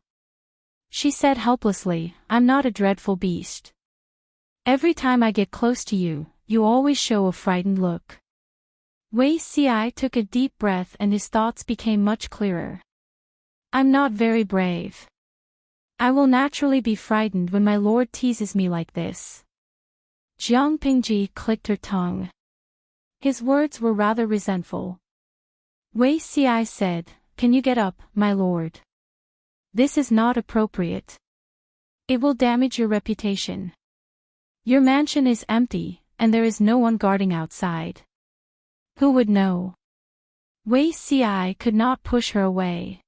She said helplessly, I'm not a dreadful beast. Every time I get close to you, you always show a frightened look. Wei Ci took a deep breath and his thoughts became much clearer. I'm not very brave. I will naturally be frightened when my lord teases me like this. Jiang Pingji clicked her tongue. His words were rather resentful. Wei Ci said, "Can you get up, my lord? This is not appropriate. It will damage your reputation. Your mansion is empty, and there is no one guarding outside. Who would know?" Wei Ci could not push her away.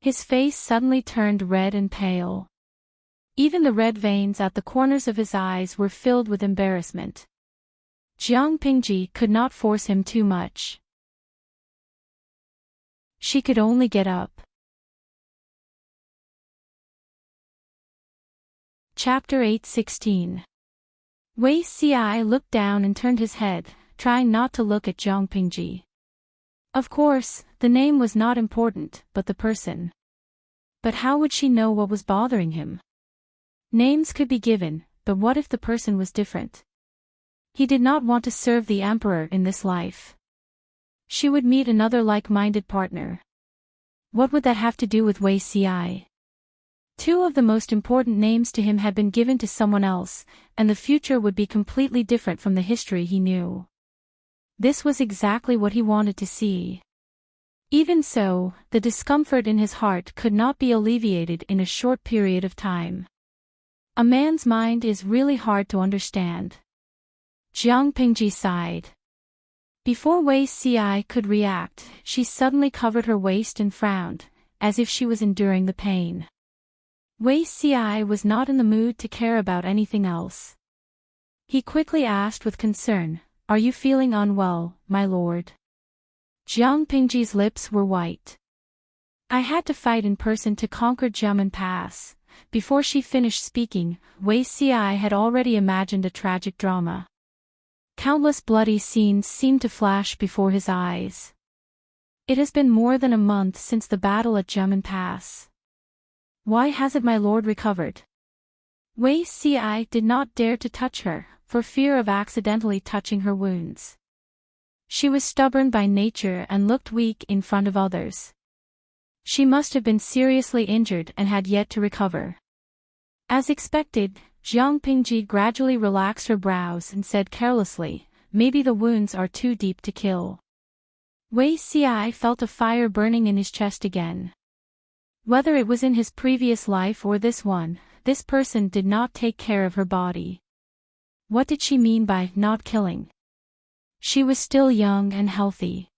His face suddenly turned red and pale. Even the red veins at the corners of his eyes were filled with embarrassment. Jiang Pingji could not force him too much. She could only get up. Chapter 8:16. Wei Ci looked down and turned his head, trying not to look at Jiang Pingji. Of course, the name was not important, but the person. But how would she know what was bothering him? Names could be given, but what if the person was different? He did not want to serve the emperor in this life. She would meet another like-minded partner. What would that have to do with Wei Ci? Two of the most important names to him had been given to someone else, and the future would be completely different from the history he knew. This was exactly what he wanted to see. Even so, the discomfort in his heart could not be alleviated in a short period of time. A man's mind is really hard to understand. Jiang Pingji sighed. Before Wei Ci could react, she suddenly covered her waist and frowned, as if she was enduring the pain. Wei Ci was not in the mood to care about anything else. He quickly asked with concern, "Are you feeling unwell, my lord?" Jiang Pingji's lips were white. "I had to fight in person to conquer Jiamen Pass." Before she finished speaking, Wei Ci had already imagined a tragic drama. Countless bloody scenes seemed to flash before his eyes. It has been more than a month since the battle at Jiamen Pass. Why hasn't my lord recovered? Wei Ci did not dare to touch her, for fear of accidentally touching her wounds. She was stubborn by nature and looked weak in front of others. She must have been seriously injured and had yet to recover. As expected, Jiang Pingji gradually relaxed her brows and said carelessly, "Maybe the wounds are too deep to kill." Wei Ci felt a fire burning in his chest again. Whether it was in his previous life or this one, this person did not take care of her body. What did she mean by not killing? She was still young and healthy.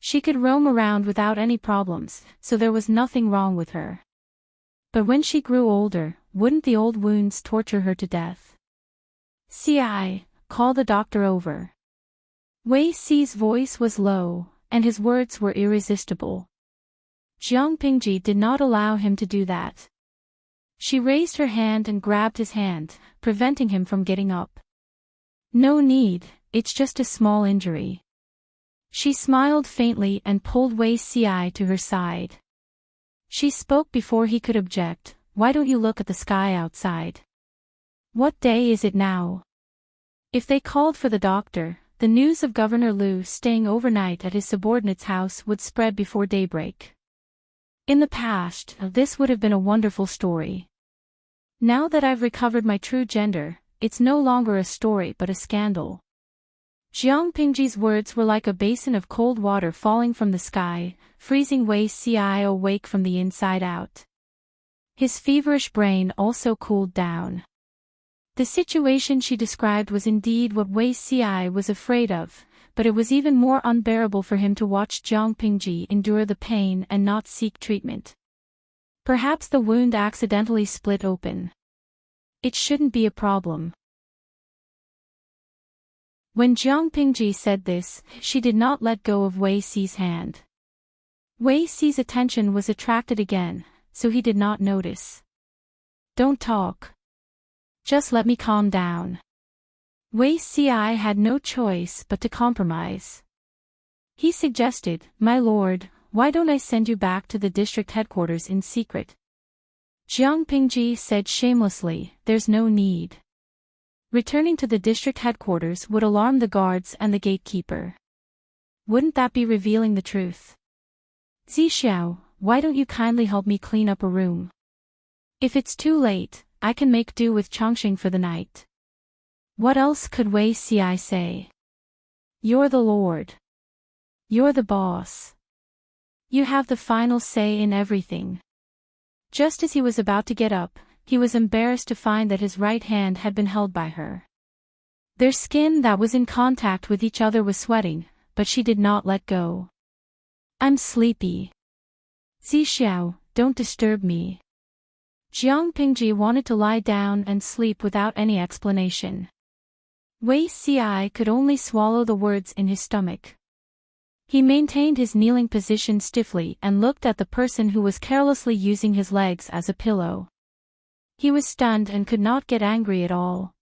She could roam around without any problems, so there was nothing wrong with her. But when she grew older, wouldn't the old wounds torture her to death? "Ci, call the doctor over." Wei Ci's voice was low, and his words were irresistible. Jiang Pingji did not allow him to do that. She raised her hand and grabbed his hand, preventing him from getting up. "No need, it's just a small injury." She smiled faintly and pulled Wei Ci to her side. She spoke before he could object, "Why don't you look at the sky outside? What day is it now?" If they called for the doctor, the news of Governor Liu staying overnight at his subordinate's house would spread before daybreak. In the past, this would have been a wonderful story. Now that I've recovered my true gender, it's no longer a story but a scandal. Jiang Pingji's words were like a basin of cold water falling from the sky, freezing Wei Ci awake from the inside out. His feverish brain also cooled down. The situation she described was indeed what Wei Ci was afraid of, but it was even more unbearable for him to watch Jiang Pingji endure the pain and not seek treatment. Perhaps the wound accidentally split open. It shouldn't be a problem. When Jiang Pingji said this, she did not let go of Wei Ci's hand. Wei Ci's attention was attracted again, so he did not notice. "Don't talk. Just let me calm down." Wei Ci had no choice but to compromise. He suggested, "My lord, why don't I send you back to the district headquarters in secret?" Jiang Pingji said shamelessly, "There's no need. Returning to the district headquarters would alarm the guards and the gatekeeper. Wouldn't that be revealing the truth? Zixiao, why don't you kindly help me clean up a room? If it's too late, I can make do with Chongqing for the night. What else could Wei Xi say? You're the lord. You're the boss. You have the final say in everything. Just as he was about to get up, he was embarrassed to find that his right hand had been held by her. Their skin that was in contact with each other was sweating, but she did not let go. I'm sleepy. Zixiao, don't disturb me. Jiang Pingji wanted to lie down and sleep without any explanation. Wei Xi could only swallow the words in his stomach. He maintained his kneeling position stiffly and looked at the person who was carelessly using his legs as a pillow. He was stunned and could not get angry at all.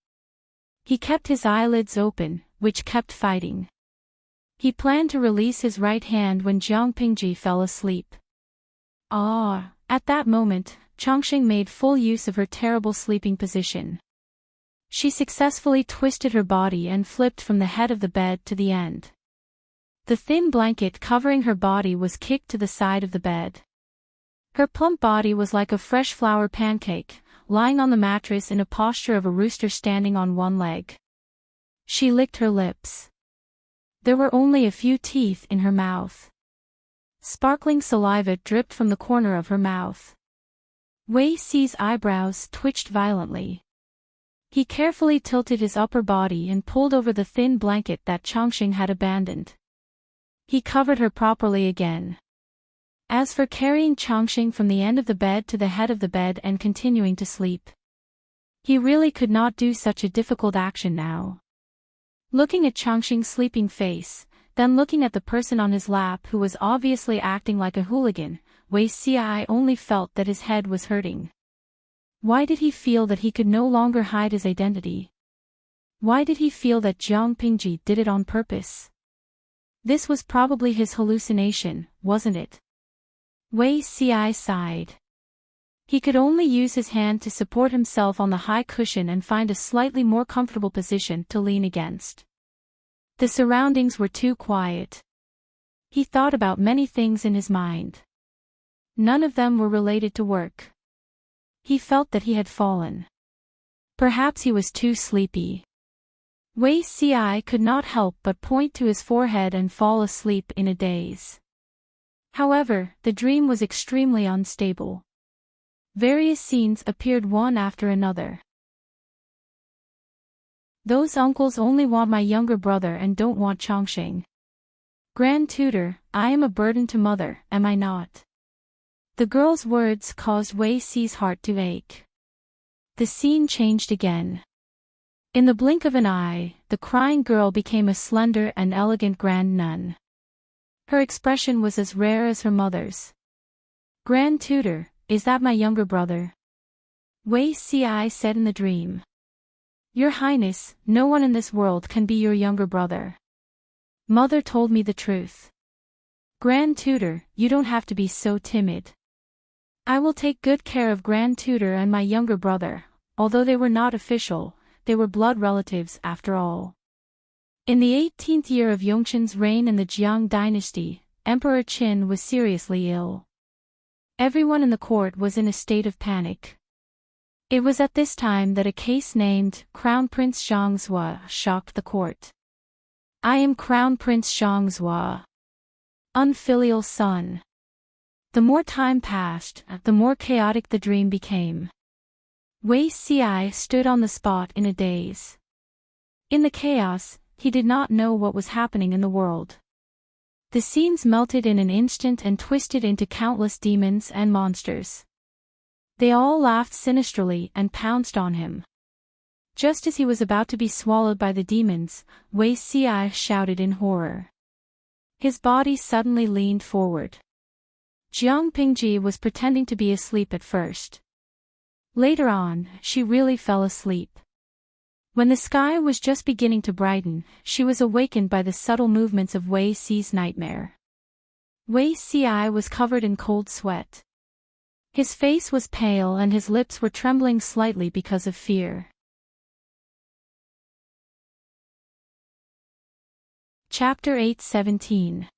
He kept his eyelids open, which kept fighting. He planned to release his right hand when Jiang Pingji fell asleep. At that moment, Chongqing made full use of her terrible sleeping position. She successfully twisted her body and flipped from the head of the bed to the end. The thin blanket covering her body was kicked to the side of the bed. Her plump body was like a fresh flour pancake, lying on the mattress in a posture of a rooster standing on one leg. She licked her lips. There were only a few teeth in her mouth. Sparkling saliva dripped from the corner of her mouth. Wei Xi's eyebrows twitched violently. He carefully tilted his upper body and pulled over the thin blanket that Chongqing had abandoned. He covered her properly again. As for carrying Chongqing from the end of the bed to the head of the bed and continuing to sleep, he really could not do such a difficult action now. Looking at Chongqing's sleeping face, then looking at the person on his lap who was obviously acting like a hooligan, Wei Xi only felt that his head was hurting. Why did he feel that he could no longer hide his identity? Why did he feel that Jiang Pingji did it on purpose? This was probably his hallucination, wasn't it? Wei Xi sighed. He could only use his hand to support himself on the high cushion and find a slightly more comfortable position to lean against. The surroundings were too quiet. He thought about many things in his mind. None of them were related to work. He felt that he had fallen. Perhaps he was too sleepy. Wei Xi could not help but point to his forehead and fall asleep in a daze. However, the dream was extremely unstable. Various scenes appeared one after another. Those uncles only want my younger brother and don't want Chongqing. Grand Tutor, I am a burden to mother, am I not? The girl's words caused Wei Xi's heart to ache. The scene changed again. In the blink of an eye, the crying girl became a slender and elegant grand nun. Her expression was as rare as her mother's. Grand Tutor, is that my younger brother? Wei Xi said in the dream. Your Highness, no one in this world can be your younger brother. Mother told me the truth. Grand Tutor, you don't have to be so timid. I will take good care of Grand Tutor and my younger brother, although they were not official, they were blood relatives after all. In the 18th year of Yongqin's reign in the Jiang dynasty, Emperor Qin was seriously ill. Everyone in the court was in a state of panic. It was at this time that a case named Crown Prince Zhangzhua shocked the court. I am Crown Prince Zhangzhua. Unfilial son. The more time passed, the more chaotic the dream became. Wei Xi stood on the spot in a daze. In the chaos, he did not know what was happening in the world. The scenes melted in an instant and twisted into countless demons and monsters. They all laughed sinisterly and pounced on him. Just as he was about to be swallowed by the demons, Wei Xi shouted in horror. His body suddenly leaned forward. Jiang Pingji was pretending to be asleep at first. Later on, she really fell asleep. When the sky was just beginning to brighten, she was awakened by the subtle movements of Wei Xi's nightmare. Wei Xi was covered in cold sweat. His face was pale and his lips were trembling slightly because of fear. Chapter 8:17.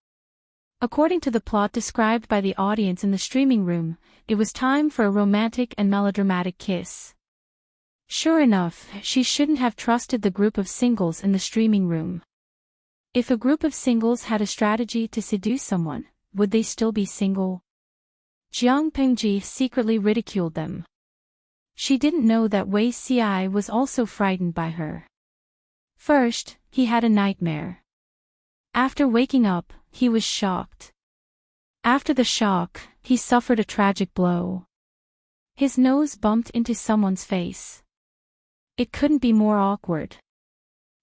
According to the plot described by the audience in the streaming room, it was time for a romantic and melodramatic kiss. Sure enough, she shouldn't have trusted the group of singles in the streaming room. If a group of singles had a strategy to seduce someone, would they still be single? Jiang Pingji secretly ridiculed them. She didn't know that Wei Ci was also frightened by her. First, he had a nightmare. After waking up, he was shocked. After the shock, he suffered a tragic blow. His nose bumped into someone's face. It couldn't be more awkward.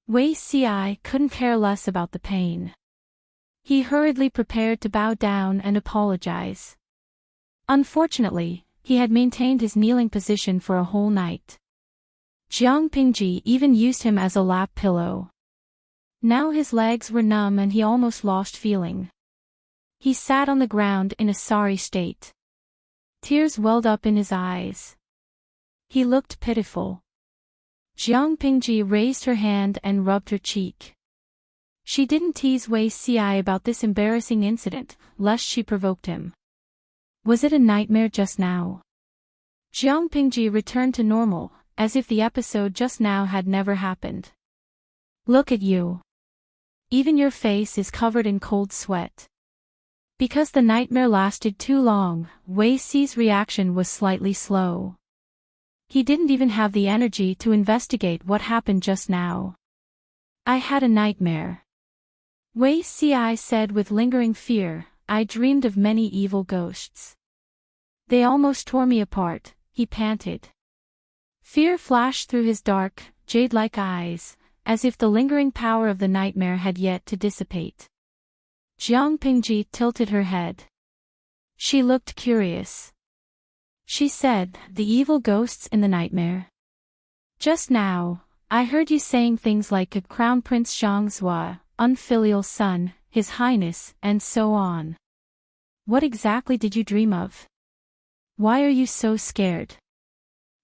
Wei Ci couldn't care less about the pain. He hurriedly prepared to bow down and apologize. Unfortunately, he had maintained his kneeling position for a whole night. Jiang Pingji even used him as a lap pillow. Now his legs were numb and he almost lost feeling. He sat on the ground in a sorry state. Tears welled up in his eyes. He looked pitiful. Jiang Pingji raised her hand and rubbed her cheek. She didn't tease Wei Ci about this embarrassing incident, lest she provoked him. Was it a nightmare just now? Jiang Pingji returned to normal, as if the episode just now had never happened. Look at you. Even your face is covered in cold sweat. Because the nightmare lasted too long, Wei Ci's reaction was slightly slow. He didn't even have the energy to investigate what happened just now. I had a nightmare. Wei Ci said with lingering fear, I dreamed of many evil ghosts. They almost tore me apart, he panted. Fear flashed through his dark, jade-like eyes, as if the lingering power of the nightmare had yet to dissipate. Jiang Pingji tilted her head. She looked curious. She said, the evil ghosts in the nightmare. Just now, I heard you saying things like a Crown Prince Zhangzhua, unfilial son, His Highness, and so on. What exactly did you dream of? Why are you so scared?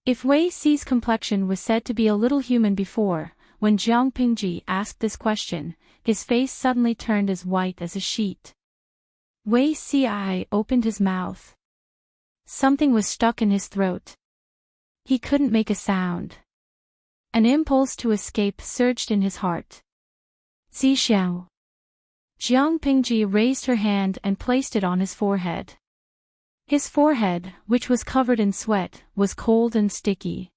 If Wei Ci's complexion was said to be a little human before, when Jiang Pingji asked this question, his face suddenly turned as white as a sheet. Wei Ci opened his mouth. Something was stuck in his throat. He couldn't make a sound. An impulse to escape surged in his heart. Zixiao. Jiang Pingji raised her hand and placed it on his forehead. His forehead, which was covered in sweat, was cold and sticky.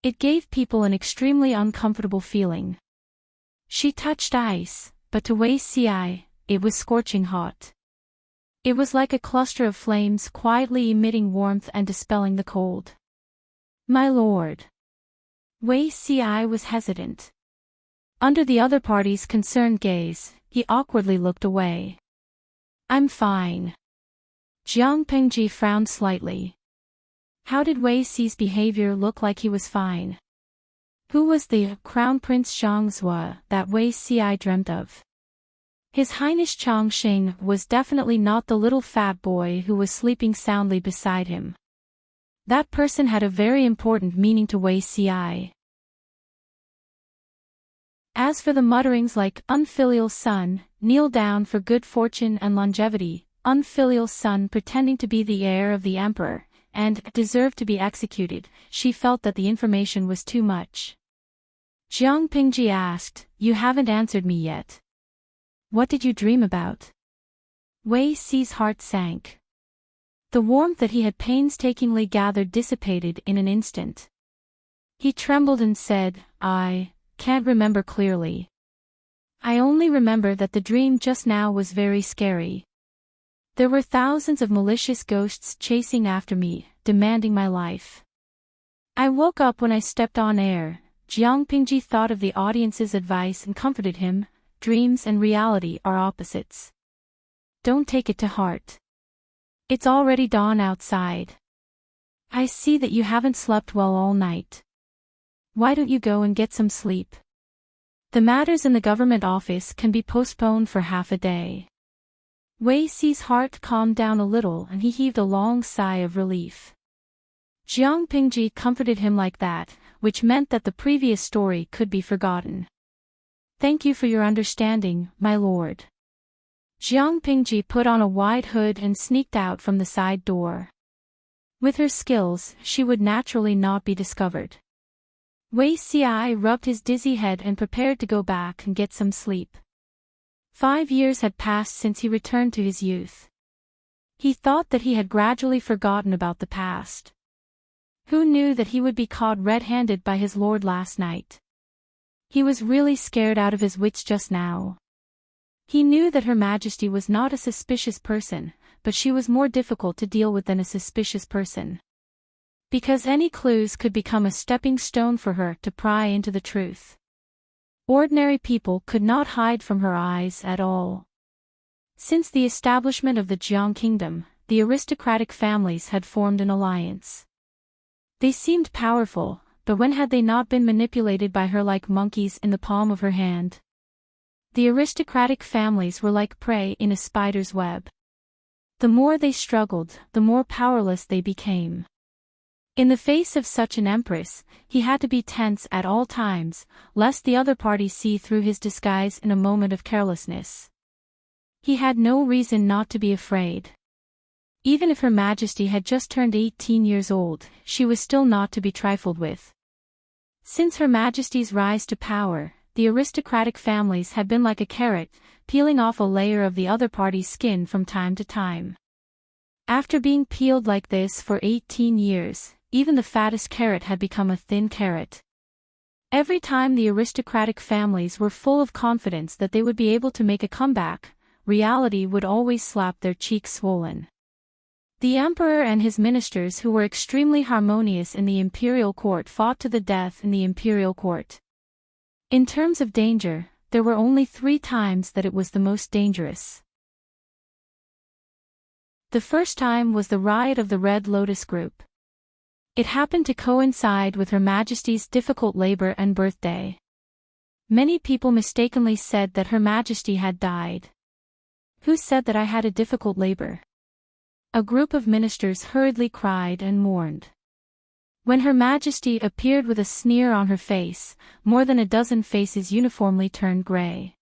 It gave people an extremely uncomfortable feeling. She touched ice, but to Wei Ci, it was scorching hot. It was like a cluster of flames quietly emitting warmth and dispelling the cold. My lord. Wei Ci was hesitant. Under the other party's concerned gaze, he awkwardly looked away. I'm fine. Jiang Pingji frowned slightly. How did Wei Ci's behavior look like he was fine? Who was the Crown Prince Zhangzhua that Wei Ci dreamt of? His Highness Changxing was definitely not the little fat boy who was sleeping soundly beside him. That person had a very important meaning to Wei Ci. As for the mutterings like unfilial son, kneel down for good fortune and longevity, unfilial son pretending to be the heir of the emperor, and deserved to be executed, she felt that the information was too much. Jiang Pingji asked, you haven't answered me yet. What did you dream about? Wei Ci's heart sank. The warmth that he had painstakingly gathered dissipated in an instant. He trembled and said, I can't remember clearly. I only remember that the dream just now was very scary. There were thousands of malicious ghosts chasing after me, demanding my life. I woke up when I stepped on air. Jiang Pingji thought of the audience's advice and comforted him. Dreams and reality are opposites. Don't take it to heart. It's already dawn outside. I see that you haven't slept well all night. Why don't you go and get some sleep? The matters in the government office can be postponed for half a day. Wei Ci's heart calmed down a little and he heaved a long sigh of relief. Jiang Pingji comforted him like that, which meant that the previous story could be forgotten. Thank you for your understanding, my lord. Jiang Pingji put on a wide hood and sneaked out from the side door. With her skills, she would naturally not be discovered. Wei Xi rubbed his dizzy head and prepared to go back and get some sleep. 5 years had passed since he returned to his youth. He thought that he had gradually forgotten about the past. Who knew that he would be caught red-handed by his lord last night? He was really scared out of his wits just now. He knew that Her Majesty was not a suspicious person, but she was more difficult to deal with than a suspicious person. Because any clues could become a stepping stone for her to pry into the truth. Ordinary people could not hide from her eyes at all. Since the establishment of the Jiang Kingdom, the aristocratic families had formed an alliance. They seemed powerful, but when had they not been manipulated by her like monkeys in the palm of her hand? The aristocratic families were like prey in a spider's web. The more they struggled, the more powerless they became. In the face of such an empress, he had to be tense at all times, lest the other party see through his disguise in a moment of carelessness. He had no reason not to be afraid. Even if Her Majesty had just turned 18 years old, she was still not to be trifled with. Since Her Majesty's rise to power, the aristocratic families had been like a carrot, peeling off a layer of the other party's skin from time to time. After being peeled like this for 18 years, even the fattest carrot had become a thin carrot. Every time the aristocratic families were full of confidence that they would be able to make a comeback, reality would always slap their cheeks swollen. The emperor and his ministers, who were extremely harmonious in the imperial court, fought to the death in the imperial court. In terms of danger, there were only 3 times that it was the most dangerous. The first time was the riot of the Red Lotus Group. It happened to coincide with Her Majesty's difficult labor and birthday. Many people mistakenly said that Her Majesty had died. Who said that I had a difficult labor? A group of ministers hurriedly cried and mourned. When Her Majesty appeared with a sneer on her face, more than a dozen faces uniformly turned grey.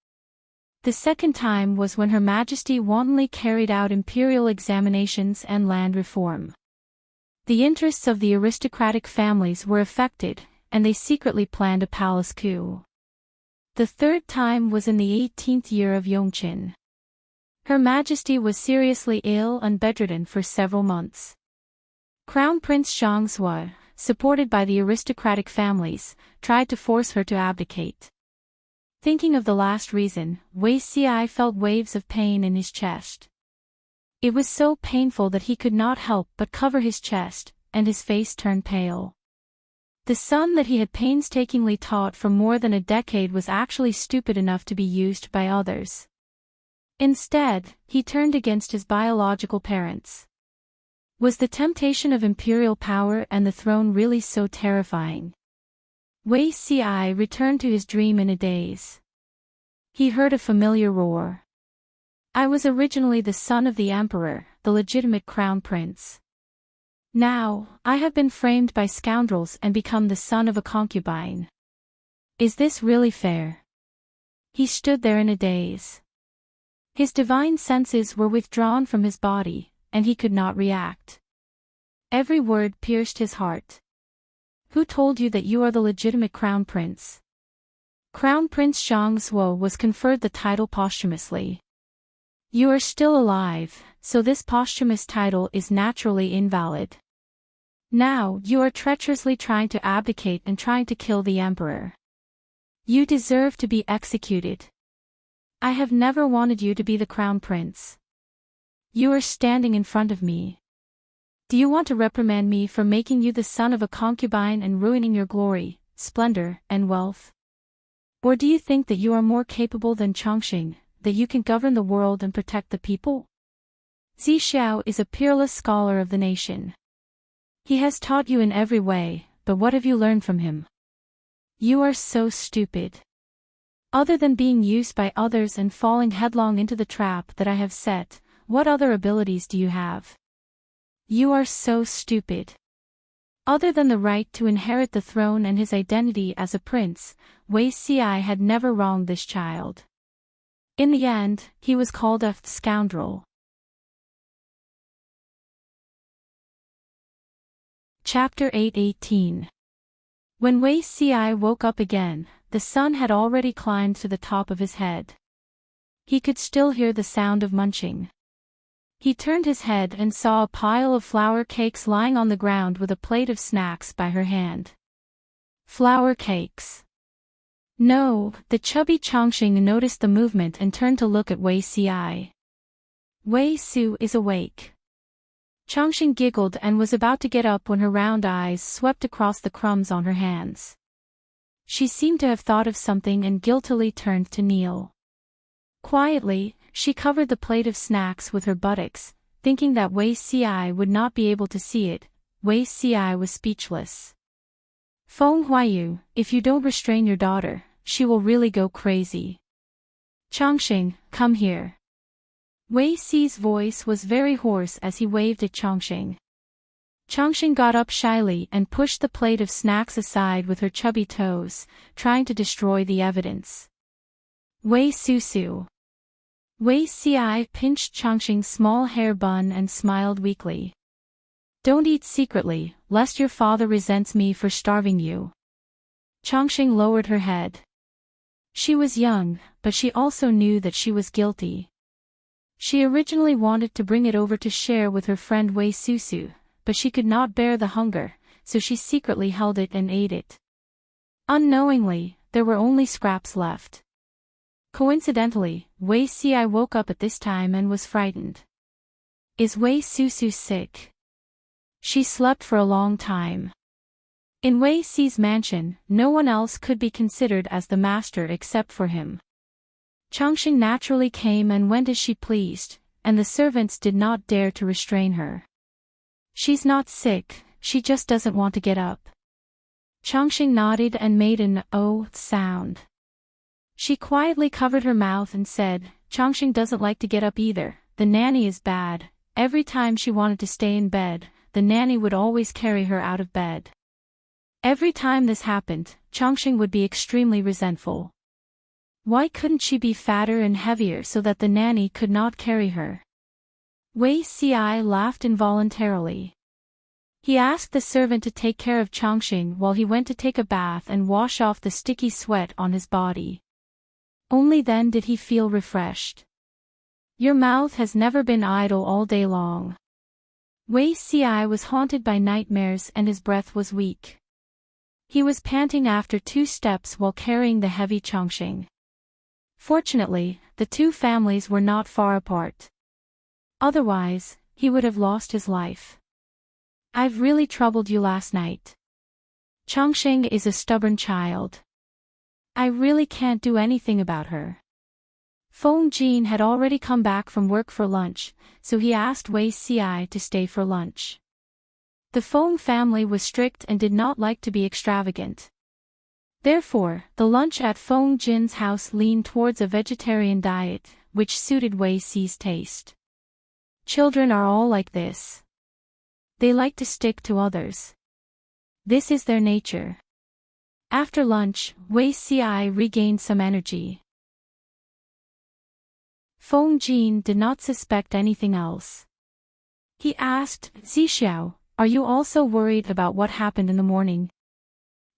The second time was when Her Majesty wantonly carried out imperial examinations and land reform. The interests of the aristocratic families were affected, and they secretly planned a palace coup. The third time was in the 18th year of Yongqin. Her Majesty was seriously ill and bedridden for several months. Crown Prince Xiangzhua, supported by the aristocratic families, tried to force her to abdicate. Thinking of the last reason, Wei Xi felt waves of pain in his chest. It was so painful that he could not help but cover his chest, and his face turned pale. The son that he had painstakingly taught for more than a decade was actually stupid enough to be used by others. Instead, he turned against his biological parents. Was the temptation of imperial power and the throne really so terrifying? Wei Xi returned to his dream in a daze. He heard a familiar roar. I was originally the son of the emperor, the legitimate crown prince. Now, I have been framed by scoundrels and become the son of a concubine. Is this really fair? He stood there in a daze. His divine senses were withdrawn from his body, and he could not react. Every word pierced his heart. Who told you that you are the legitimate crown prince? Crown Prince Xiangzhua was conferred the title posthumously. You are still alive, so this posthumous title is naturally invalid. Now you are treacherously trying to abdicate and trying to kill the emperor. You deserve to be executed. I have never wanted you to be the crown prince. You are standing in front of me. Do you want to reprimand me for making you the son of a concubine and ruining your glory, splendor, and wealth? Or do you think that you are more capable than Chongqing, that you can govern the world and protect the people? Zi Xiao is a peerless scholar of the nation. He has taught you in every way, but what have you learned from him? You are so stupid. Other than being used by others and falling headlong into the trap that I have set, what other abilities do you have? You are so stupid. Other than the right to inherit the throne and his identity as a prince, Wei Xiai had never wronged this child. In the end, he was called a scoundrel. Chapter 8:18. When Wei Xiai woke up again, the sun had already climbed to the top of his head. He could still hear the sound of munching. He turned his head and saw a pile of flour cakes lying on the ground with a plate of snacks by her hand. Flour cakes. No, the chubby Chongqing noticed the movement and turned to look at Wei Xiai. Wei Su is awake. Chongqing giggled and was about to get up when her round eyes swept across the crumbs on her hands. She seemed to have thought of something and guiltily turned to kneel. Quietly, she covered the plate of snacks with her buttocks, thinking that Wei Xiai would not be able to see it. Wei Xiai was speechless. Feng Huaiyu, if you don't restrain your daughter, she will really go crazy. Chongqing, come here. Wei Xi's voice was very hoarse as he waved at Chongqing. Chongqing got up shyly and pushed the plate of snacks aside with her chubby toes, trying to destroy the evidence. Wei Su. Wei Xiai pinched Chongqing's small hair bun and smiled weakly. Don't eat secretly, lest your father resents me for starving you. Chongqing lowered her head. She was young, but she also knew that she was guilty. She originally wanted to bring it over to share with her friend Wei Su, but she could not bear the hunger, so she secretly held it and ate it. Unknowingly, there were only scraps left. Coincidentally, Wei Xiai woke up at this time and was frightened. Is Wei Su sick? She slept for a long time. In Wei Xi's mansion, no one else could be considered as the master except for him. Chongqing naturally came and went as she pleased, and the servants did not dare to restrain her. She's not sick, she just doesn't want to get up. Chongqing nodded and made an "oh" sound. She quietly covered her mouth and said, Chongqing doesn't like to get up either, the nanny is bad. Every time she wanted to stay in bed, the nanny would always carry her out of bed. Every time this happened, Chongqing would be extremely resentful. Why couldn't she be fatter and heavier so that the nanny could not carry her? Wei Xiai laughed involuntarily. He asked the servant to take care of Chongqing while he went to take a bath and wash off the sticky sweat on his body. Only then did he feel refreshed. Your mouth has never been idle all day long. Wei Xiai was haunted by nightmares and his breath was weak. He was panting after 2 steps while carrying the heavy Chongqing. Fortunately, the 2 families were not far apart. Otherwise, he would have lost his life. I've really troubled you last night. Chongqing is a stubborn child. I really can't do anything about her. Feng Jin had already come back from work for lunch, so he asked Wei Xiai to stay for lunch. The Feng family was strict and did not like to be extravagant. Therefore, the lunch at Feng Jin's house leaned towards a vegetarian diet, which suited Wei Xi's taste. Children are all like this. They like to stick to others. This is their nature. After lunch, Wei Xiai regained some energy. Feng Jin did not suspect anything else. He asked, Zixiao, are you also worried about what happened in the morning?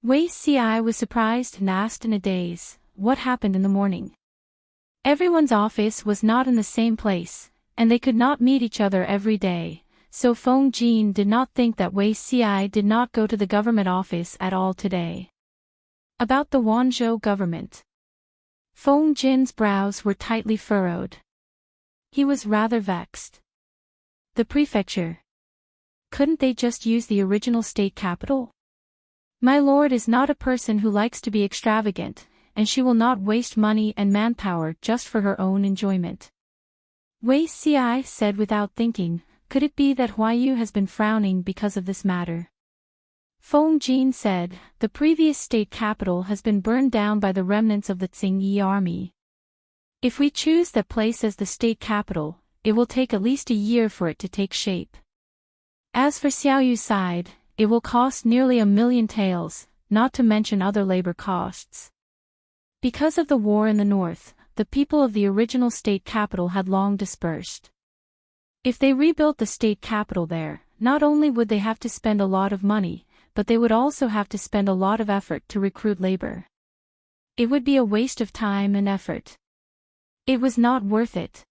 Wei Xiai was surprised and asked in a daze, what happened in the morning? Everyone's office was not in the same place, and they could not meet each other every day, so Feng Jin did not think that Wei Xiai did not go to the government office at all today. About the Wanzhou government. Feng Jin's brows were tightly furrowed. He was rather vexed. The prefecture. Couldn't they just use the original state capital? My lord is not a person who likes to be extravagant, and she will not waste money and manpower just for her own enjoyment. Wei Xiai said without thinking, could it be that Huaiyu has been frowning because of this matter? Feng Jin said, the previous state capital has been burned down by the remnants of the Tsingyi army. If we choose that place as the state capital, it will take at least a year for it to take shape. As for Xiaoyu's side, it will cost nearly 1,000,000 taels, not to mention other labor costs. Because of the war in the north, the people of the original state capital had long dispersed. If they rebuilt the state capital there, not only would they have to spend a lot of money, but they would also have to spend a lot of effort to recruit labor. It would be a waste of time and effort. It was not worth it.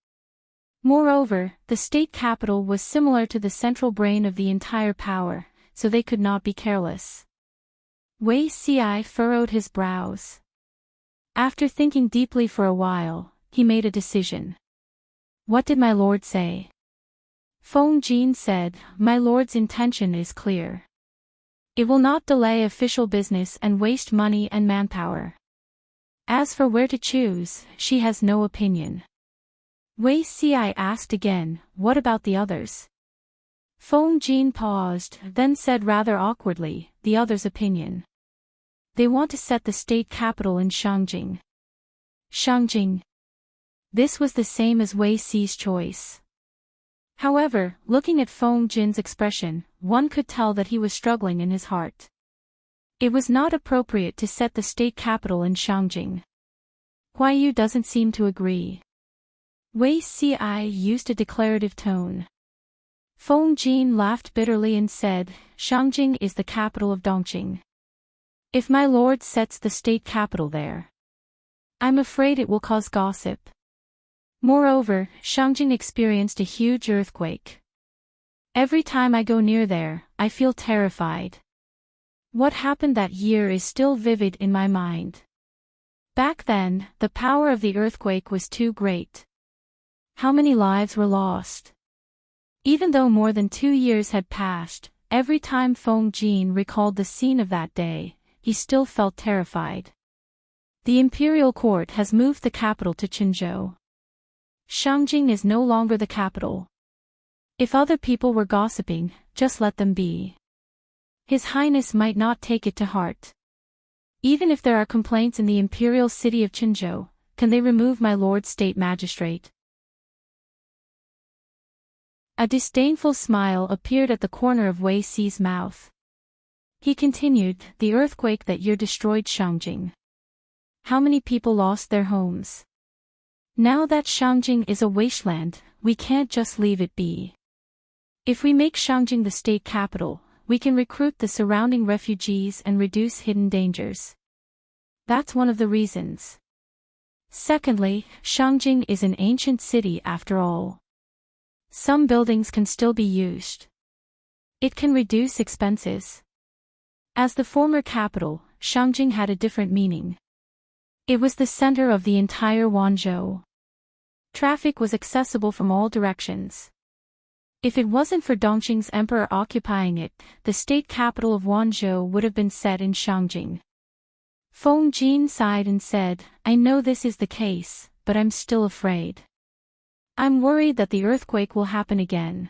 Moreover, the state capital was similar to the central brain of the entire power, so they could not be careless. Wei Ci furrowed his brows. After thinking deeply for a while, he made a decision. What did my lord say? Feng Jin said, my lord's intention is clear. It will not delay official business and waste money and manpower. As for where to choose, she has no opinion. Wei Ci asked again, what about the others? Feng Jin paused, then said rather awkwardly, the others' opinion. They want to set the state capital in Shangjing. Shangjing. This was the same as Wei Ci's choice. However, looking at Feng Jin's expression, one could tell that he was struggling in his heart. It was not appropriate to set the state capital in Shangjing. Huai Yu doesn't seem to agree. Wei Ci used a declarative tone. Feng Jin laughed bitterly and said, Shangjing is the capital of Dongqing. If my lord sets the state capital there, I'm afraid it will cause gossip. Moreover, Shangjing experienced a huge earthquake. Every time I go near there, I feel terrified. What happened that year is still vivid in my mind. Back then, the power of the earthquake was too great. How many lives were lost? Even though more than 2 years had passed, every time Feng Jin recalled the scene of that day, he still felt terrified. The imperial court has moved the capital to Qinzhou. Shangjing is no longer the capital. If other people were gossiping, just let them be. His Highness might not take it to heart. Even if there are complaints in the imperial city of Qinzhou, can they remove my lord state magistrate? A disdainful smile appeared at the corner of Wei Ci's mouth. He continued, the earthquake that year destroyed Shangjing. How many people lost their homes? Now that Shangjing is a wasteland, we can't just leave it be. If we make Shangjing the state capital, we can recruit the surrounding refugees and reduce hidden dangers. That's one of the reasons. Secondly, Shangjing is an ancient city after all. Some buildings can still be used. It can reduce expenses. As the former capital, Shangjing had a different meaning. It was the center of the entire Wanzhou. Traffic was accessible from all directions. If it wasn't for Dongqing's emperor occupying it, the state capital of Wanzhou would have been set in Shangjing. Feng Jin sighed and said, I know this is the case, but I'm still afraid. I'm worried that the earthquake will happen again.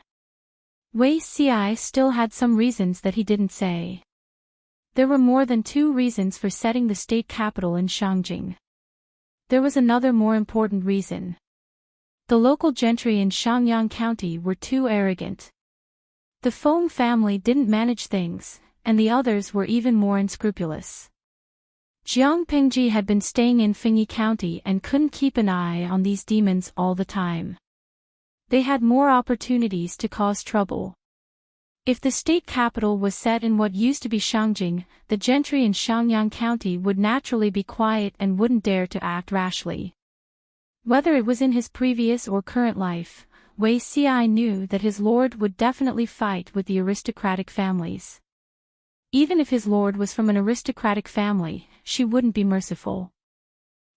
Wei Ci still had some reasons that he didn't say. There were more than 2 reasons for setting the state capital in Shangjing. There was another more important reason. The local gentry in Shangyang County were too arrogant. The Feng family didn't manage things, and the others were even more unscrupulous. Jiang Pingji had been staying in Fengyi County and couldn't keep an eye on these demons all the time. They had more opportunities to cause trouble. If the state capital was set in what used to be Shangjing, the gentry in Shangyang County would naturally be quiet and wouldn't dare to act rashly. Whether it was in his previous or current life, Wei Ci knew that his lord would definitely fight with the aristocratic families. Even if his lord was from an aristocratic family, she wouldn't be merciful.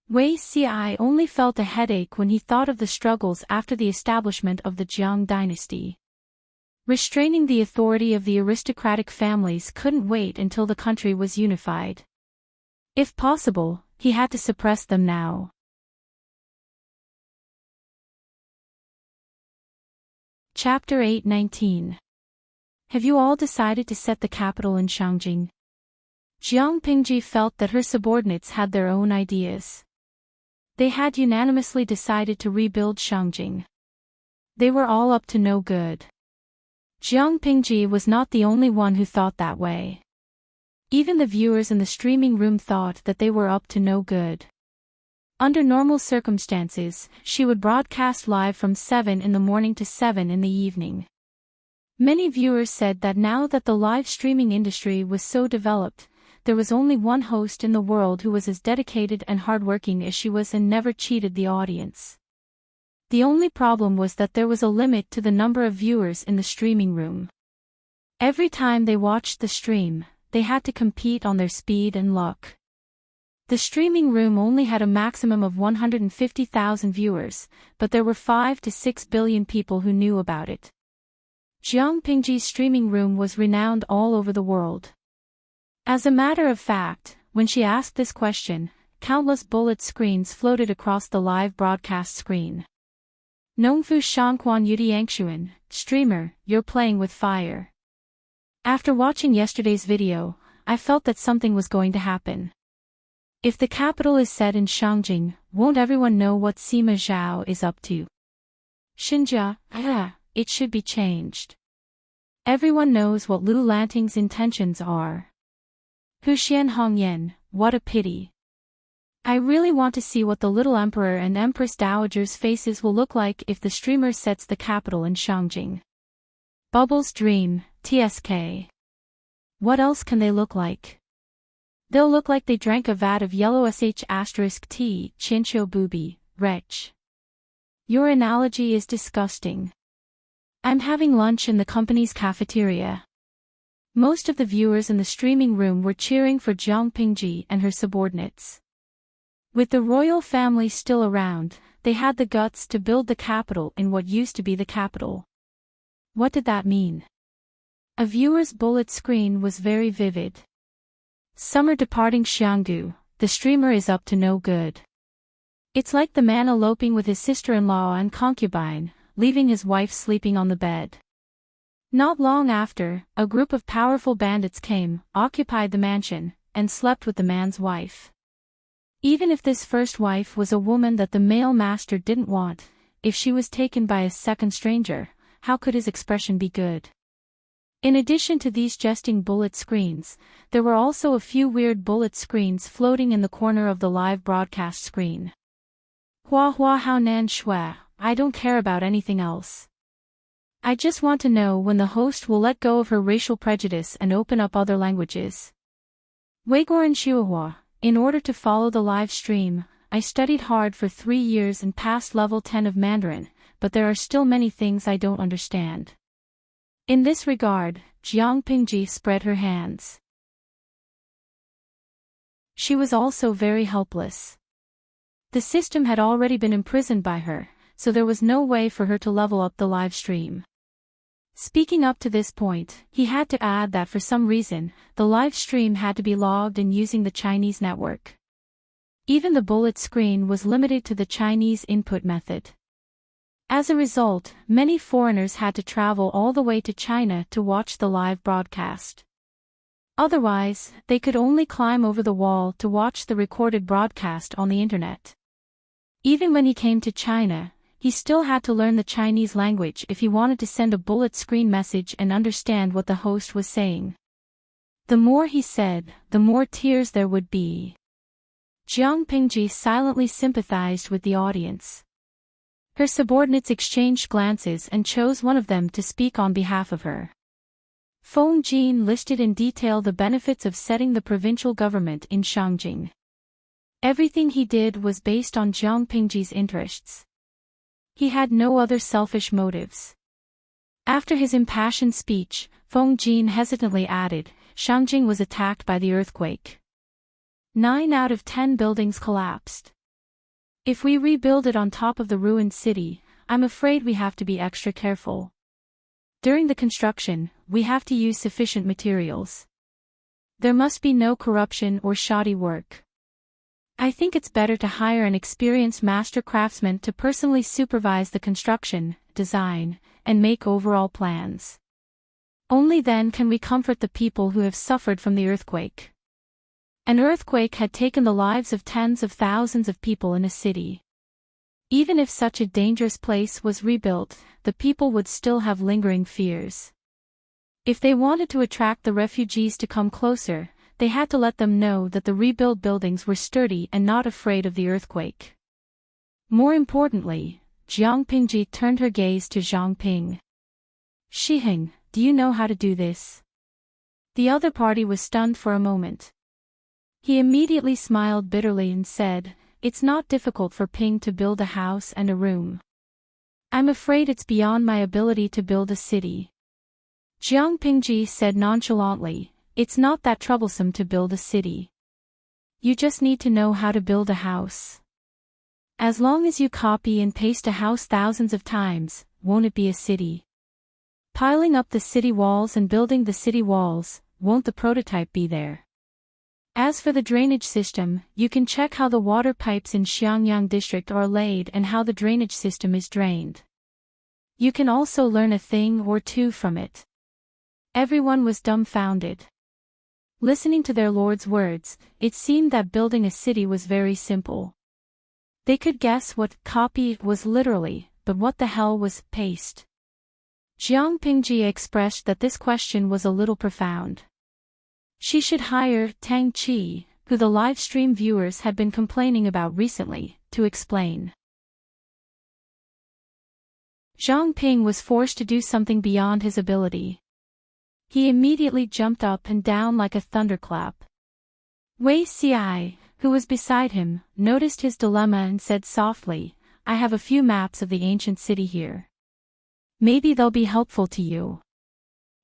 Wei Ci only felt a headache when he thought of the struggles after the establishment of the Jiang dynasty. Restraining the authority of the aristocratic families couldn't wait until the country was unified. If possible, he had to suppress them now. Chapter 8:19. Have you all decided to set the capital in Shangjing? Jiang Pingji felt that her subordinates had their own ideas. They had unanimously decided to rebuild Shangjing. They were all up to no good. Jiang Pingji was not the only one who thought that way. Even the viewers in the streaming room thought that they were up to no good. Under normal circumstances, she would broadcast live from 7 in the morning to 7 in the evening. Many viewers said that now that the live streaming industry was so developed, there was only one host in the world who was as dedicated and hardworking as she was and never cheated the audience. The only problem was that there was a limit to the number of viewers in the streaming room. Every time they watched the stream, they had to compete on their speed and luck. The streaming room only had a maximum of 150,000 viewers, but there were 5 to 6 billion people who knew about it. Jiang Pingji's streaming room was renowned all over the world. As a matter of fact, when she asked this question, countless bullet screens floated across the live broadcast screen. Nongfu Shangquan Yudiangshuan, streamer, you're playing with fire. After watching yesterday's video, I felt that something was going to happen. If the capital is set in Shangjing, won't everyone know what Sima Zhao is up to? Xinjia, it should be changed. Everyone knows what Lu Lanting's intentions are. Huxian Hongyan, what a pity. I really want to see what the little emperor and empress dowager's faces will look like if the streamer sets the capital in Shangjing. Bubbles Dream, TSK. What else can they look like? They'll look like they drank a vat of yellow *tea, Chincho booby, wretch. Your analogy is disgusting. I'm having lunch in the company's cafeteria. Most of the viewers in the streaming room were cheering for Jiang Pingji and her subordinates. With the royal family still around, they had the guts to build the capital in what used to be the capital. What did that mean? A viewer's bullet screen was very vivid. Summer departing Xianggu, the streamer is up to no good. It's like the man eloping with his sister-in-law and concubine, leaving his wife sleeping on the bed. Not long after, a group of powerful bandits came, occupied the mansion, and slept with the man's wife. Even if this first wife was a woman that the male master didn't want, if she was taken by a second stranger, how could his expression be good? In addition to these jesting bullet screens, there were also a few weird bullet screens floating in the corner of the live broadcast screen. Hua hua hao nan shui, I don't care about anything else. I just want to know when the host will let go of her racial prejudice and open up other languages. Weigoran Xiuhua, in order to follow the live stream, I studied hard for 3 years and passed level 10 of Mandarin, but there are still many things I don't understand. In this regard, Jiang Pingji spread her hands. She was also very helpless. The system had already been imprisoned by her, so there was no way for her to level up the live stream. Speaking up to this point, he had to add that for some reason, the live stream had to be logged in using the Chinese network. Even the bullet screen was limited to the Chinese input method. As a result, many foreigners had to travel all the way to China to watch the live broadcast. Otherwise, they could only climb over the wall to watch the recorded broadcast on the internet. Even when he came to China, he still had to learn the Chinese language if he wanted to send a bullet screen message and understand what the host was saying. The more he said, the more tears there would be. Jiang Pingji silently sympathized with the audience. Her subordinates exchanged glances and chose one of them to speak on behalf of her. Feng Jin listed in detail the benefits of setting the provincial government in Shangjing. Everything he did was based on Jiang Pingji's interests. He had no other selfish motives. After his impassioned speech, Feng Jin hesitantly added, Shangjing was attacked by the earthquake. 9 out of 10 buildings collapsed. If we rebuild it on top of the ruined city, I'm afraid we have to be extra careful. During the construction, we have to use sufficient materials. There must be no corruption or shoddy work. I think it's better to hire an experienced master craftsman to personally supervise the construction, design, and make overall plans. Only then can we comfort the people who have suffered from the earthquake. An earthquake had taken the lives of tens of thousands of people in a city. Even if such a dangerous place was rebuilt, the people would still have lingering fears. If they wanted to attract the refugees to come closer, they had to let them know that the rebuilt buildings were sturdy and not afraid of the earthquake. More importantly, Jiang Pingji turned her gaze to Zhang Ping. Shiheng, do you know how to do this? The other party was stunned for a moment. He immediately smiled bitterly and said, "It's not difficult for Ping to build a house and a room. I'm afraid it's beyond my ability to build a city." Jiang Pingji said nonchalantly, "It's not that troublesome to build a city. You just need to know how to build a house. As long as you copy and paste a house thousands of times, won't it be a city? Piling up the city walls and building the city walls, won't the prototype be there? As for the drainage system, you can check how the water pipes in Xiangyang district are laid and how the drainage system is drained. You can also learn a thing or two from it." Everyone was dumbfounded. Listening to their lord's words, it seemed that building a city was very simple. They could guess what copy was literally, but what the hell was paste? Jiang Pingji expressed that this question was a little profound. She should hire Tang Qi, who the Livestream viewers had been complaining about recently, to explain. Zhang Ping was forced to do something beyond his ability. He immediately jumped up and down like a thunderclap. Wei Xi, who was beside him, noticed his dilemma and said softly, "I have a few maps of the ancient city here. Maybe they'll be helpful to you."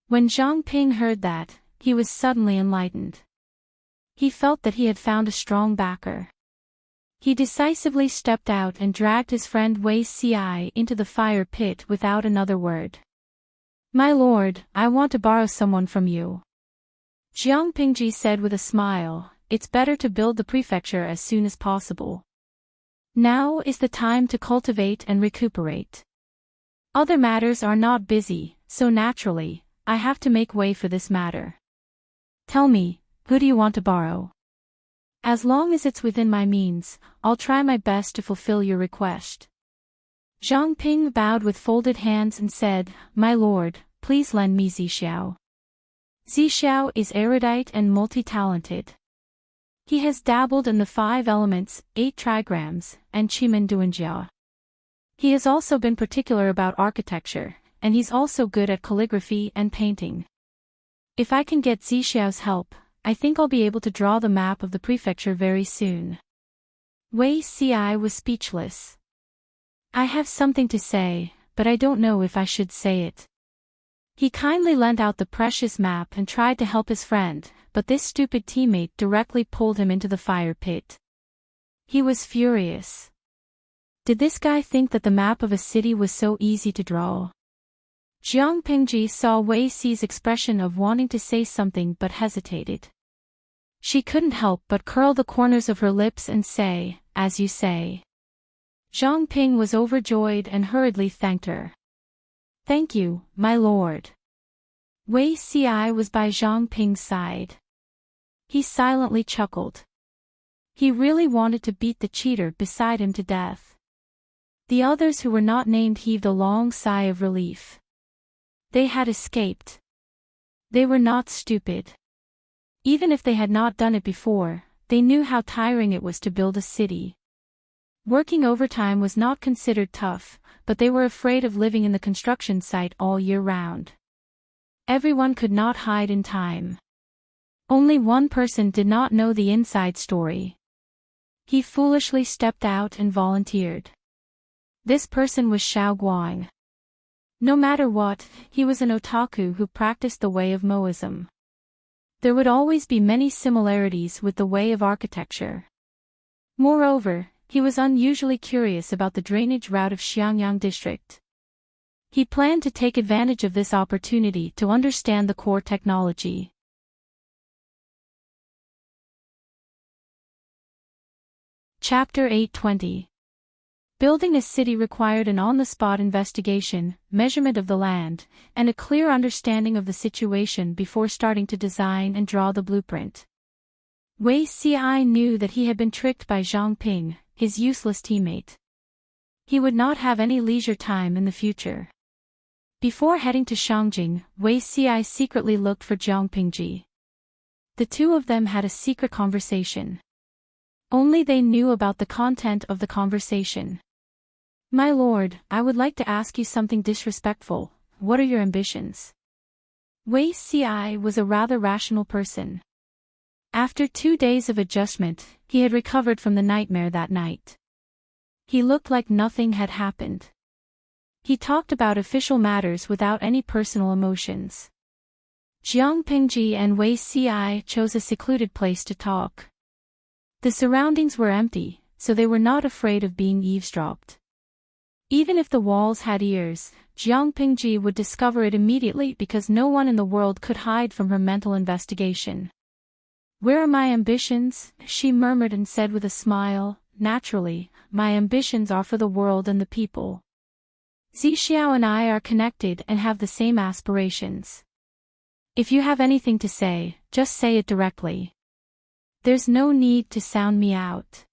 When Zhang Ping heard that, he was suddenly enlightened. He felt that he had found a strong backer. He decisively stepped out and dragged his friend Wei Xi into the fire pit without another word. "My lord, I want to borrow someone from you." Jiang Pingji said with a smile, "It's better to build the prefecture as soon as possible. Now is the time to cultivate and recuperate. Other matters are not busy, so naturally, I have to make way for this matter. Tell me, who do you want to borrow? As long as it's within my means, I'll try my best to fulfill your request." Zhang Ping bowed with folded hands and said, "My lord, please lend me Zixiao." Zixiao is erudite and multi-talented. He has dabbled in the 5 elements, 8 trigrams, and Qimen Duanjia. He has also been particular about architecture, and he's also good at calligraphy and painting. If I can get Zixiao's help, I think I'll be able to draw the map of the prefecture very soon." Wei Xi was speechless. "I have something to say, but I don't know if I should say it." He kindly lent out the precious map and tried to help his friend, but this stupid teammate directly pulled him into the fire pit. He was furious. Did this guy think that the map of a city was so easy to draw? Jiang Pingji saw Wei Xi's expression of wanting to say something but hesitated. She couldn't help but curl the corners of her lips and say, "As you say." Zhang Ping was overjoyed and hurriedly thanked her. "Thank you, my lord." Wei Xi was by Zhang Ping's side. He silently chuckled. He really wanted to beat the cheater beside him to death. The others who were not named heaved a long sigh of relief. They had escaped. They were not stupid. Even if they had not done it before, they knew how tiring it was to build a city. Working overtime was not considered tough, but they were afraid of living in the construction site all year round. Everyone could not hide in time. Only one person did not know the inside story. He foolishly stepped out and volunteered. This person was Xiao Guang. No matter what, he was an otaku who practiced the way of Moism. There would always be many similarities with the way of architecture. Moreover, he was unusually curious about the drainage route of Xiangyang district. He planned to take advantage of this opportunity to understand the core technology. Chapter 820. Building a city required an on-the-spot investigation, measurement of the land, and a clear understanding of the situation before starting to design and draw the blueprint. Wei Xi knew that he had been tricked by Zhang Ping, his useless teammate. He would not have any leisure time in the future. Before heading to Shangjing, Wei Xi secretly looked for Jiang Pingji. The two of them had a secret conversation. Only they knew about the content of the conversation. "My lord, I would like to ask you something disrespectful. What are your ambitions?" Wei Xi was a rather rational person. After 2 days of adjustment, he had recovered from the nightmare that night. He looked like nothing had happened. He talked about official matters without any personal emotions. Jiang Pingji and Wei Xi chose a secluded place to talk. The surroundings were empty, so they were not afraid of being eavesdropped. Even if the walls had ears, Jiang Pingji would discover it immediately because no one in the world could hide from her mental investigation. "Where are my ambitions?" she murmured and said with a smile. "Naturally, my ambitions are for the world and the people. Zixiao and I are connected and have the same aspirations. If you have anything to say, just say it directly. There's no need to sound me out.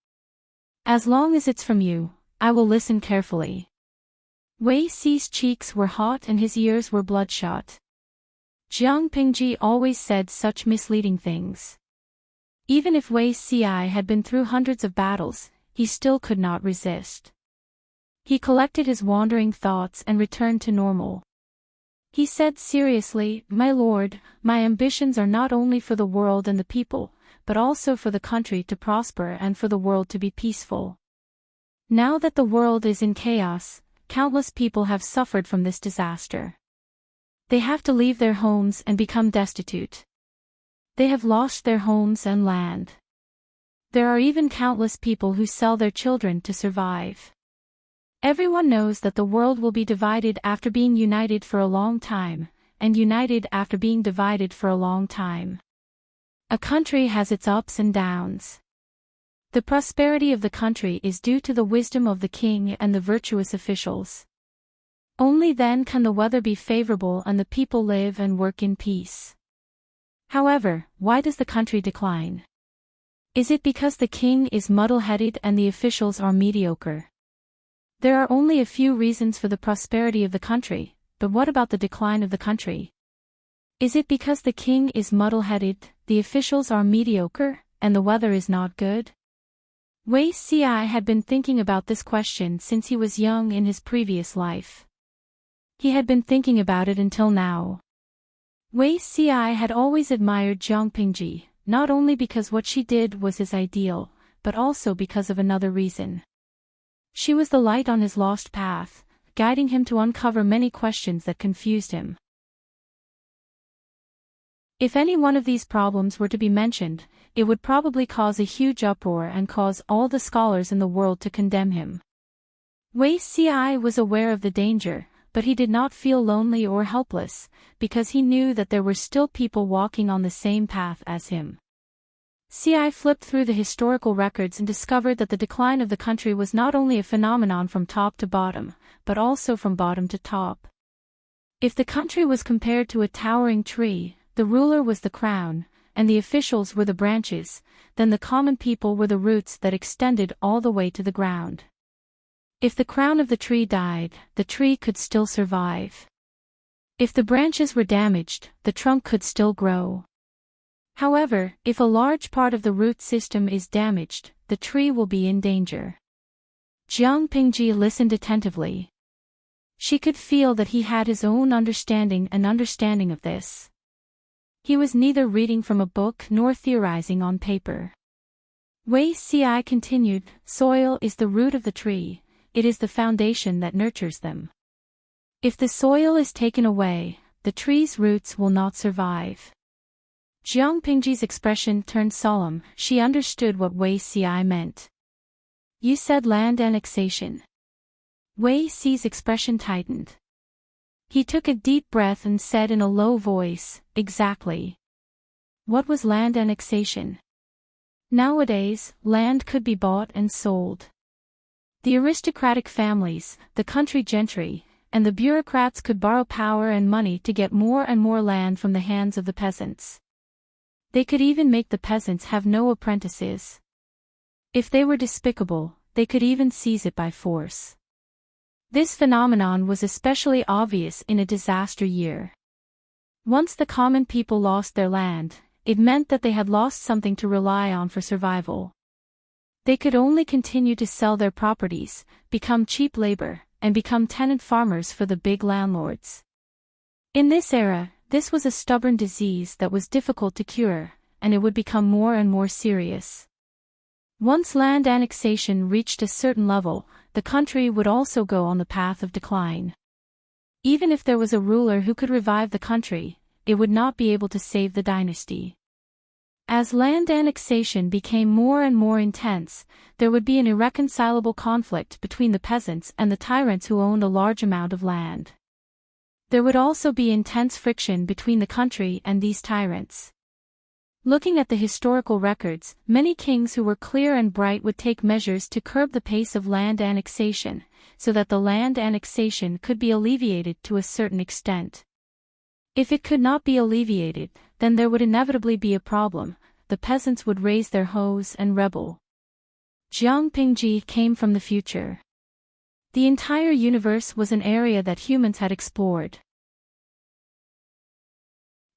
As long as it's from you, I will listen carefully." Wei Xi's cheeks were hot and his ears were bloodshot. Jiang Pingji always said such misleading things. Even if Wei Xi had been through hundreds of battles, he still could not resist. He collected his wandering thoughts and returned to normal. He said seriously, "My lord, my ambitions are not only for the world and the people, but also for the country to prosper and for the world to be peaceful. Now that the world is in chaos, countless people have suffered from this disaster. They have to leave their homes and become destitute. They have lost their homes and land. There are even countless people who sell their children to survive. Everyone knows that the world will be divided after being united for a long time, and united after being divided for a long time. A country has its ups and downs. The prosperity of the country is due to the wisdom of the king and the virtuous officials. Only then can the weather be favorable and the people live and work in peace. However, why does the country decline? Is it because the king is muddle-headed and the officials are mediocre? There are only a few reasons for the prosperity of the country, but what about the decline of the country? Is it because the king is muddle-headed, the officials are mediocre, and the weather is not good? Wei Xi had been thinking about this question since he was young in his previous life. He had been thinking about it until now. Wei Xi had always admired Jiang Pingji, not only because what she did was his ideal, but also because of another reason. She was the light on his lost path, guiding him to uncover many questions that confused him. If any one of these problems were to be mentioned, it would probably cause a huge uproar and cause all the scholars in the world to condemn him. Wei Xi was aware of the danger, but he did not feel lonely or helpless, because he knew that there were still people walking on the same path as him. Xi flipped through the historical records and discovered that the decline of the country was not only a phenomenon from top to bottom, but also from bottom to top. If the country was compared to a towering tree, the ruler was the crown, and the officials were the branches, then the common people were the roots that extended all the way to the ground. If the crown of the tree died, the tree could still survive. If the branches were damaged, the trunk could still grow. However, if a large part of the root system is damaged, the tree will be in danger. Jiang Pingji listened attentively. She could feel that he had his own understanding of this. He was neither reading from a book nor theorizing on paper. Wei Xi continued, "Soil is the root of the tree, it is the foundation that nurtures them. If the soil is taken away, the tree's roots will not survive." Jiang Pingji's expression turned solemn. She understood what Wei Xi meant. "You said land annexation." Wei Xi's expression tightened. He took a deep breath and said in a low voice, "Exactly. What was land annexation? Nowadays, land could be bought and sold. The aristocratic families, the country gentry, and the bureaucrats could borrow power and money to get more and more land from the hands of the peasants. They could even make the peasants have no apprentices. If they were despicable, they could even seize it by force. This phenomenon was especially obvious in a disaster year. Once the common people lost their land, it meant that they had lost something to rely on for survival. They could only continue to sell their properties, become cheap labor, and become tenant farmers for the big landlords. In this era, this was a stubborn disease that was difficult to cure, and it would become more and more serious. Once land annexation reached a certain level, the country would also go on the path of decline. Even if there was a ruler who could revive the country, it would not be able to save the dynasty. As land annexation became more and more intense, there would be an irreconcilable conflict between the peasants and the tyrants who owned a large amount of land. There would also be intense friction between the country and these tyrants. Looking at the historical records, many kings who were clear and bright would take measures to curb the pace of land annexation, so that the land annexation could be alleviated to a certain extent. If it could not be alleviated, then there would inevitably be a problem. The peasants would raise their hoes and rebel. Jiang Pingji came from the future. The entire universe was an area that humans had explored.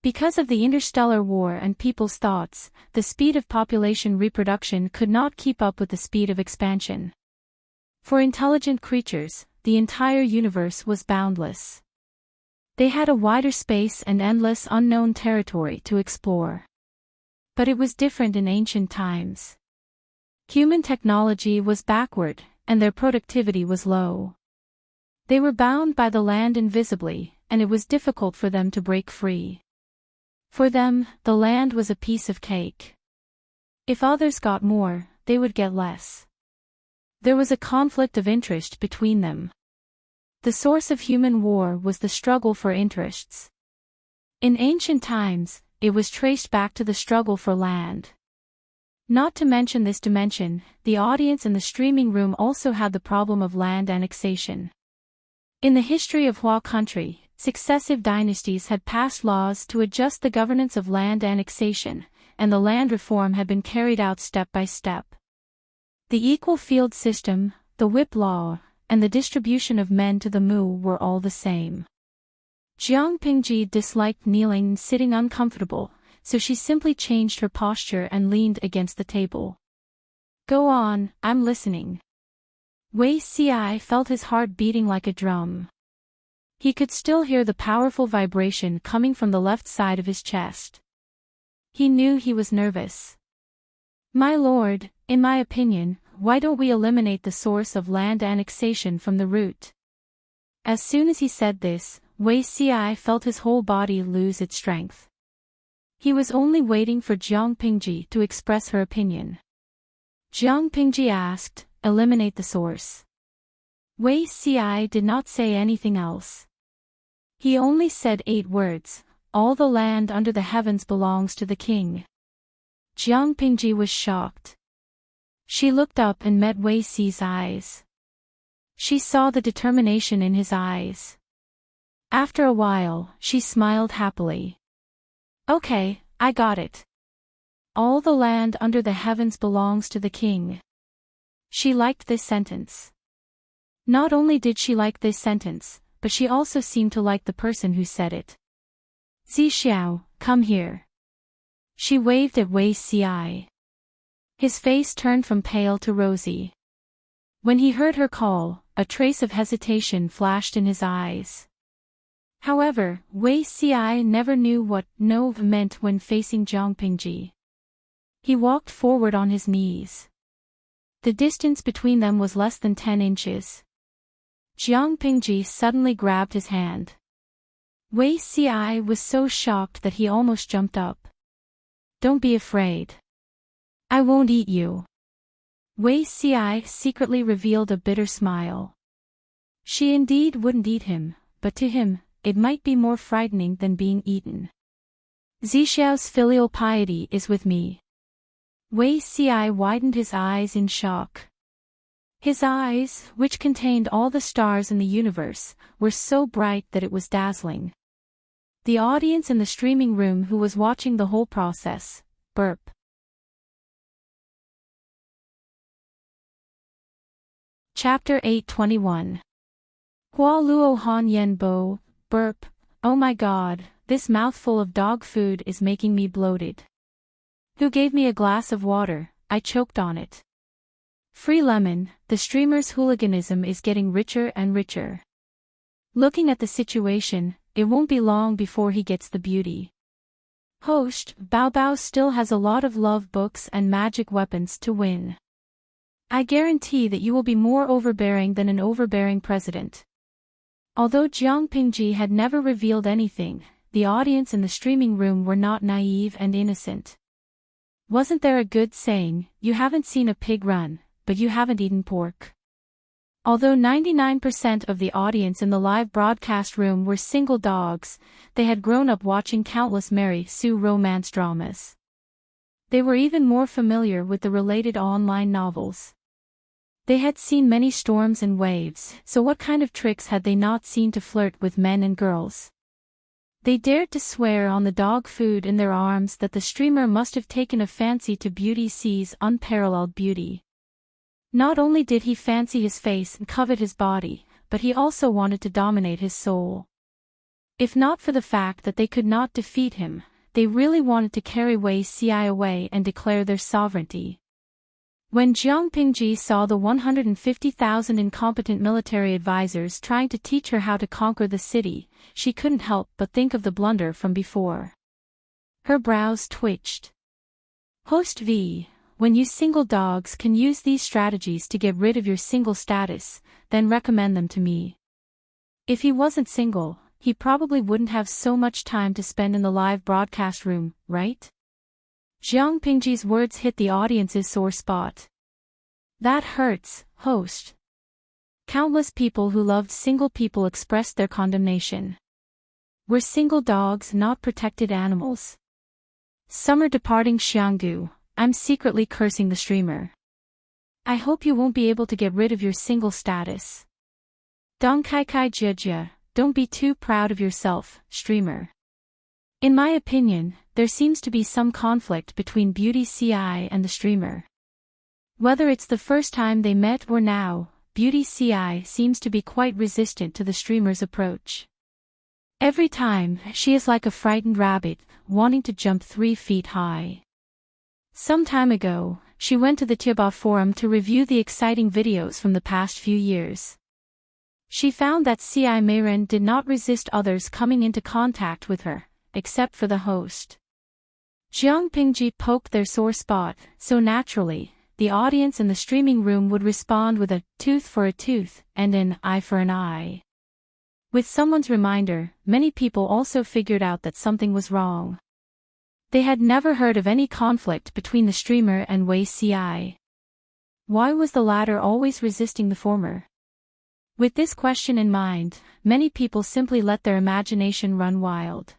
Because of the interstellar war and people's thoughts, the speed of population reproduction could not keep up with the speed of expansion. For intelligent creatures, the entire universe was boundless. They had a wider space and endless unknown territory to explore. But it was different in ancient times. Human technology was backward, and their productivity was low. They were bound by the land invisibly, and it was difficult for them to break free. For them, the land was a piece of cake. If others got more, they would get less. There was a conflict of interest between them. The source of human war was the struggle for interests. In ancient times, it was traced back to the struggle for land. Not to mention this dimension, the audience in the streaming room also had the problem of land annexation. In the history of Hua country, successive dynasties had passed laws to adjust the governance of land annexation, and the land reform had been carried out step by step. The equal field system, the whip law, and the distribution of men to the mu were all the same. Jiang Pingji disliked kneeling and sitting uncomfortable, so she simply changed her posture and leaned against the table. Go on, I'm listening. Wei Ci felt his heart beating like a drum. He could still hear the powerful vibration coming from the left side of his chest. He knew he was nervous. My lord, in my opinion, why don't we eliminate the source of land annexation from the root? As soon as he said this, Wei Ci felt his whole body lose its strength. He was only waiting for Jiang Pingji to express her opinion. Jiang Pingji asked, eliminate the source. Wei Ci did not say anything else. He only said 8 words, all the land under the heavens belongs to the king. Jiang Pingji was shocked. She looked up and met Wei Ci's eyes. She saw the determination in his eyes. After a while, she smiled happily. Okay, I got it. All the land under the heavens belongs to the king. She liked this sentence. Not only did she like this sentence, but she also seemed to like the person who said it. Zixiao, come here. She waved at Wei Ci. His face turned from pale to rosy. When he heard her call, a trace of hesitation flashed in his eyes. However, Wei Ci never knew what no meant when facing Jiang Pingji. He walked forward on his knees. The distance between them was less than 10 inches. Jiang Pingji suddenly grabbed his hand. Wei Ci was so shocked that he almost jumped up. Don't be afraid. I won't eat you. Wei Ci secretly revealed a bitter smile. She indeed wouldn't eat him, but to him, it might be more frightening than being eaten. Zixiao's filial piety is with me. Wei Ci widened his eyes in shock. His eyes, which contained all the stars in the universe, were so bright that it was dazzling. The audience in the streaming room who was watching the whole process, burp. Chapter 8:21. Hua luo han yen bo, burp, oh my god, this mouthful of dog food is making me bloated. Who gave me a glass of water? I choked on it. Free lemon, the streamer's hooliganism is getting richer and richer. Looking at the situation, it won't be long before he gets the beauty. Host, Bao Bao still has a lot of love books and magic weapons to win. I guarantee that you will be more overbearing than an overbearing president. Although Jiang Pingji had never revealed anything, the audience in the streaming room were not naive and innocent. Wasn't there a good saying, you haven't seen a pig run, but you haven't eaten pork? Although 99% of the audience in the live broadcast room were single dogs, they had grown up watching countless Mary Sue romance dramas. They were even more familiar with the related online novels. They had seen many storms and waves, so what kind of tricks had they not seen to flirt with men and girls? They dared to swear on the dog food in their arms that the streamer must have taken a fancy to Beauty C's unparalleled beauty. Not only did he fancy his face and covet his body, but he also wanted to dominate his soul. If not for the fact that they could not defeat him, they really wanted to carry Wei Ci away and declare their sovereignty. When Jiang Pingji saw the 150,000 incompetent military advisors trying to teach her how to conquer the city, she couldn't help but think of the blunder from before. Her brows twitched. Host V, when you single dogs can use these strategies to get rid of your single status, then recommend them to me. If he wasn't single, he probably wouldn't have so much time to spend in the live broadcast room, right? Jiang Pingji's words hit the audience's sore spot. That hurts, host. Countless people who loved single people expressed their condemnation. We're single dogs, not protected animals. Summer departing Xianggu, I'm secretly cursing the streamer. I hope you won't be able to get rid of your single status. Dong Kai Kai Jia, don't be too proud of yourself, streamer. In my opinion, there seems to be some conflict between Beauty Ci and the streamer. Whether it's the first time they met or now, Beauty Ci seems to be quite resistant to the streamer's approach. Every time, she is like a frightened rabbit, wanting to jump 3 feet high. Some time ago, she went to the Tieba forum to review the exciting videos from the past few years. She found that Ci Meiren did not resist others coming into contact with her, except for the host. Jiang Pingji poked their sore spot, so naturally, the audience in the streaming room would respond with a tooth for a tooth and an eye for an eye. With someone's reminder, many people also figured out that something was wrong. They had never heard of any conflict between the streamer and Wei Ci. Why was the latter always resisting the former? With this question in mind, many people simply let their imagination run wild.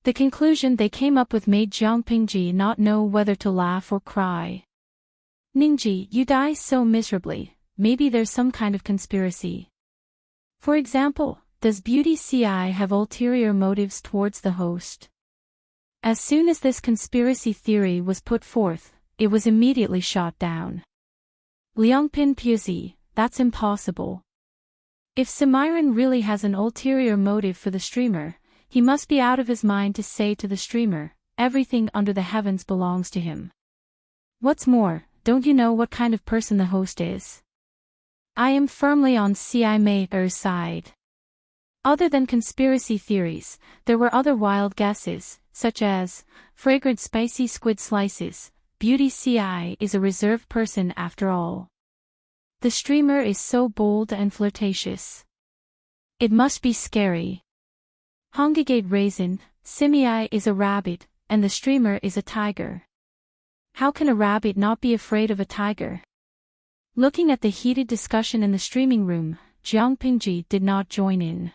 The conclusion they came up with made Jiang Pingji not know whether to laugh or cry. Ningji, you die so miserably, maybe there's some kind of conspiracy. For example, does Beauty Ci have ulterior motives towards the host? As soon as this conspiracy theory was put forth, it was immediately shot down. Liangpin Puzi, that's impossible. If Simiren really has an ulterior motive for the streamer, he must be out of his mind to say to the streamer, everything under the heavens belongs to him. What's more, don't you know what kind of person the host is? I am firmly on Ci Meiren's side. Other than conspiracy theories, there were other wild guesses, such as, fragrant spicy squid slices, Beauty Ci is a reserved person after all. The streamer is so bold and flirtatious. It must be scary. Hongigate raisin, Simi is a rabbit, and the streamer is a tiger. How can a rabbit not be afraid of a tiger? Looking at the heated discussion in the streaming room, Jiang Pingji did not join in.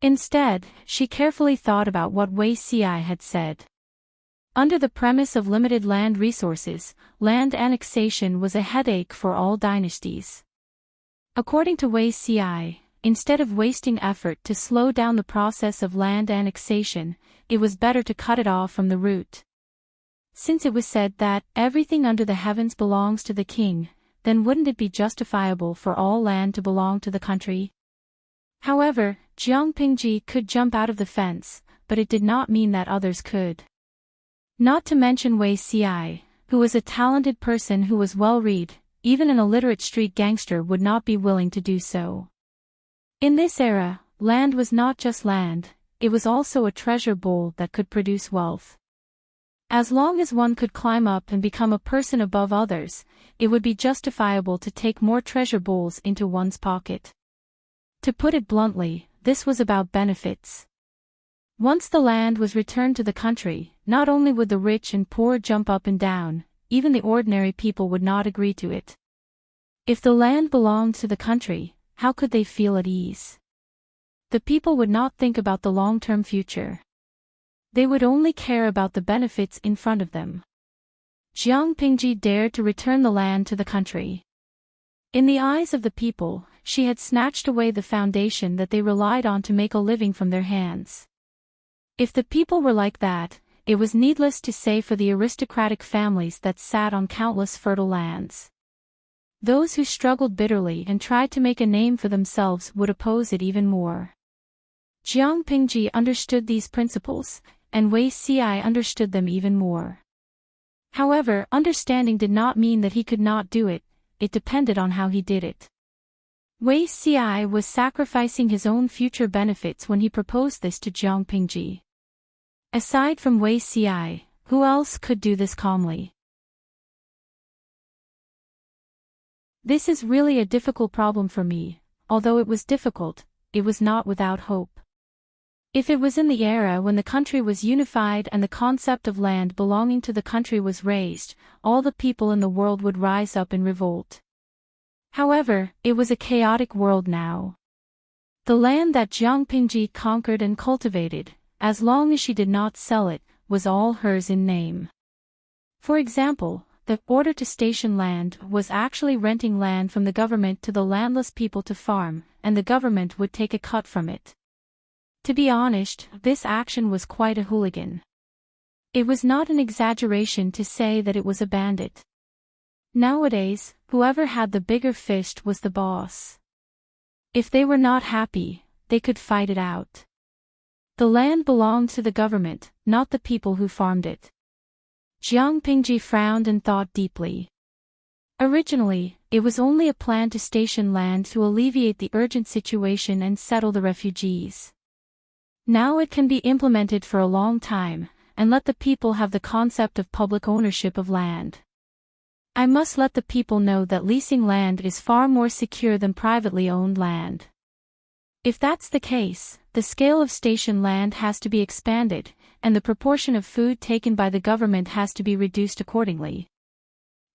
Instead, she carefully thought about what Wei Ci had said. Under the premise of limited land resources, land annexation was a headache for all dynasties. According to Wei Ci, instead of wasting effort to slow down the process of land annexation, it was better to cut it off from the root. Since it was said that everything under the heavens belongs to the king, then wouldn't it be justifiable for all land to belong to the country? However, Jiang Pingji could jump out of the fence, but it did not mean that others could. Not to mention Wei Xi, who was a talented person who was well-read, even an illiterate street gangster would not be willing to do so. In this era, land was not just land, it was also a treasure bowl that could produce wealth. As long as one could climb up and become a person above others, it would be justifiable to take more treasure bowls into one's pocket. To put it bluntly, this was about benefits. Once the land was returned to the country, not only would the rich and poor jump up and down, even the ordinary people would not agree to it. If the land belonged to the country, how could they feel at ease? The people would not think about the long-term future. They would only care about the benefits in front of them. Jiang Pingji dared to return the land to the country. In the eyes of the people, she had snatched away the foundation that they relied on to make a living from their hands. If the people were like that, it was needless to say for the aristocratic families that sat on countless fertile lands. Those who struggled bitterly and tried to make a name for themselves would oppose it even more. Jiang Pingji understood these principles, and Wei Xi understood them even more. However, understanding did not mean that he could not do it, it depended on how he did it. Wei Xi was sacrificing his own future benefits when he proposed this to Jiang Pingji. Aside from Wei Xi, who else could do this calmly? This is really a difficult problem for me. Although it was difficult, it was not without hope. If it was in the era when the country was unified and the concept of land belonging to the country was raised, all the people in the world would rise up in revolt. However, it was a chaotic world now. The land that Jiang Pingji conquered and cultivated, as long as she did not sell it, was all hers in name. For example, the order to station land was actually renting land from the government to the landless people to farm, and the government would take a cut from it. To be honest, this action was quite a hooligan. It was not an exaggeration to say that it was a bandit. Nowadays, whoever had the bigger fist was the boss. If they were not happy, they could fight it out. The land belonged to the government, not the people who farmed it. Jiang Pingji frowned and thought deeply. Originally, it was only a plan to station land to alleviate the urgent situation and settle the refugees. Now it can be implemented for a long time, and let the people have the concept of public ownership of land. I must let the people know that leasing land is far more secure than privately owned land. If that's the case, the scale of station land has to be expanded, and the proportion of food taken by the government has to be reduced accordingly.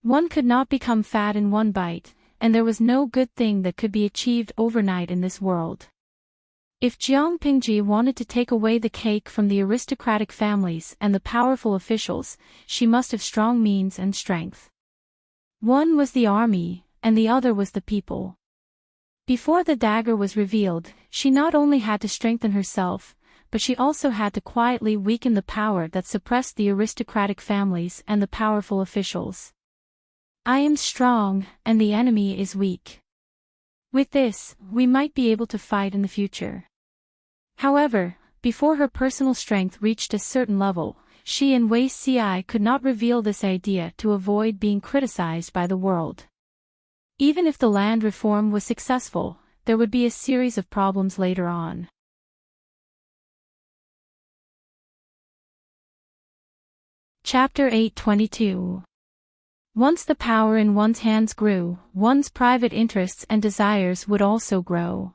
One could not become fat in one bite, and there was no good thing that could be achieved overnight in this world. If Jiang Pingji wanted to take away the cake from the aristocratic families and the powerful officials, she must have strong means and strength. One was the army, and the other was the people. Before the dagger was revealed, she not only had to strengthen herself, but she also had to quietly weaken the power that suppressed the aristocratic families and the powerful officials. I am strong, and the enemy is weak. With this, we might be able to fight in the future. However, before her personal strength reached a certain level, she and Wei Xi could not reveal this idea to avoid being criticized by the world. Even if the land reform was successful, there would be a series of problems later on. Chapter 822. Once the power in one's hands grew, one's private interests and desires would also grow.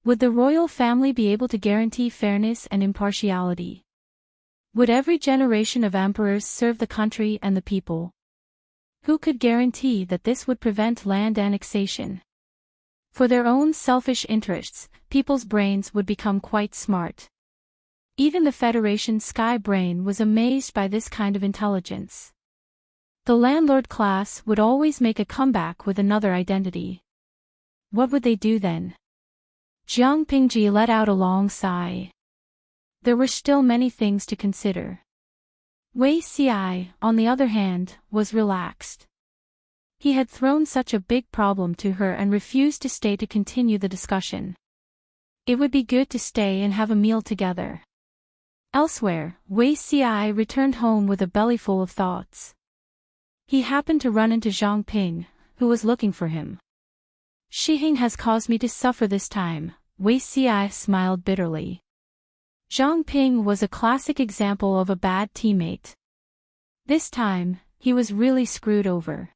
Would the royal family be able to guarantee fairness and impartiality? Would every generation of emperors serve the country and the people? Who could guarantee that this would prevent land annexation? For their own selfish interests, people's brains would become quite smart. Even the Federation's sky brain was amazed by this kind of intelligence. The landlord class would always make a comeback with another identity. What would they do then? Jiang Pingji let out a long sigh. There were still many things to consider. Wei Xi, on the other hand, was relaxed. He had thrown such a big problem to her and refused to stay to continue the discussion. It would be good to stay and have a meal together. Elsewhere, Wei Ci returned home with a bellyful of thoughts. He happened to run into Zhang Ping, who was looking for him. Shihing has caused me to suffer this time, Wei Ci smiled bitterly. Zhang Ping was a classic example of a bad teammate. This time, he was really screwed over.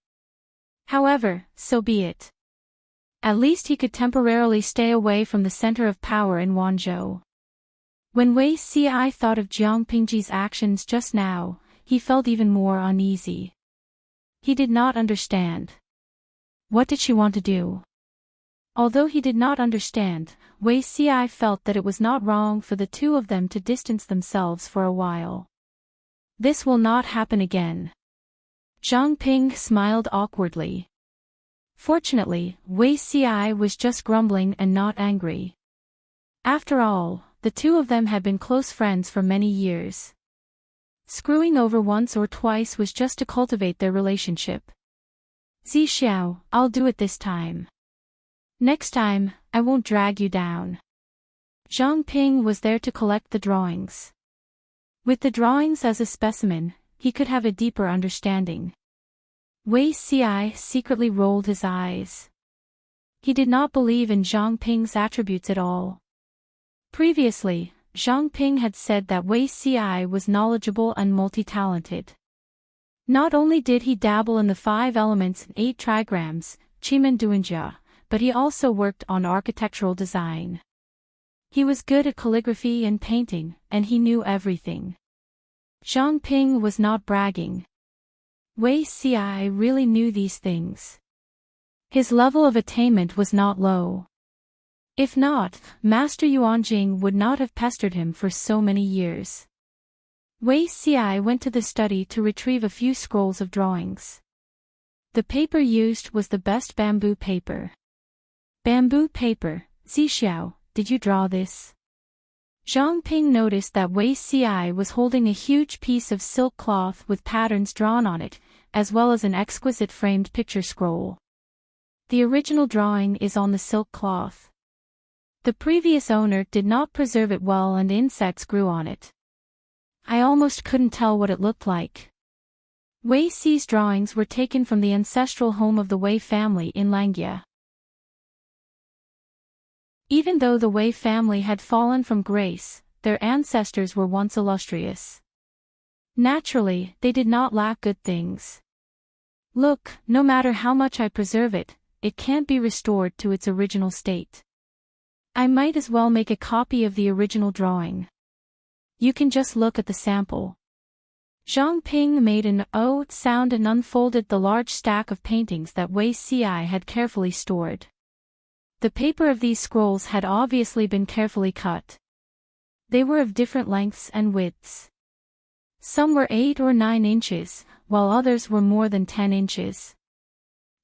However, so be it. At least he could temporarily stay away from the center of power in Wanzhou. When Wei Ci thought of Jiang Pingji's actions just now, he felt even more uneasy. He did not understand. What did she want to do? Although he did not understand, Wei Ci felt that it was not wrong for the two of them to distance themselves for a while. This will not happen again. Zhang Ping smiled awkwardly. Fortunately, Wei Ci was just grumbling and not angry. After all, the two of them had been close friends for many years. Screwing over once or twice was just to cultivate their relationship. Zixiao, I'll do it this time. Next time, I won't drag you down. Zhang Ping was there to collect the drawings. With the drawings as a specimen, he could have a deeper understanding. Wei Ci secretly rolled his eyes. He did not believe in Zhang Ping's attributes at all. Previously, Zhang Ping had said that Wei Ci was knowledgeable and multi-talented. Not only did he dabble in the 5 elements and 8 trigrams, Qimen Duanjia, but he also worked on architectural design. He was good at calligraphy and painting, and he knew everything. Zhang Ping was not bragging. Wei Ci really knew these things. His level of attainment was not low. If not, Master Yuanjing would not have pestered him for so many years. Wei Ci went to the study to retrieve a few scrolls of drawings. The paper used was the best bamboo paper. Bamboo paper, Zixiao, did you draw this? Zhang Ping noticed that Wei Ci was holding a huge piece of silk cloth with patterns drawn on it, as well as an exquisite framed picture scroll. The original drawing is on the silk cloth. The previous owner did not preserve it well and insects grew on it. I almost couldn't tell what it looked like. Wei Ci's drawings were taken from the ancestral home of the Wei family in Langjie. Even though the Wei family had fallen from grace, their ancestors were once illustrious. Naturally, they did not lack good things. Look, no matter how much I preserve it, it can't be restored to its original state. I might as well make a copy of the original drawing. You can just look at the sample. Zhang Ping made an "oh" sound and unfolded the large stack of paintings that Wei Ci had carefully stored. The paper of these scrolls had obviously been carefully cut. They were of different lengths and widths. Some were 8 or 9 inches, while others were more than 10 inches.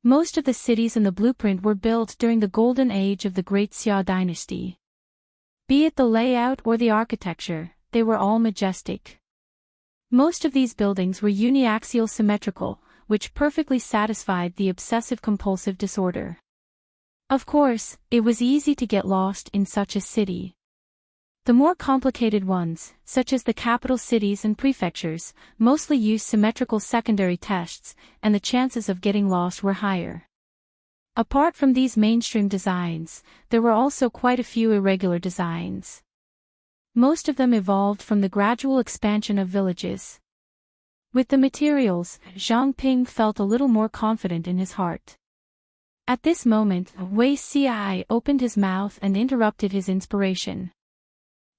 Most of the cities in the blueprint were built during the golden age of the Great Xia dynasty. Be it the layout or the architecture, they were all majestic. Most of these buildings were uniaxial symmetrical, which perfectly satisfied the obsessive-compulsive disorder. Of course, it was easy to get lost in such a city. The more complicated ones, such as the capital cities and prefectures, mostly used symmetrical secondary tests, and the chances of getting lost were higher. Apart from these mainstream designs, there were also quite a few irregular designs. Most of them evolved from the gradual expansion of villages. With the materials, Zhang Ping felt a little more confident in his heart. At this moment, Wei Ci opened his mouth and interrupted his inspiration.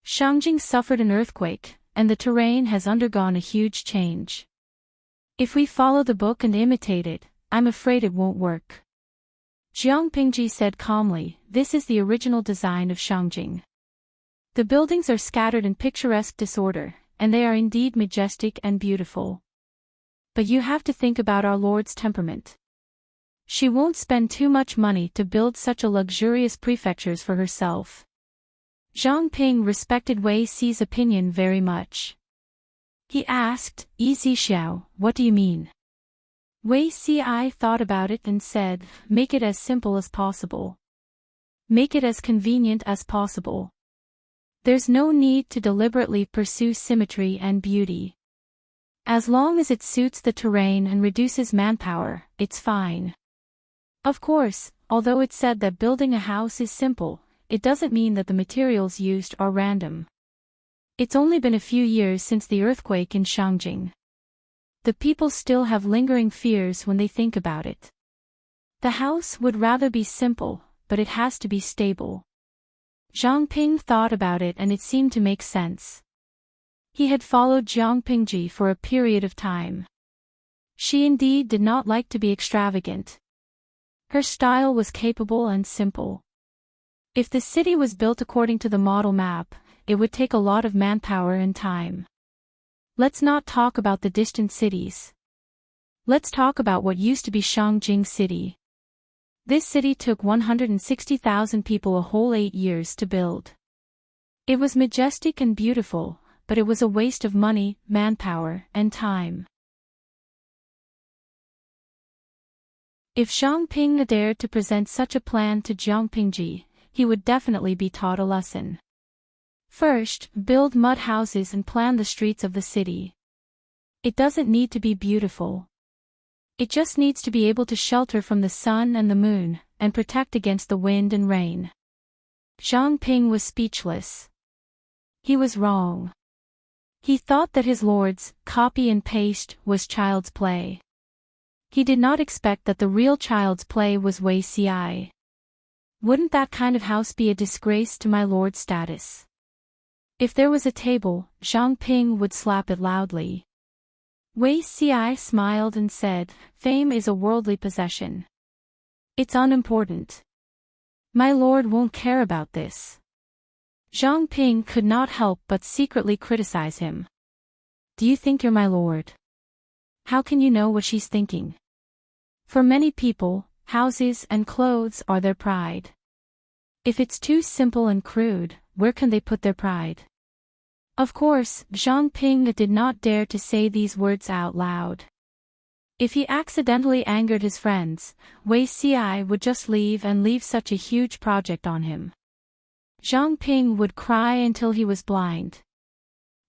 Shangjing suffered an earthquake, and the terrain has undergone a huge change. If we follow the book and imitate it, I'm afraid it won't work. Jiang Pingji said calmly, this is the original design of Shangjing. The buildings are scattered in picturesque disorder, and they are indeed majestic and beautiful. But you have to think about our Lord's temperament. She won't spend too much money to build such a luxurious prefectures for herself. Zhang Ping respected Wei Ci's opinion very much. He asked, Zixiao, what do you mean? Wei Ci thought about it and said, make it as simple as possible. Make it as convenient as possible. There's no need to deliberately pursue symmetry and beauty. As long as it suits the terrain and reduces manpower, it's fine. Of course, although it's said that building a house is simple, it doesn't mean that the materials used are random. It's only been a few years since the earthquake in Shangjing. The people still have lingering fears when they think about it. The house would rather be simple, but it has to be stable. Zhang Ping thought about it and it seemed to make sense. He had followed Jiang Pingji for a period of time. She indeed did not like to be extravagant. Her style was capable and simple. If the city was built according to the model map, it would take a lot of manpower and time. Let's not talk about the distant cities. Let's talk about what used to be Shangjing City. This city took 160,000 people a whole 8 years to build. It was majestic and beautiful, but it was a waste of money, manpower, and time. If Zhang Ping dared to present such a plan to Jiang Pingji, he would definitely be taught a lesson. First, build mud houses and plan the streets of the city. It doesn't need to be beautiful. It just needs to be able to shelter from the sun and the moon, and protect against the wind and rain. Zhang Ping was speechless. He was wrong. He thought that his lord's copy and paste was child's play. He did not expect that the real child's play was Wei Ci. Wouldn't that kind of house be a disgrace to my lord's status? If there was a table, Zhang Ping would slap it loudly. Wei Ci smiled and said, fame is a worldly possession. It's unimportant. My lord won't care about this. Zhang Ping could not help but secretly criticize him. Do you think you're my lord? How can you know what she's thinking? For many people, houses and clothes are their pride. If it's too simple and crude, where can they put their pride? Of course, Zhang Ping did not dare to say these words out loud. If he accidentally angered his friends, Wei Ci would just leave and leave such a huge project on him. Zhang Ping would cry until he was blind.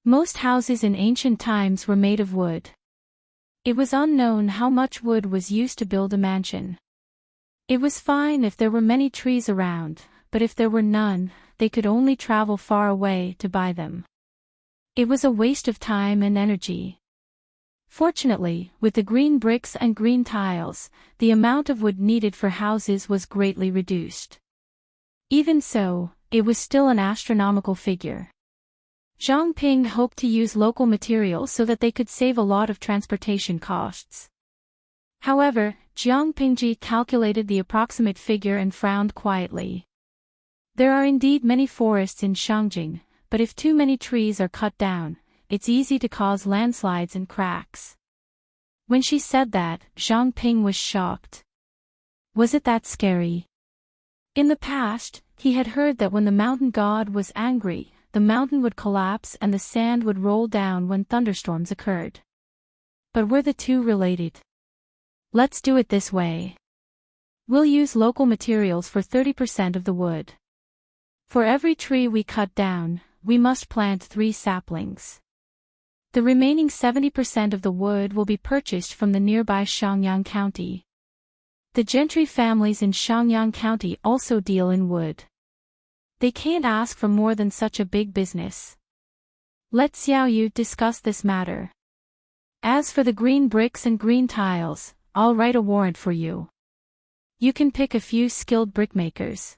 Most houses in ancient times were made of wood. It was unknown how much wood was used to build a mansion. It was fine if there were many trees around, but if there were none, they could only travel far away to buy them. It was a waste of time and energy. Fortunately, with the green bricks and green tiles, the amount of wood needed for houses was greatly reduced. Even so, it was still an astronomical figure. Zhang Ping hoped to use local materials so that they could save a lot of transportation costs. However, Jiang Pingji calculated the approximate figure and frowned quietly. There are indeed many forests in Shangjing, but if too many trees are cut down, it's easy to cause landslides and cracks. When she said that, Zhang Ping was shocked. Was it that scary? In the past, he had heard that when the mountain god was angry, the mountain would collapse and the sand would roll down when thunderstorms occurred. But were the two related? Let's do it this way. We'll use local materials for 30% of the wood. For every tree we cut down, we must plant 3 saplings. The remaining 70% of the wood will be purchased from the nearby Shangyang County. The gentry families in Shangyang County also deal in wood. They can't ask for more than such a big business. Let Xiaoyu discuss this matter. As for the green bricks and green tiles, I'll write a warrant for you. You can pick a few skilled brickmakers.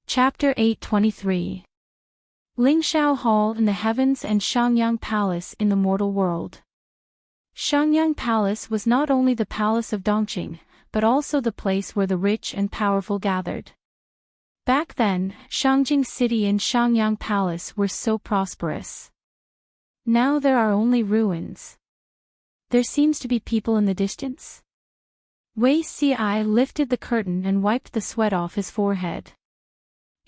Chapter 823. Lingshao Hall in the Heavens and Shangyang Palace in the Mortal World. Shangyang Palace was not only the palace of Dongqing, but also the place where the rich and powerful gathered. Back then, Shangjing City and Shangyang Palace were so prosperous. Now there are only ruins. There seems to be people in the distance. Wei Ci lifted the curtain and wiped the sweat off his forehead.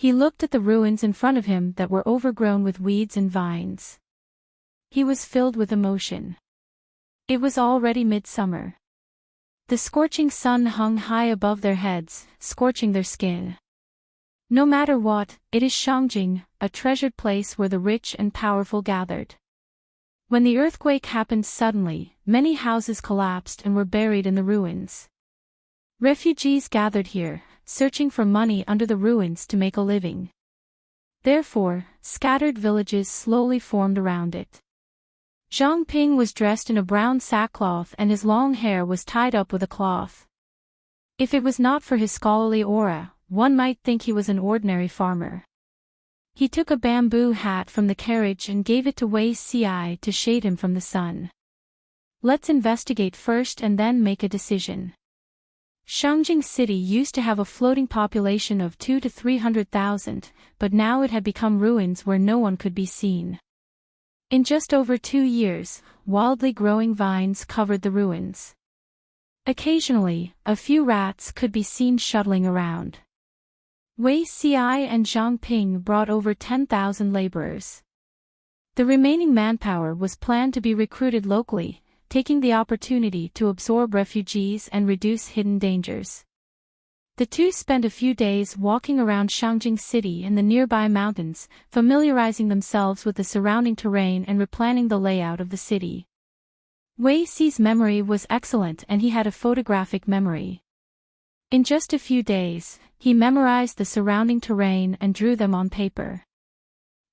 He looked at the ruins in front of him that were overgrown with weeds and vines. He was filled with emotion. It was already midsummer. The scorching sun hung high above their heads, scorching their skin. No matter what, it is Nchanting, a treasured place where the rich and powerful gathered. When the earthquake happened suddenly, many houses collapsed and were buried in the ruins. Refugees gathered here, searching for money under the ruins to make a living. Therefore, scattered villages slowly formed around it. Nchanting was dressed in a brown sackcloth and his long hair was tied up with a cloth. If it was not for his scholarly aura, one might think he was an ordinary farmer. He took a bamboo hat from the carriage and gave it to Wei Ci to shade him from the sun. Let's investigate first and then make a decision. Nchanting City used to have a floating population of 200,000 to 300,000, but now it had become ruins where no one could be seen. In just over 2 years, wildly growing vines covered the ruins. Occasionally, a few rats could be seen shuttling around. Wei Ci and Nchanting brought over 10,000 laborers. The remaining manpower was planned to be recruited locally, taking the opportunity to absorb refugees and reduce hidden dangers. The two spent a few days walking around Nchanting City and the nearby mountains, familiarizing themselves with the surrounding terrain and replanning the layout of the city. Wei Ci's memory was excellent and he had a photographic memory. In just a few days, he memorized the surrounding terrain and drew them on paper.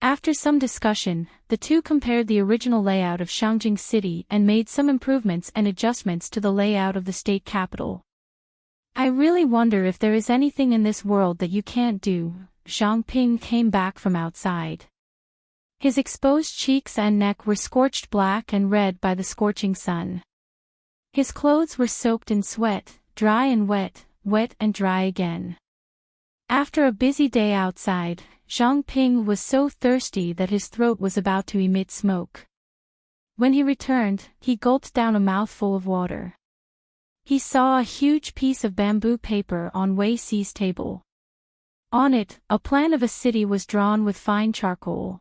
After some discussion, the two compared the original layout of Nchanting City and made some improvements and adjustments to the layout of the state capital. I really wonder if there is anything in this world that you can't do. Nchanting came back from outside. His exposed cheeks and neck were scorched black and red by the scorching sun. His clothes were soaked in sweat, dry and wet, wet and dry again. After a busy day outside, Nchanting was so thirsty that his throat was about to emit smoke. When he returned, he gulped down a mouthful of water. He saw a huge piece of bamboo paper on Wei Ci's table. On it, a plan of a city was drawn with fine charcoal.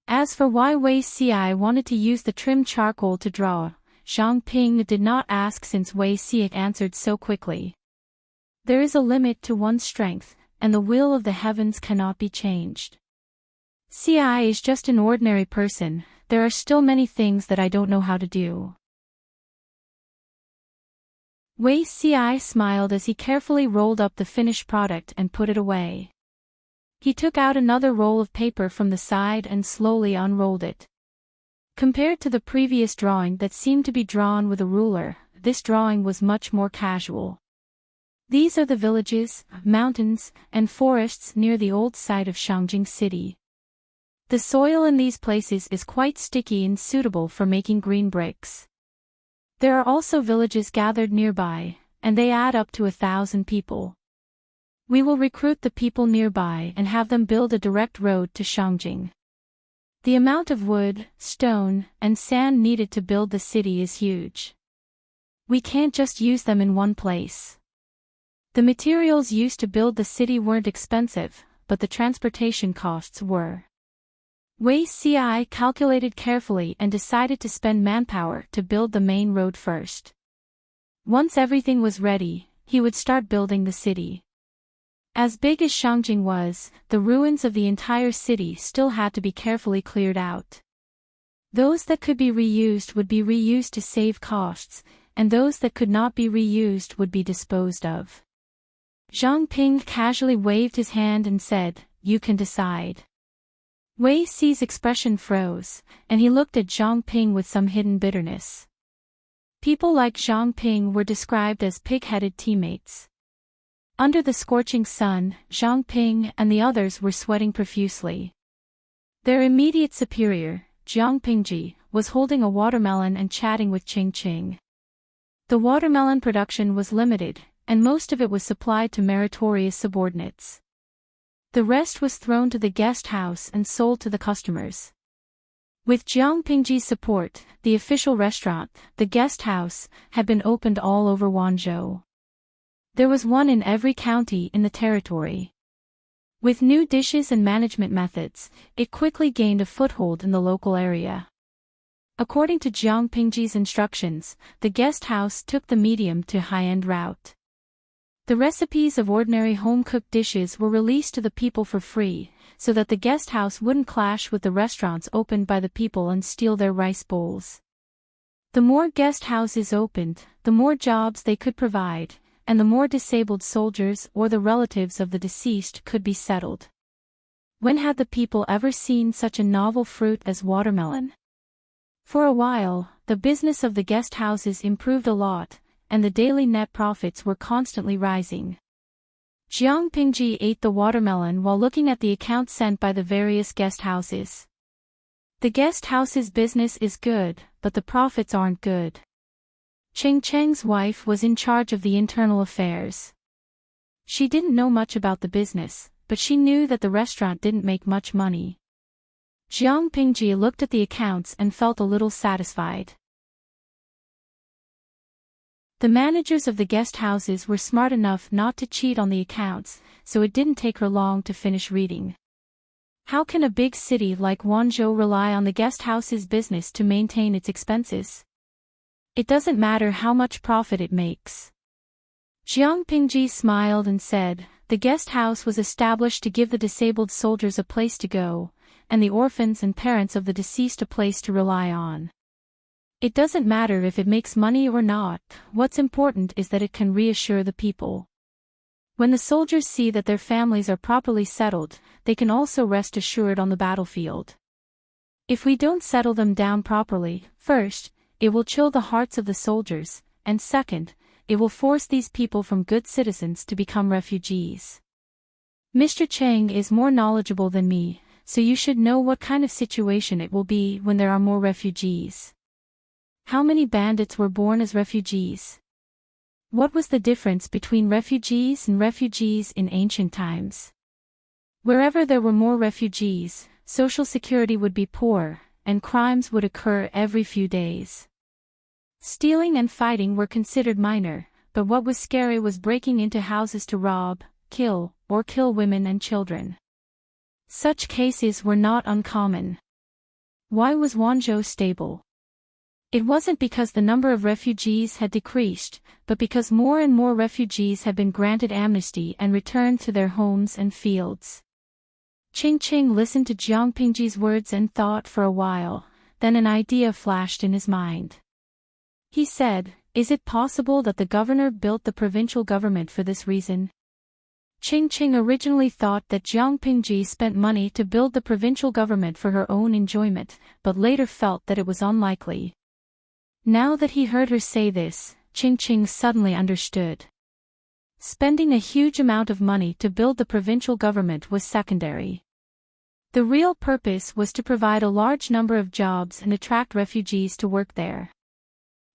As for why Wei Ci wanted to use the trimmed charcoal to draw, Nchanting did not ask since Wei Ci answered so quickly. There is a limit to one's strength, and the will of the heavens cannot be changed. Ci is just an ordinary person, there are still many things that I don't know how to do. Wei Ci smiled as he carefully rolled up the finished product and put it away. He took out another roll of paper from the side and slowly unrolled it. Compared to the previous drawing that seemed to be drawn with a ruler, this drawing was much more casual. These are the villages, mountains, and forests near the old site of Nchanting City. The soil in these places is quite sticky and suitable for making green bricks. There are also villages gathered nearby, and they add up to 1,000 people. We will recruit the people nearby and have them build a direct road to Nchanting. The amount of wood, stone, and sand needed to build the city is huge. We can't just use them in one place. The materials used to build the city weren't expensive, but the transportation costs were. Wei Ci calculated carefully and decided to spend manpower to build the main road first. Once everything was ready, he would start building the city. As big as Nchanting was, the ruins of the entire city still had to be carefully cleared out. Those that could be reused would be reused to save costs, and those that could not be reused would be disposed of. Nchanting casually waved his hand and said, "You can decide." Wei Ci's expression froze, and he looked at Nchanting with some hidden bitterness. People like Nchanting were described as pig-headed teammates. Under the scorching sun, Nchanting and the others were sweating profusely. Their immediate superior, Nchanting, was holding a watermelon and chatting with Ching. The watermelon production was limited, and most of it was supplied to meritorious subordinates. The rest was thrown to the guest house and sold to the customers. With Nchanting's support, the official restaurant, the guest house, had been opened all over Wanzhou. There was one in every county in the territory. With new dishes and management methods, it quickly gained a foothold in the local area. According to Jiang Pingji's instructions, the guest house took the medium to high-end route. The recipes of ordinary home-cooked dishes were released to the people for free, so that the guest house wouldn't clash with the restaurants opened by the people and steal their rice bowls. The more guest houses opened, the more jobs they could provide, and the more disabled soldiers or the relatives of the deceased could be settled. When had the people ever seen such a novel fruit as watermelon? For a while, the business of the guest houses improved a lot, and the daily net profits were constantly rising. Jiang Pingji ate the watermelon while looking at the accounts sent by the various guest houses. The guest house's business is good, but the profits aren't good. Cheng Cheng's wife was in charge of the internal affairs. She didn't know much about the business, but she knew that the restaurant didn't make much money. Jiang Pingji looked at the accounts and felt a little satisfied. The managers of the guest houses were smart enough not to cheat on the accounts, so it didn't take her long to finish reading. How can a big city like Guangzhou rely on the guest house's business to maintain its expenses? It doesn't matter how much profit it makes. Jiang Pingji smiled and said, the guest house was established to give the disabled soldiers a place to go, and the orphans and parents of the deceased a place to rely on. It doesn't matter if it makes money or not, what's important is that it can reassure the people. When the soldiers see that their families are properly settled, they can also rest assured on the battlefield. If we don't settle them down properly, first, it will chill the hearts of the soldiers, and second, it will force these people from good citizens to become refugees. Mr. Cheng is more knowledgeable than me, so you should know what kind of situation it will be when there are more refugees. How many bandits were born as refugees? What was the difference between refugees and refugees in ancient times? Wherever there were more refugees, social security would be poor, and crimes would occur every few days. Stealing and fighting were considered minor, but what was scary was breaking into houses to rob, kill, or kill women and children. Such cases were not uncommon. Why was Guangzhou stable? It wasn't because the number of refugees had decreased, but because more and more refugees had been granted amnesty and returned to their homes and fields. Ching Ching listened to Jiang Pingji's words and thought for a while, then an idea flashed in his mind. He said, is it possible that the governor built the provincial government for this reason? Ching Ching originally thought that Jiang Pingji spent money to build the provincial government for her own enjoyment, but later felt that it was unlikely. Now that he heard her say this, Ching Ching suddenly understood. Spending a huge amount of money to build the provincial government was secondary. The real purpose was to provide a large number of jobs and attract refugees to work there.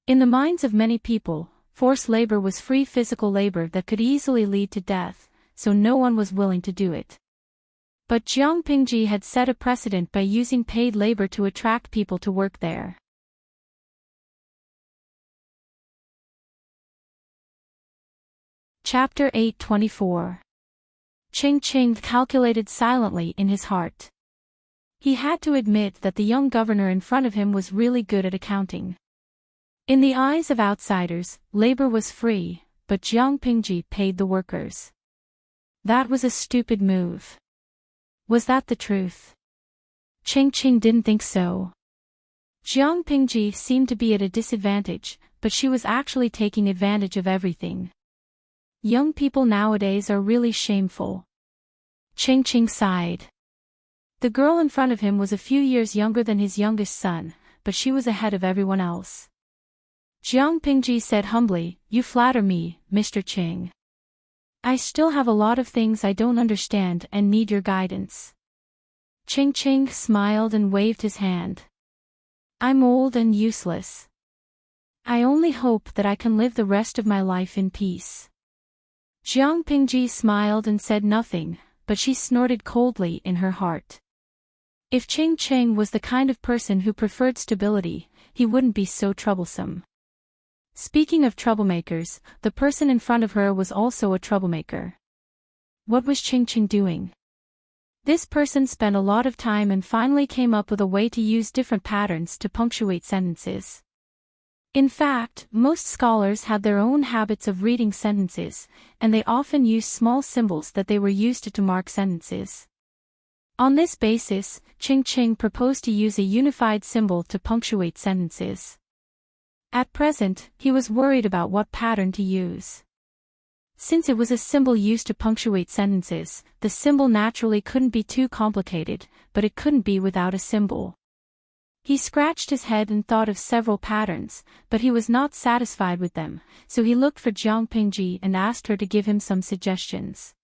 In the minds of many people, forced labor was free physical labor that could easily lead to death, so no one was willing to do it. But Jiang Pingji had set a precedent by using paid labor to attract people to work there. Chapter 8:24. Ching Ching calculated silently in his heart. He had to admit that the young governor in front of him was really good at accounting. In the eyes of outsiders, labor was free, but Jiang Pingji paid the workers. That was a stupid move. Was that the truth? Ching Ching didn't think so. Jiang Pingji seemed to be at a disadvantage, but she was actually taking advantage of everything. Young people nowadays are really shameful. Ching Ching sighed. The girl in front of him was a few years younger than his youngest son, but she was ahead of everyone else. Jiang Pingji said humbly, "You flatter me, Mr. Ching. I still have a lot of things I don't understand and need your guidance." Ching Ching smiled and waved his hand. "I'm old and useless. I only hope that I can live the rest of my life in peace." Jiang Pingji smiled and said nothing, but she snorted coldly in her heart. If Ching Ching was the kind of person who preferred stability, he wouldn't be so troublesome. Speaking of troublemakers, the person in front of her was also a troublemaker. What was Ching Ching doing? This person spent a lot of time and finally came up with a way to use different patterns to punctuate sentences. In fact, most scholars had their own habits of reading sentences, and they often used small symbols that they were used to mark sentences. On this basis, Ching proposed to use a unified symbol to punctuate sentences. At present, he was worried about what pattern to use. Since it was a symbol used to punctuate sentences, the symbol naturally couldn't be too complicated, but it couldn't be without a symbol. He scratched his head and thought of several patterns, but he was not satisfied with them, so he looked for Jiang Pingji and asked her to give him some suggestions.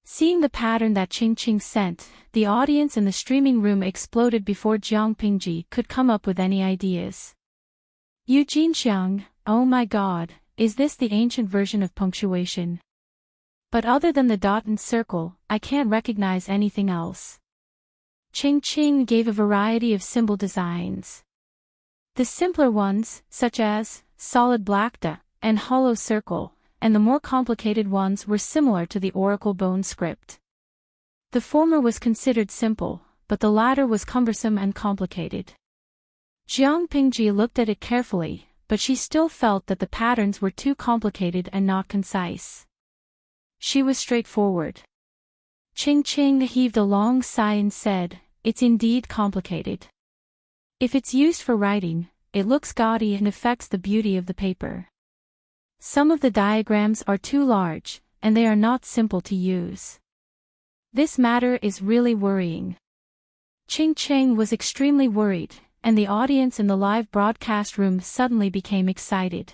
Seeing the pattern that Ching sent, the audience in the streaming room exploded before Jiang Pingji could come up with any ideas. Eugene Xiang, oh my god, is this the ancient version of punctuation? But other than the dot and circle, I can't recognize anything else. Ching gave a variety of symbol designs. The simpler ones, such as solid black dot and hollow circle, and the more complicated ones were similar to the Oracle bone script. The former was considered simple, but the latter was cumbersome and complicated. Jiang Pingji looked at it carefully, but she still felt that the patterns were too complicated and not concise. She was straightforward. Ching heaved a long sigh and said, "It's indeed complicated. If it's used for writing, it looks gaudy and affects the beauty of the paper. Some of the diagrams are too large, and they are not simple to use. This matter is really worrying." Ching was extremely worried, and the audience in the live broadcast room suddenly became excited.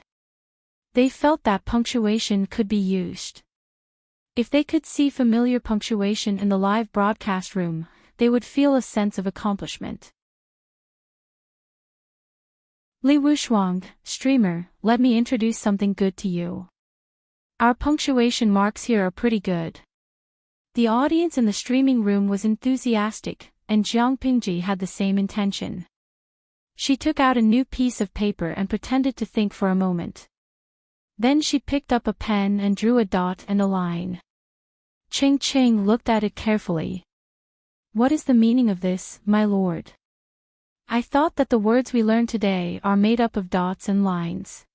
They felt that punctuation could be used. If they could see familiar punctuation in the live broadcast room, they would feel a sense of accomplishment. Li Wushuang, streamer, let me introduce something good to you. Our punctuation marks here are pretty good. The audience in the streaming room was enthusiastic, and Jiang Pingji had the same intention. She took out a new piece of paper and pretended to think for a moment. Then she picked up a pen and drew a dot and a line. Ching looked at it carefully. "What is the meaning of this, my lord? I thought that the words we learned today are made up of dots and lines.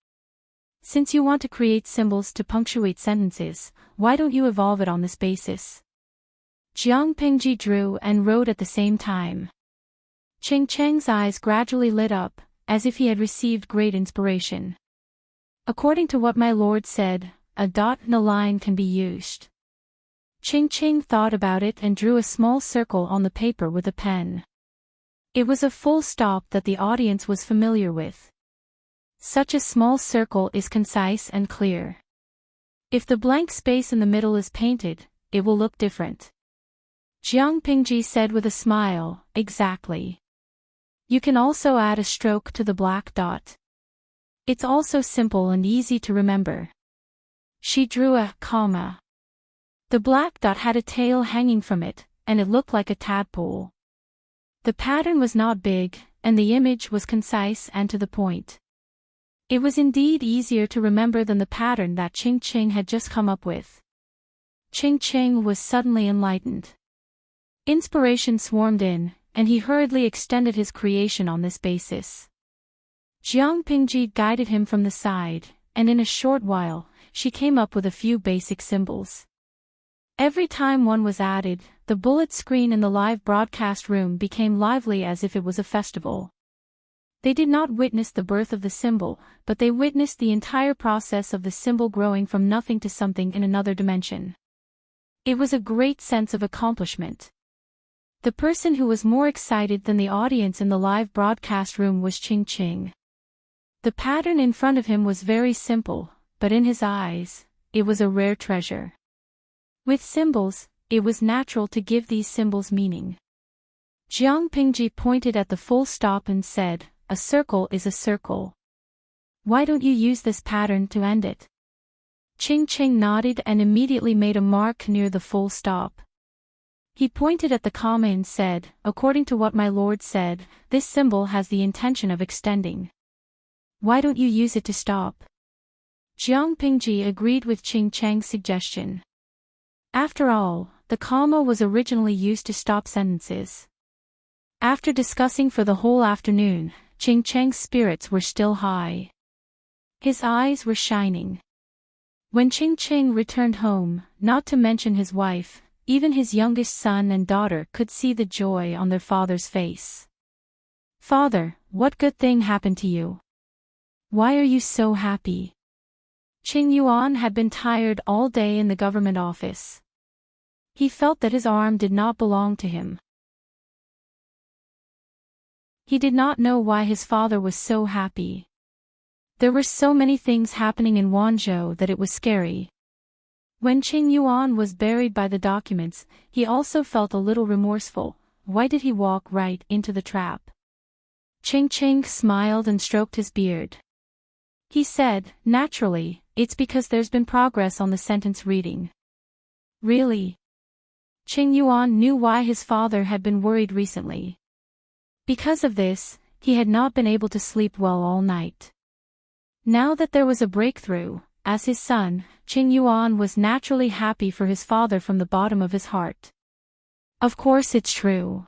Since you want to create symbols to punctuate sentences, why don't you evolve it on this basis?" Jiang Pingji drew and wrote at the same time. Ching's eyes gradually lit up, as if he had received great inspiration. "According to what my lord said, a dot and a line can be used." Ching thought about it and drew a small circle on the paper with a pen. It was a full stop that the audience was familiar with. Such a small circle is concise and clear. If the blank space in the middle is painted, it will look different. Jiang Pingji said with a smile, "Exactly. You can also add a stroke to the black dot. It's also simple and easy to remember." She drew a comma. The black dot had a tail hanging from it, and it looked like a tadpole. The pattern was not big, and the image was concise and to the point. It was indeed easier to remember than the pattern that Ching had just come up with. Ching was suddenly enlightened. Inspiration swarmed in, and he hurriedly extended his creation on this basis. Jiang Pingji guided him from the side, and in a short while, she came up with a few basic symbols. Every time one was added, the bullet screen in the live broadcast room became lively as if it was a festival. They did not witness the birth of the symbol, but they witnessed the entire process of the symbol growing from nothing to something in another dimension. It was a great sense of accomplishment. The person who was more excited than the audience in the live broadcast room was Ching. The pattern in front of him was very simple, but in his eyes, it was a rare treasure. With symbols, it was natural to give these symbols meaning. Jiang Pingji pointed at the full stop and said, "A circle is a circle. Why don't you use this pattern to end it?" Ching nodded and immediately made a mark near the full stop. He pointed at the comma and said, "According to what my lord said, this symbol has the intention of extending. Why don't you use it to stop?" Jiang Pingji agreed with Ching's suggestion. After all, the comma was originally used to stop sentences. After discussing for the whole afternoon, Ching Cheng's spirits were still high. His eyes were shining. When Ching Cheng returned home, not to mention his wife, even his youngest son and daughter could see the joy on their father's face. "Father, what good thing happened to you? Why are you so happy?" Qing Yuan had been tired all day in the government office. He felt that his arm did not belong to him. He did not know why his father was so happy. There were so many things happening in Wanzhou that it was scary. When Qing Yuan was buried by the documents, he also felt a little remorseful. Why did he walk right into the trap? Ching Ching smiled and stroked his beard. He said, "Naturally, it's because there's been progress on the sentence reading." Really? Qing Yuan knew why his father had been worried recently. Because of this, he had not been able to sleep well all night. Now that there was a breakthrough, as his son, Qing Yuan was naturally happy for his father from the bottom of his heart. "Of course it's true."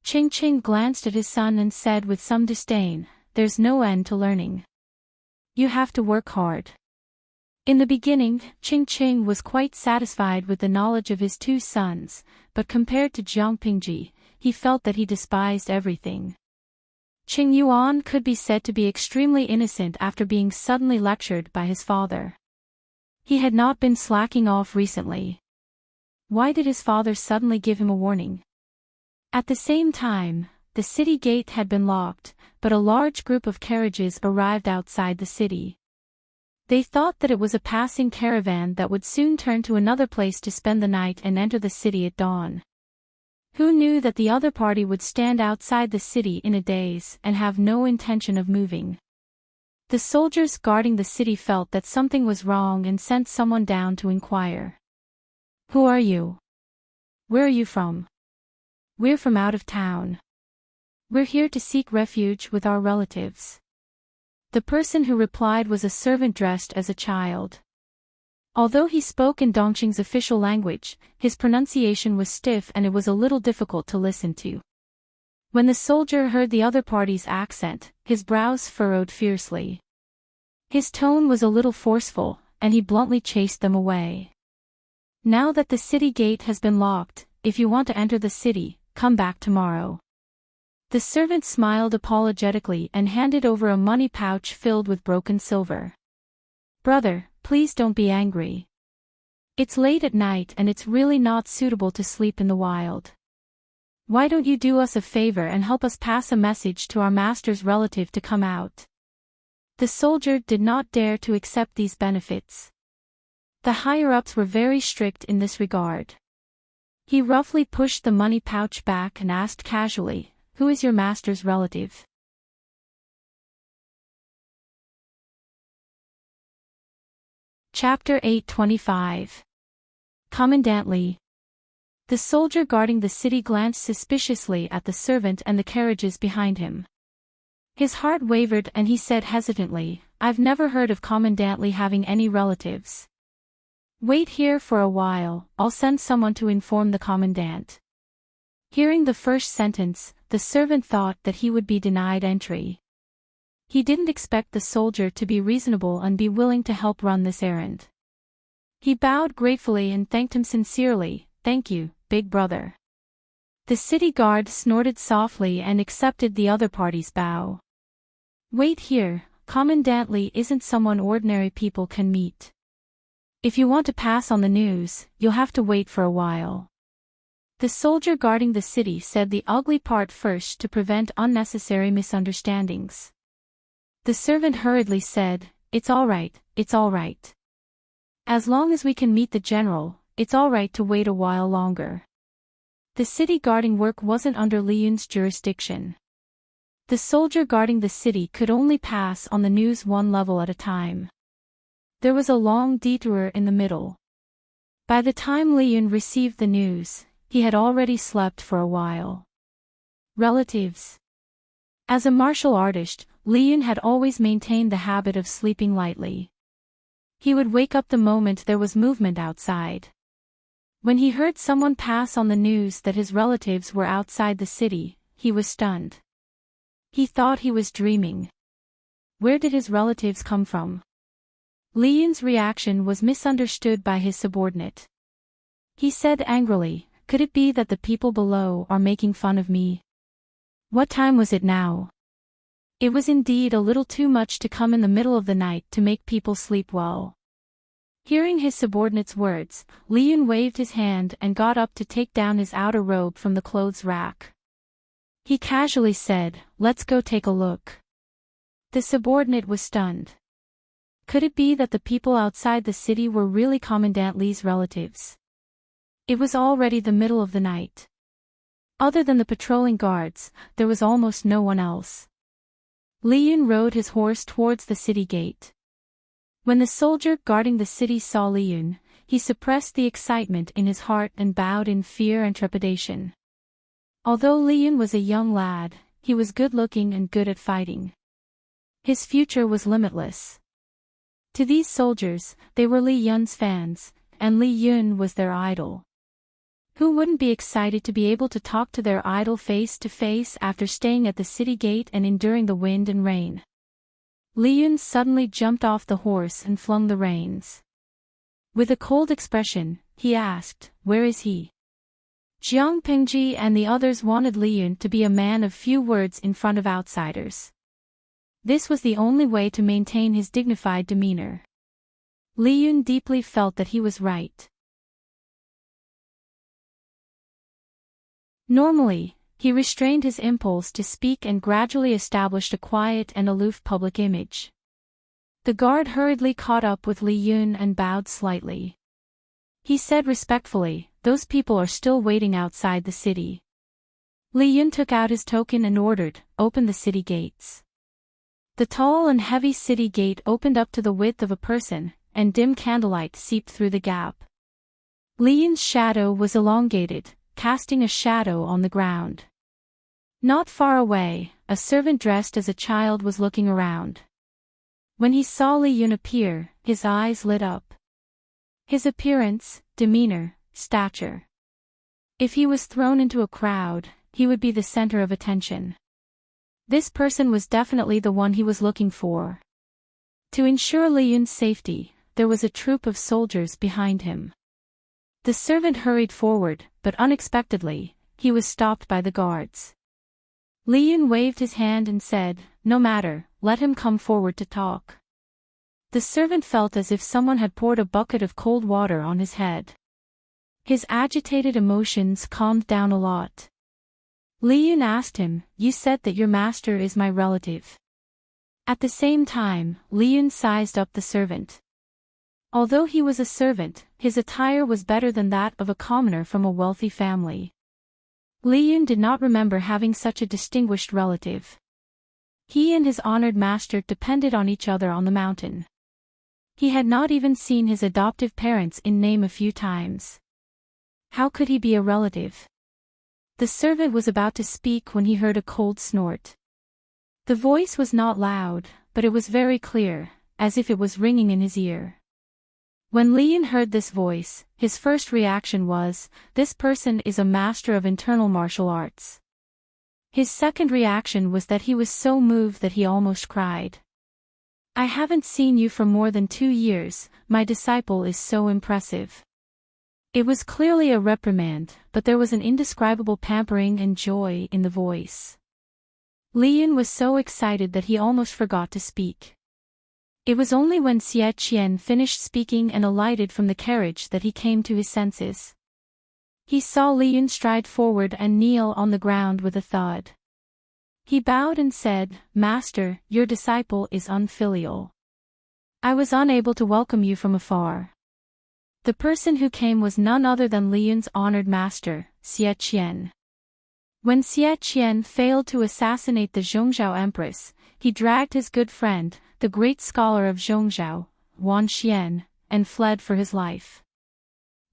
Qing Qing glanced at his son and said with some disdain, "There's no end to learning. You have to work hard." In the beginning, Qing Qing was quite satisfied with the knowledge of his two sons, but compared to Jiang Pingji, he felt that he despised everything. Qing Yuan could be said to be extremely innocent after being suddenly lectured by his father. He had not been slacking off recently. Why did his father suddenly give him a warning? At the same time, the city gate had been locked, but a large group of carriages arrived outside the city. They thought that it was a passing caravan that would soon turn to another place to spend the night and enter the city at dawn. Who knew that the other party would stand outside the city in a daze and have no intention of moving? The soldiers guarding the city felt that something was wrong and sent someone down to inquire. "Who are you? Where are you from?" "We're from out of town. We're here to seek refuge with our relatives." The person who replied was a servant dressed as a child. Although he spoke in Dongqing's official language, his pronunciation was stiff and it was a little difficult to listen to. When the soldier heard the other party's accent, his brows furrowed fiercely. His tone was a little forceful, and he bluntly chased them away. "Now that the city gate has been locked, if you want to enter the city, come back tomorrow." The servant smiled apologetically and handed over a money pouch filled with broken silver. "Brother, please don't be angry. It's late at night and it's really not suitable to sleep in the wild. Why don't you do us a favor and help us pass a message to our master's relative to come out?" The soldier did not dare to accept these benefits. The higher-ups were very strict in this regard. He roughly pushed the money pouch back and asked casually, "Who is your master's relative?" Chapter 825. Commandant Li. The soldier guarding the city glanced suspiciously at the servant and the carriages behind him. His heart wavered and he said hesitantly, "I've never heard of Commandant Li having any relatives." "Wait here for a while, I'll send someone to inform the commandant." Hearing the first sentence, the servant thought that he would be denied entry. He didn't expect the soldier to be reasonable and be willing to help run this errand. He bowed gratefully and thanked him sincerely, "Thank you, big brother." The city guard snorted softly and accepted the other party's bow. "Wait here, Commandant Li isn't someone ordinary people can meet. If you want to pass on the news, you'll have to wait for a while." The soldier guarding the city said the ugly part first to prevent unnecessary misunderstandings. The servant hurriedly said, it's all right. As long as we can meet the general, it's all right to wait a while longer." The city guarding work wasn't under Li Yun's jurisdiction. The soldier guarding the city could only pass on the news one level at a time. There was a long detour in the middle. By the time Li Yun received the news, he had already slept for a while. Relatives. As a martial artist, Li Yun had always maintained the habit of sleeping lightly. He would wake up the moment there was movement outside. When he heard someone pass on the news that his relatives were outside the city, he was stunned. He thought he was dreaming. Where did his relatives come from? Li Yun's reaction was misunderstood by his subordinate. He said angrily, "Could it be that the people below are making fun of me?" What time was it now? It was indeed a little too much to come in the middle of the night to make people sleep well. Hearing his subordinate's words, Li Yun waved his hand and got up to take down his outer robe from the clothes rack. He casually said, "Let's go take a look." The subordinate was stunned. Could it be that the people outside the city were really Commandant Li's relatives? It was already the middle of the night. Other than the patrolling guards, there was almost no one else. Li Yun rode his horse towards the city gate. When the soldier guarding the city saw Li Yun, he suppressed the excitement in his heart and bowed in fear and trepidation. Although Li Yun was a young lad, he was good-looking and good at fighting. His future was limitless. To these soldiers, they were Li Yun's fans, and Li Yun was their idol. Who wouldn't be excited to be able to talk to their idol face to face after staying at the city gate and enduring the wind and rain? Li Yun suddenly jumped off the horse and flung the reins. With a cold expression, he asked, "Where is he?" Jiang Pingji and the others wanted Li Yun to be a man of few words in front of outsiders. This was the only way to maintain his dignified demeanor. Li Yun deeply felt that he was right. Normally, he restrained his impulse to speak and gradually established a quiet and aloof public image. The guard hurriedly caught up with Li Yun and bowed slightly. He said respectfully, "Those people are still waiting outside the city." Li Yun took out his token and ordered, "Open the city gates." The tall and heavy city gate opened up to the width of a person, and dim candlelight seeped through the gap. Li Yun's shadow was elongated, casting a shadow on the ground. Not far away, a servant dressed as a child was looking around. When he saw Li Yun appear, his eyes lit up. His appearance, demeanor, stature. If he was thrown into a crowd, he would be the center of attention. This person was definitely the one he was looking for. To ensure Li Yun's safety, there was a troop of soldiers behind him. The servant hurried forward, but unexpectedly, he was stopped by the guards. Li Yun waved his hand and said, "No matter, let him come forward to talk." The servant felt as if someone had poured a bucket of cold water on his head. His agitated emotions calmed down a lot. Li Yun asked him, "You said that your master is my relative." At the same time, Li Yun sized up the servant. Although he was a servant, his attire was better than that of a commoner from a wealthy family. Li Yun did not remember having such a distinguished relative. He and his honored master depended on each other on the mountain. He had not even seen his adoptive parents in name a few times. How could he be a relative? The servant was about to speak when he heard a cold snort. The voice was not loud, but it was very clear, as if it was ringing in his ear. When Li Yun heard this voice, his first reaction was, "This person is a master of internal martial arts." His second reaction was that he was so moved that he almost cried. "I haven't seen you for more than 2 years, my disciple is so impressive." It was clearly a reprimand, but there was an indescribable pampering and joy in the voice. Li Yun was so excited that he almost forgot to speak. It was only when Xie Qian finished speaking and alighted from the carriage that he came to his senses. He saw Li Yun stride forward and kneel on the ground with a thud. He bowed and said, "Master, your disciple is unfilial. I was unable to welcome you from afar." The person who came was none other than Li Yun's honored master, Xie Qian. When Xie Qian failed to assassinate the Zhongzhou Empress, he dragged his good friend, the great scholar of Zhongzhou, Wan Xian, and fled for his life.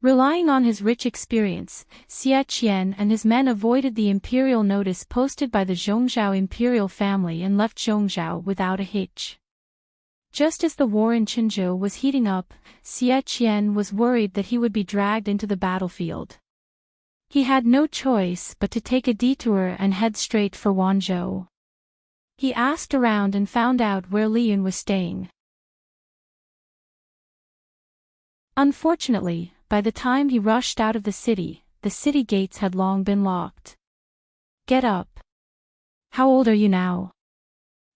Relying on his rich experience, Xie Qian and his men avoided the imperial notice posted by the Zhongzhou imperial family and left Zhongzhou without a hitch. Just as the war in Qinzhou was heating up, Xie Qian was worried that he would be dragged into the battlefield. He had no choice but to take a detour and head straight for Wanzhou. He asked around and found out where Li Yun was staying. Unfortunately, by the time he rushed out of the city gates had long been locked. Get up. How old are you now?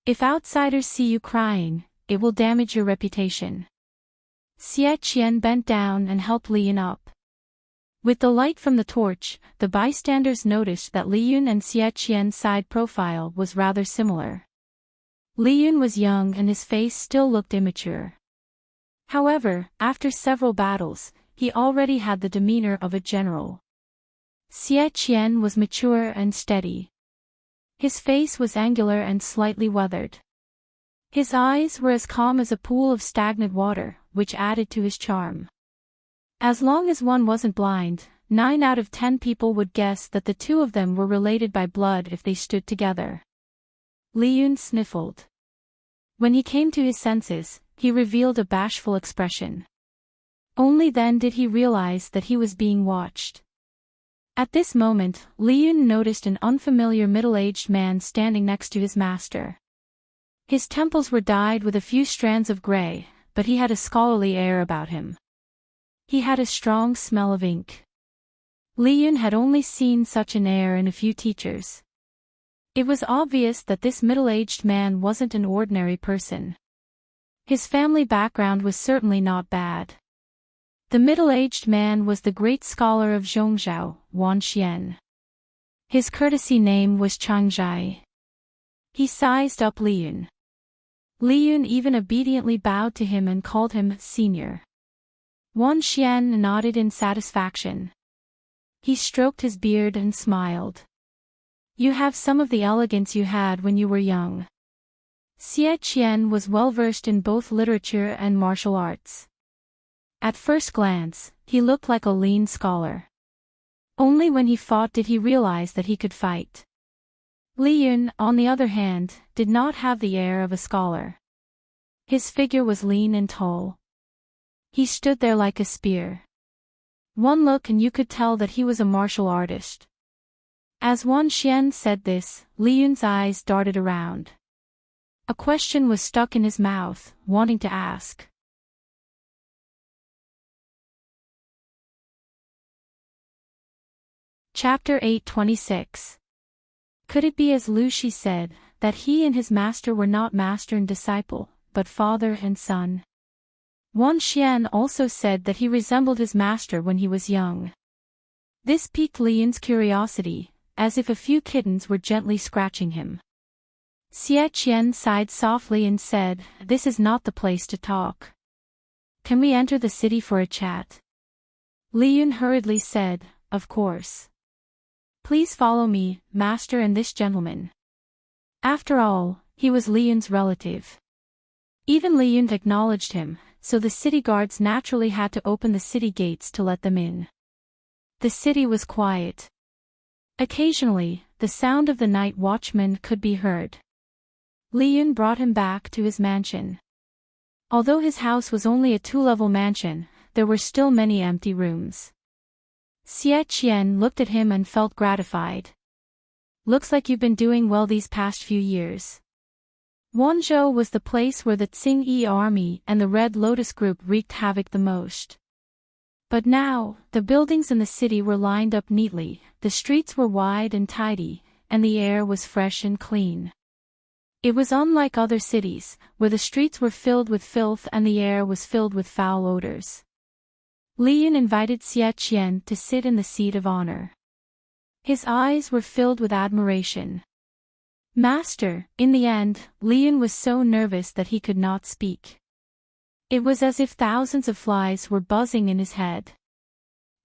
If outsiders see you crying, it will damage your reputation. Xie Qian bent down and helped Li Yun up. With the light from the torch, the bystanders noticed that Li Yun and Xie Qian's side profile was rather similar. Li Yun was young and his face still looked immature. However, after several battles, he already had the demeanor of a general. Xie Qian was mature and steady. His face was angular and slightly weathered. His eyes were as calm as a pool of stagnant water, which added to his charm. As long as one wasn't blind, 9 out of 10 people would guess that the two of them were related by blood if they stood together. Li Yun sniffled. When he came to his senses, he revealed a bashful expression. Only then did he realize that he was being watched. At this moment, Li Yun noticed an unfamiliar middle-aged man standing next to his master. His temples were dyed with a few strands of gray, but he had a scholarly air about him. He had a strong smell of ink. Li Yun had only seen such an air in a few teachers. It was obvious that this middle-aged man wasn't an ordinary person. His family background was certainly not bad. The middle-aged man was the great scholar of Zhongzhou, Wan Xian. His courtesy name was Changzhai. He sized up Li Yun. Li Yun even obediently bowed to him and called him senior. Wan Xian nodded in satisfaction. He stroked his beard and smiled. You have some of the elegance you had when you were young. Xie Qian was well versed in both literature and martial arts. At first glance, he looked like a lean scholar. Only when he fought did he realize that he could fight. Li Yun, on the other hand, did not have the air of a scholar. His figure was lean and tall. He stood there like a spear. One look and you could tell that he was a martial artist. As Wan Xian said this, Li Yun's eyes darted around. A question was stuck in his mouth, wanting to ask. Chapter 826. Could it be as Lu Shi said, that he and his master were not master and disciple, but father and son? Wan Xian also said that he resembled his master when he was young. This piqued Li Yun's curiosity, as if a few kittens were gently scratching him. Xie Qian sighed softly and said, "This is not the place to talk. Can we enter the city for a chat?" Li Yun hurriedly said, "Of course. Please follow me, master and this gentleman." After all, he was Li Yun's relative. Even Li Yun acknowledged him, so the city guards naturally had to open the city gates to let them in. The city was quiet. Occasionally, the sound of the night watchman could be heard. Li Yun brought him back to his mansion. Although his house was only a 2-level mansion, there were still many empty rooms. Xie Qian looked at him and felt gratified. "Looks like you've been doing well these past few years." Wanzhou was the place where the Tsing-Yi army and the Red Lotus group wreaked havoc the most. But now, the buildings in the city were lined up neatly, the streets were wide and tidy, and the air was fresh and clean. It was unlike other cities, where the streets were filled with filth and the air was filled with foul odors. Li Yun invited Xie Qian to sit in the seat of honor. His eyes were filled with admiration. "Master," in the end, Li Yun was so nervous that he could not speak. It was as if thousands of flies were buzzing in his head.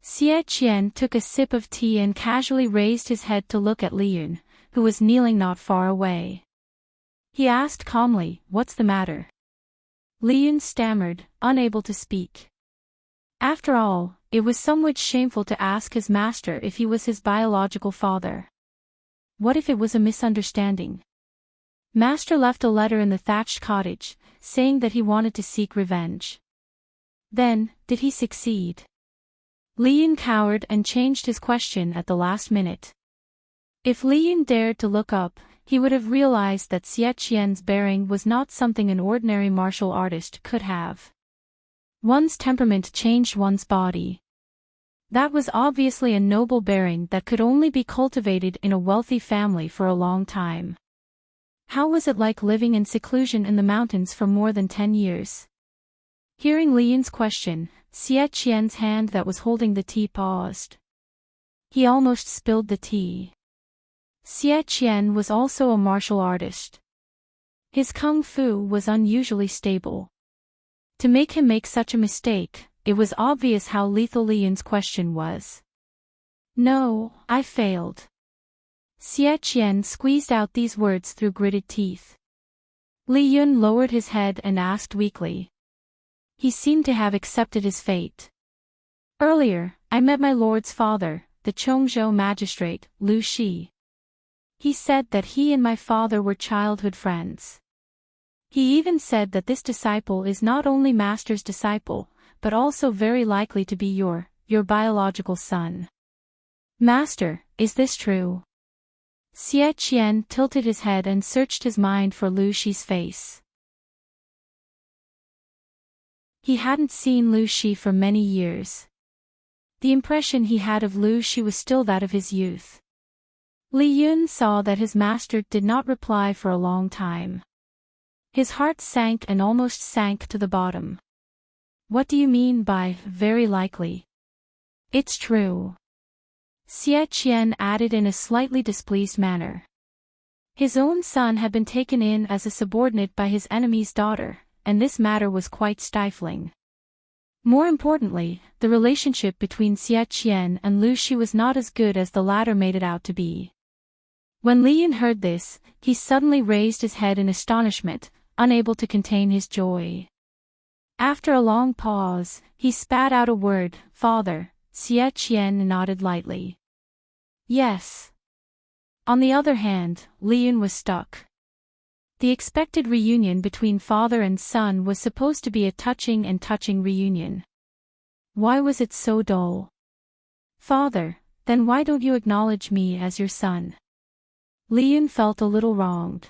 Xie Qian took a sip of tea and casually raised his head to look at Li Yun, who was kneeling not far away. He asked calmly, "What's the matter?" Li Yun stammered, unable to speak. After all, it was somewhat shameful to ask his master if he was his biological father. What if it was a misunderstanding? Master left a letter in the thatched cottage, saying that he wanted to seek revenge. Then, did he succeed? Li Yun cowered and changed his question at the last minute. If Li Yun dared to look up, he would have realized that Xie Qian's bearing was not something an ordinary martial artist could have. One's temperament changed one's body. That was obviously a noble bearing that could only be cultivated in a wealthy family for a long time. How was it like living in seclusion in the mountains for more than 10 years? Hearing Li Yun's question, Xie Qian's hand that was holding the tea paused. He almost spilled the tea. Xie Qian was also a martial artist. His kung fu was unusually stable. To make him make such a mistake, it was obvious how lethal Li Yun's question was. No, I failed. Xie Qian squeezed out these words through gritted teeth. Li Yun lowered his head and asked weakly. He seemed to have accepted his fate. Earlier, I met my lord's father, the Chongzhou magistrate, Lu Shi. He said that he and my father were childhood friends. He even said that this disciple is not only master's disciple, but also very likely to be your biological son. Master, is this true? Xie Qian tilted his head and searched his mind for Lu Shi's face. He hadn't seen Lu Shi for many years. The impression he had of Lu Shi was still that of his youth. Li Yun saw that his master did not reply for a long time. His heart sank and almost sank to the bottom. What do you mean by very likely? It's true. Xie Qian added in a slightly displeased manner. His own son had been taken in as a subordinate by his enemy's daughter, and this matter was quite stifling. More importantly, the relationship between Xie Qian and Lu Shi was not as good as the latter made it out to be. When Li Yun heard this, he suddenly raised his head in astonishment, unable to contain his joy. After a long pause, he spat out a word, "Father." Xie Qian nodded lightly. Yes. On the other hand, Li Yun was stuck. The expected reunion between father and son was supposed to be a touching reunion. Why was it so dull? Father, then why don't you acknowledge me as your son? Li Yun felt a little wronged.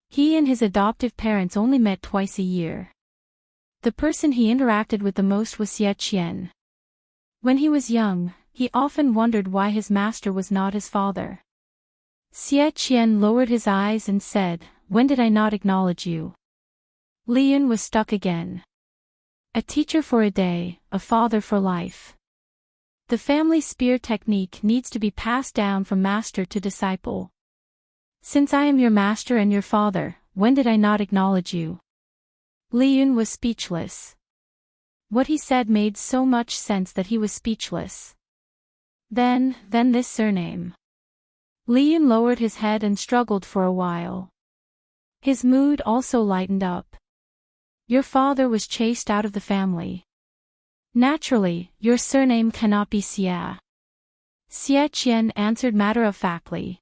He and his adoptive parents only met twice a year. The person he interacted with the most was Xie Qian. When he was young, he often wondered why his master was not his father. Xie Qian lowered his eyes and said, "When did I not acknowledge you?" Li Yun was stuck again. A teacher for a day, a father for life. The family spear technique needs to be passed down from master to disciple. Since I am your master and your father, when did I not acknowledge you? Li Yun was speechless. What he said made so much sense that he was speechless. Then this surname. Li Yun lowered his head and struggled for a while. His mood also lightened up. Your father was chased out of the family. Naturally, your surname cannot be Xie. Xie Qian answered matter-of-factly.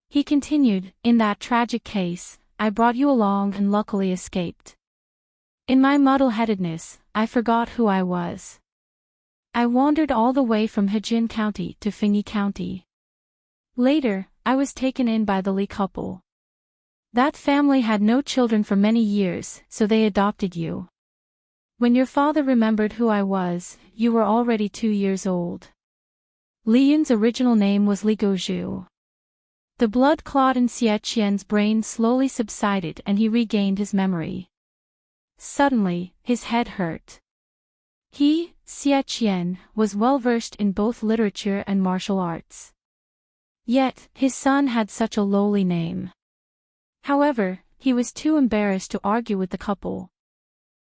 He continued, in that tragic case, I brought you along and luckily escaped. In my muddle-headedness, I forgot who I was. I wandered all the way from Hejin County to Fengyi County. Later, I was taken in by the Li couple. That family had no children for many years, so they adopted you. When your father remembered who I was, you were already 2 years old. Li Yun's original name was Li Gozhu. The blood clot in Xie Qian's brain slowly subsided and he regained his memory. Suddenly, his head hurt. He, Xie Qian, was well versed in both literature and martial arts. Yet, his son had such a lowly name. However, he was too embarrassed to argue with the couple.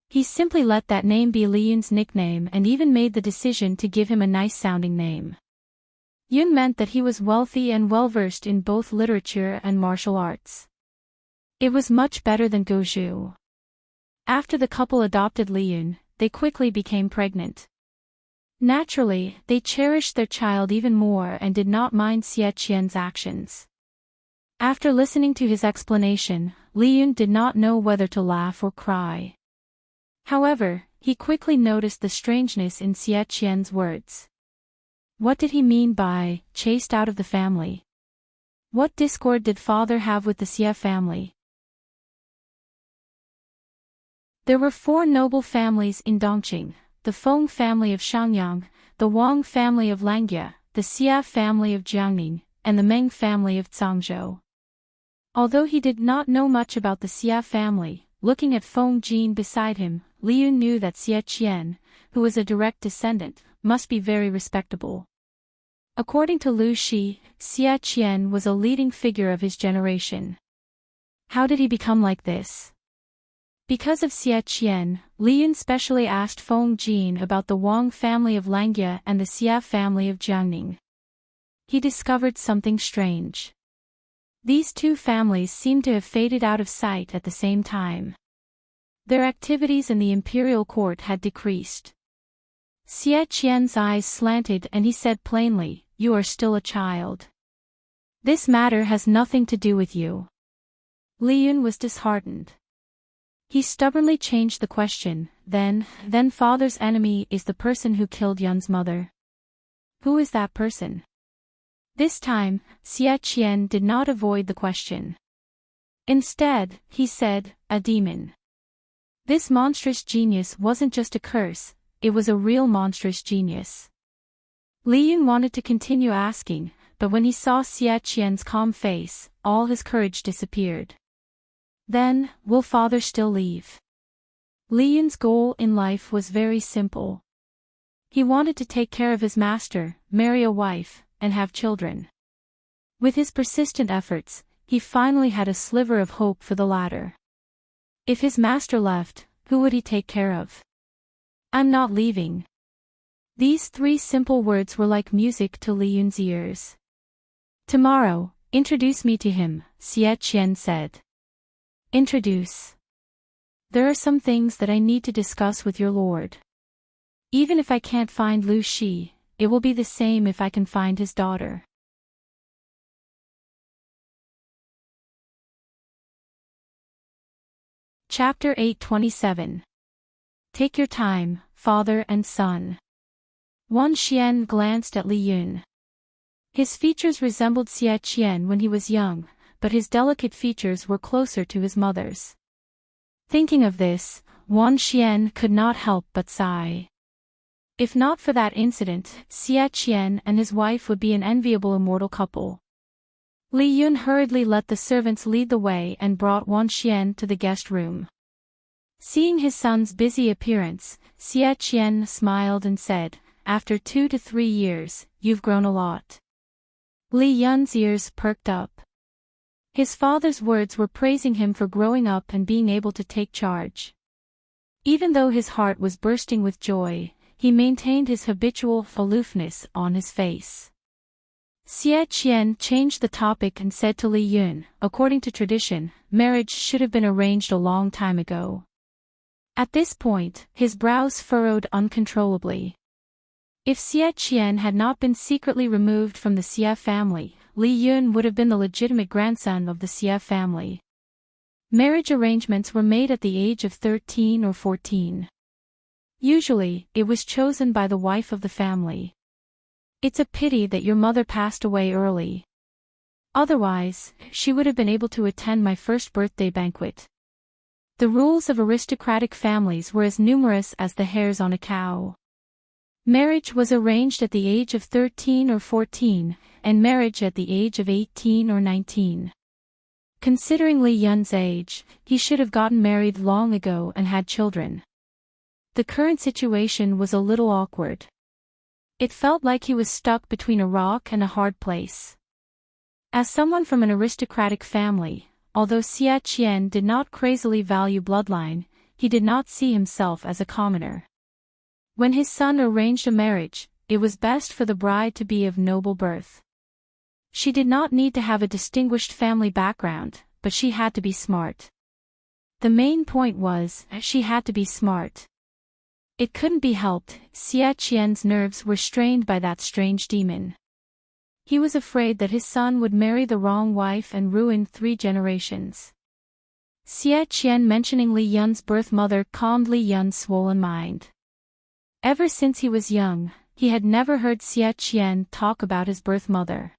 He simply let that name be Li Yun's nickname and even made the decision to give him a nice-sounding name. Yun meant that he was wealthy and well-versed in both literature and martial arts. It was much better than Gozhu. After the couple adopted Li Yun, they quickly became pregnant. Naturally, they cherished their child even more and did not mind Xie Qian's actions. After listening to his explanation, Li Yun did not know whether to laugh or cry. However, he quickly noticed the strangeness in Xie Qian's words. What did he mean by chased out of the family? What discord did father have with the Xie family? There were 4 noble families in Dongqing: the Feng family of Shangyang, the Wang family of Langjie, the Xia family of Jiangning, and the Meng family of Zhangzhou. Although he did not know much about the Xia family, looking at Feng Jin beside him, Li Yun knew that Xie Qian, who was a direct descendant, must be very respectable. According to Lu Shi, Xie Qian was a leading figure of his generation. How did he become like this? Because of Xie Qian, Li Yun specially asked Feng Jin about the Wang family of Langjie and the Xia family of Jiangning. He discovered something strange. These 2 families seemed to have faded out of sight at the same time. Their activities in the imperial court had decreased. Xie Qian's eyes slanted and he said plainly, "You are still a child. This matter has nothing to do with you." Li Yun was disheartened. He stubbornly changed the question, then father's enemy is the person who killed Yun's mother. Who is that person? This time, Xie Qian did not avoid the question. Instead, he said, a demon. This monstrous genius wasn't just a curse, it was a real monstrous genius. Li Yun wanted to continue asking, but when he saw Xie Qian's calm face, all his courage disappeared. Then, will father still leave? Li Yun's goal in life was very simple. He wanted to take care of his master, marry a wife, and have children. With his persistent efforts, he finally had a sliver of hope for the latter. If his master left, who would he take care of? I'm not leaving. These 3 simple words were like music to Li Yun's ears. Tomorrow, introduce me to him, Xie Qian said. Introduce. There are some things that I need to discuss with your lord. Even if I can't find Lu Shi, it will be the same if I can find his daughter. Chapter 827. Take your time, father and son. Wan Xian glanced at Li Yun. His features resembled Xie Qian when he was young, but his delicate features were closer to his mother's. Thinking of this, Wan Xian could not help but sigh. If not for that incident, Xie Qian and his wife would be an enviable immortal couple. Li Yun hurriedly let the servants lead the way and brought Wan Xian to the guest room. Seeing his son's busy appearance, Xie Qian smiled and said, "After 2 to 3 years, you've grown a lot." Li Yun's ears perked up. His father's words were praising him for growing up and being able to take charge. Even though his heart was bursting with joy, he maintained his habitual aloofness on his face. Xie Qian changed the topic and said to Li Yun, according to tradition, marriage should have been arranged a long time ago. At this point, his brows furrowed uncontrollably. If Xie Qian had not been secretly removed from the Xie family, Li Yun would have been the legitimate grandson of the Xie family. Marriage arrangements were made at the age of 13 or 14. Usually, it was chosen by the wife of the family. It's a pity that your mother passed away early. Otherwise, she would have been able to attend my first birthday banquet. The rules of aristocratic families were as numerous as the hairs on a cow. Marriage was arranged at the age of 13 or 14, and marriage at the age of 18 or 19. Considering Li Yun's age, he should have gotten married long ago and had children. The current situation was a little awkward. It felt like he was stuck between a rock and a hard place. As someone from an aristocratic family, although Xie Qian did not crazily value bloodline, he did not see himself as a commoner. When his son arranged a marriage, it was best for the bride to be of noble birth. She did not need to have a distinguished family background, but she had to be smart. The main point was, she had to be smart. It couldn't be helped, Xie Qian's nerves were strained by that strange demon. He was afraid that his son would marry the wrong wife and ruin 3 generations. Xie Qian mentioning Li Yun's birth mother calmed Li Yun's swollen mind. Ever since he was young, he had never heard Xie Qian talk about his birth mother.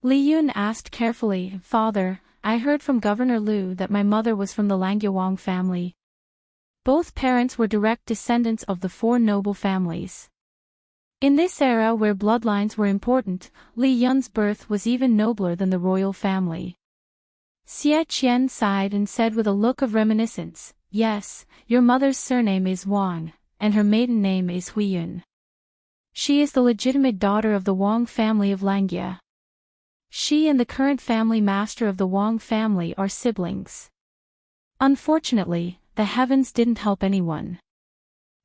Li Yun asked carefully, "Father, I heard from Governor Liu that my mother was from the Langyawang family. Both parents were direct descendants of the 4 noble families. In this era where bloodlines were important, Li Yun's birth was even nobler than the royal family." Xie Qian sighed and said with a look of reminiscence, "Yes, your mother's surname is Wang, and her maiden name is Huiyun. She is the legitimate daughter of the Wang family of Langya. She and the current family master of the Wang family are siblings. Unfortunately, the heavens didn't help anyone.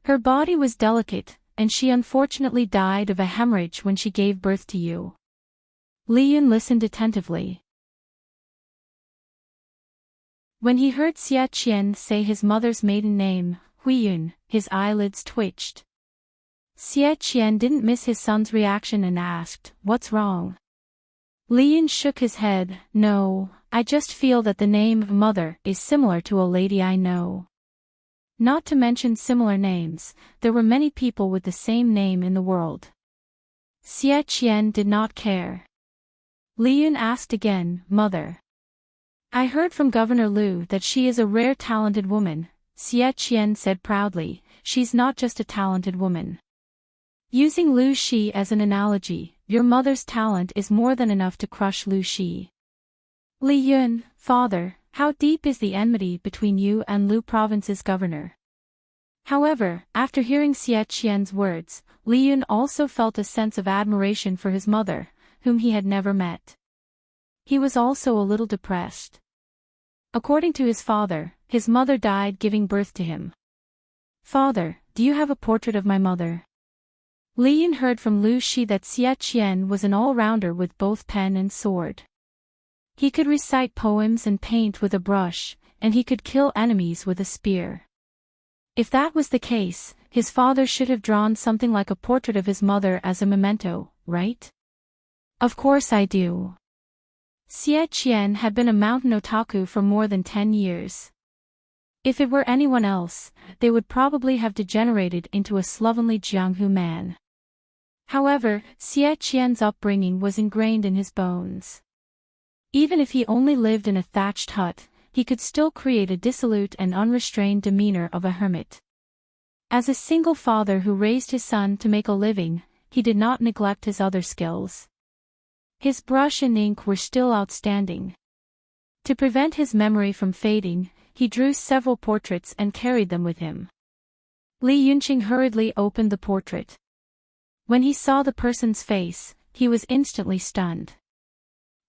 Her body was delicate, and she unfortunately died of a hemorrhage when she gave birth to you." Li Yun listened attentively. When he heard Xie Qian say his mother's maiden name, Huiyun, his eyelids twitched. Xie Qian didn't miss his son's reaction and asked, "What's wrong?" Li Yun shook his head, "No, I just feel that the name mother is similar to a lady I know." Not to mention similar names, there were many people with the same name in the world. Xie Qian did not care. Li Yun asked again, "Mother. I heard from Governor Liu that she is a rare talented woman." Xie Qian said proudly, "She's not just a talented woman. Using Liu Shi as an analogy, your mother's talent is more than enough to crush Liu Shi." "Li Yun, father, how deep is the enmity between you and Liu Province's governor?" However, after hearing Xie Qian's words, Li Yun also felt a sense of admiration for his mother, whom he had never met. He was also a little depressed. According to his father, his mother died giving birth to him. "Father, do you have a portrait of my mother?" Li Yun heard from Liu Shi that Xie Qian was an all-rounder with both pen and sword. He could recite poems and paint with a brush, and he could kill enemies with a spear. If that was the case, his father should have drawn something like a portrait of his mother as a memento, right? "Of course I do." Xie Qian had been a mountain otaku for more than 10 years. If it were anyone else, they would probably have degenerated into a slovenly Jianghu man. However, Xie Qian's upbringing was ingrained in his bones. Even if he only lived in a thatched hut, he could still create a dissolute and unrestrained demeanor of a hermit. As a single father who raised his son to make a living, he did not neglect his other skills. His brush and ink were still outstanding. To prevent his memory from fading, he drew several portraits and carried them with him. Li Yunqing hurriedly opened the portrait. When he saw the person's face, he was instantly stunned.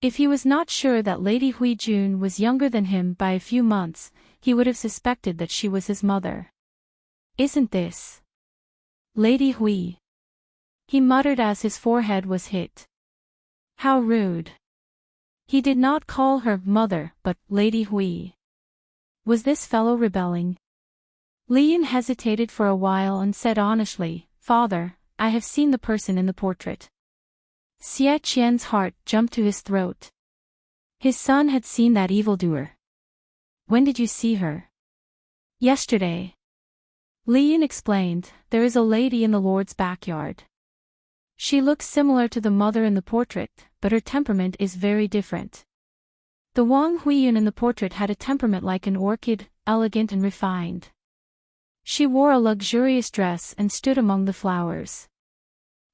If he was not sure that Lady Huijun was younger than him by a few months, he would have suspected that she was his mother. "Isn't this Lady Hui?" he muttered as his forehead was hit. How rude. He did not call her mother, but Lady Hui. Was this fellow rebelling? Li Yun hesitated for a while and said honestly, "Father, I have seen the person in the portrait." Xie Qian's heart jumped to his throat. His son had seen that evildoer. "When did you see her?" "Yesterday." Li Yun explained, "There is a lady in the Lord's backyard. She looks similar to the mother in the portrait, but her temperament is very different." The Wang Huiyun in the portrait had a temperament like an orchid, elegant and refined. She wore a luxurious dress and stood among the flowers.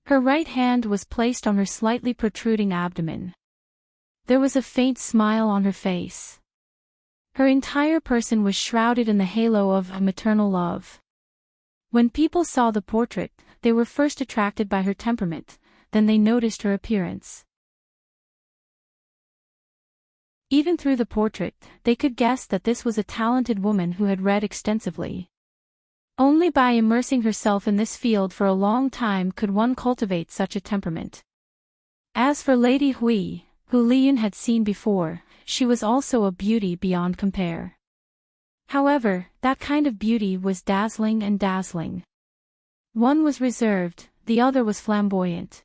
Her right hand was placed on her slightly protruding abdomen. There was a faint smile on her face. Her entire person was shrouded in the halo of maternal love. When people saw the portrait, they were first attracted by her temperament, then they noticed her appearance. Even through the portrait, they could guess that this was a talented woman who had read extensively. Only by immersing herself in this field for a long time could one cultivate such a temperament. As for Lady Hui, who Li Yun had seen before, she was also a beauty beyond compare. However, that kind of beauty was dazzling and dazzling. One was reserved, the other was flamboyant.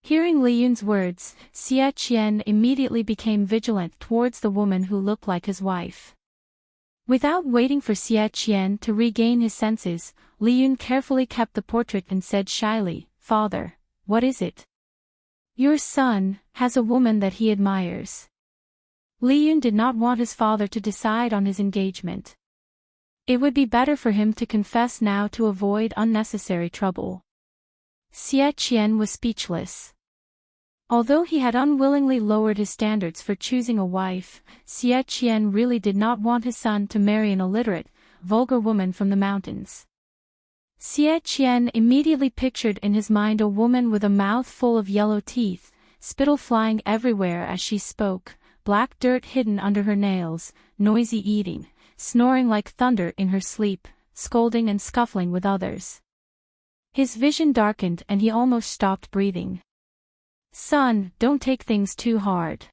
Hearing Li Yun's words, Xie Qian immediately became vigilant towards the woman who looked like his wife. Without waiting for Xie Qian to regain his senses, Li Yun carefully kept the portrait and said shyly, "Father, what is it?" "Your son has a woman that he admires." Li Yun did not want his father to decide on his engagement. It would be better for him to confess now to avoid unnecessary trouble. Xie Qian was speechless. Although he had unwillingly lowered his standards for choosing a wife, Xie Qian really did not want his son to marry an illiterate, vulgar woman from the mountains. Xie Qian immediately pictured in his mind a woman with a mouth full of yellow teeth, spittle flying everywhere as she spoke, black dirt hidden under her nails, noisy eating, snoring like thunder in her sleep, scolding and scuffling with others. His vision darkened and he almost stopped breathing. "Son, don't take things too hard."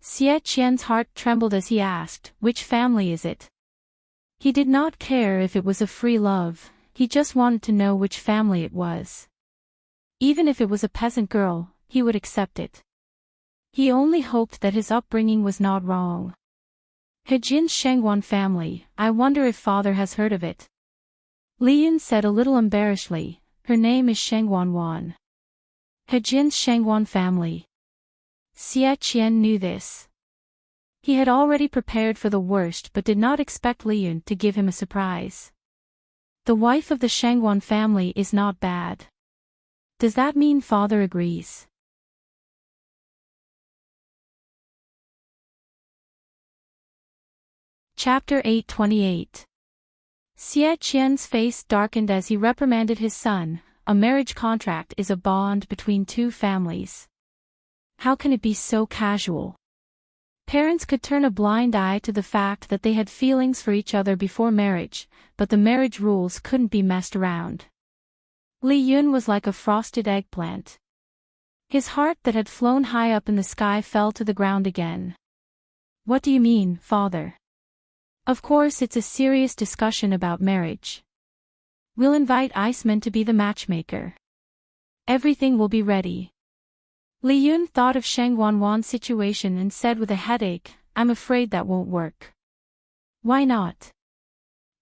Xie Qian's heart trembled as he asked, "Which family is it?" He did not care if it was a free love, he just wanted to know which family it was. Even if it was a peasant girl, he would accept it. He only hoped that his upbringing was not wrong. "Hejin's Shangguan family, I wonder if father has heard of it." Li Yun said a little embarrassedly, "Her name is Shangguan Wan." Hejin's Shangguan family. Xie Qian knew this. He had already prepared for the worst but did not expect Li Yun to give him a surprise. The wife of the Shangguan family is not bad. Does that mean father agrees? Chapter 828. Xie Qian's face darkened as he reprimanded his son. A marriage contract is a bond between two families. How can it be so casual? Parents could turn a blind eye to the fact that they had feelings for each other before marriage, but the marriage rules couldn't be messed around. Li Yun was like a frosted eggplant. His heart that had flown high up in the sky fell to the ground again. "What do you mean, father?" "Of course it's a serious discussion about marriage. We'll invite Iceman to be the matchmaker. Everything will be ready." Li Yun thought of Shangguan Wan's situation and said with a headache, "I'm afraid that won't work." "Why not?"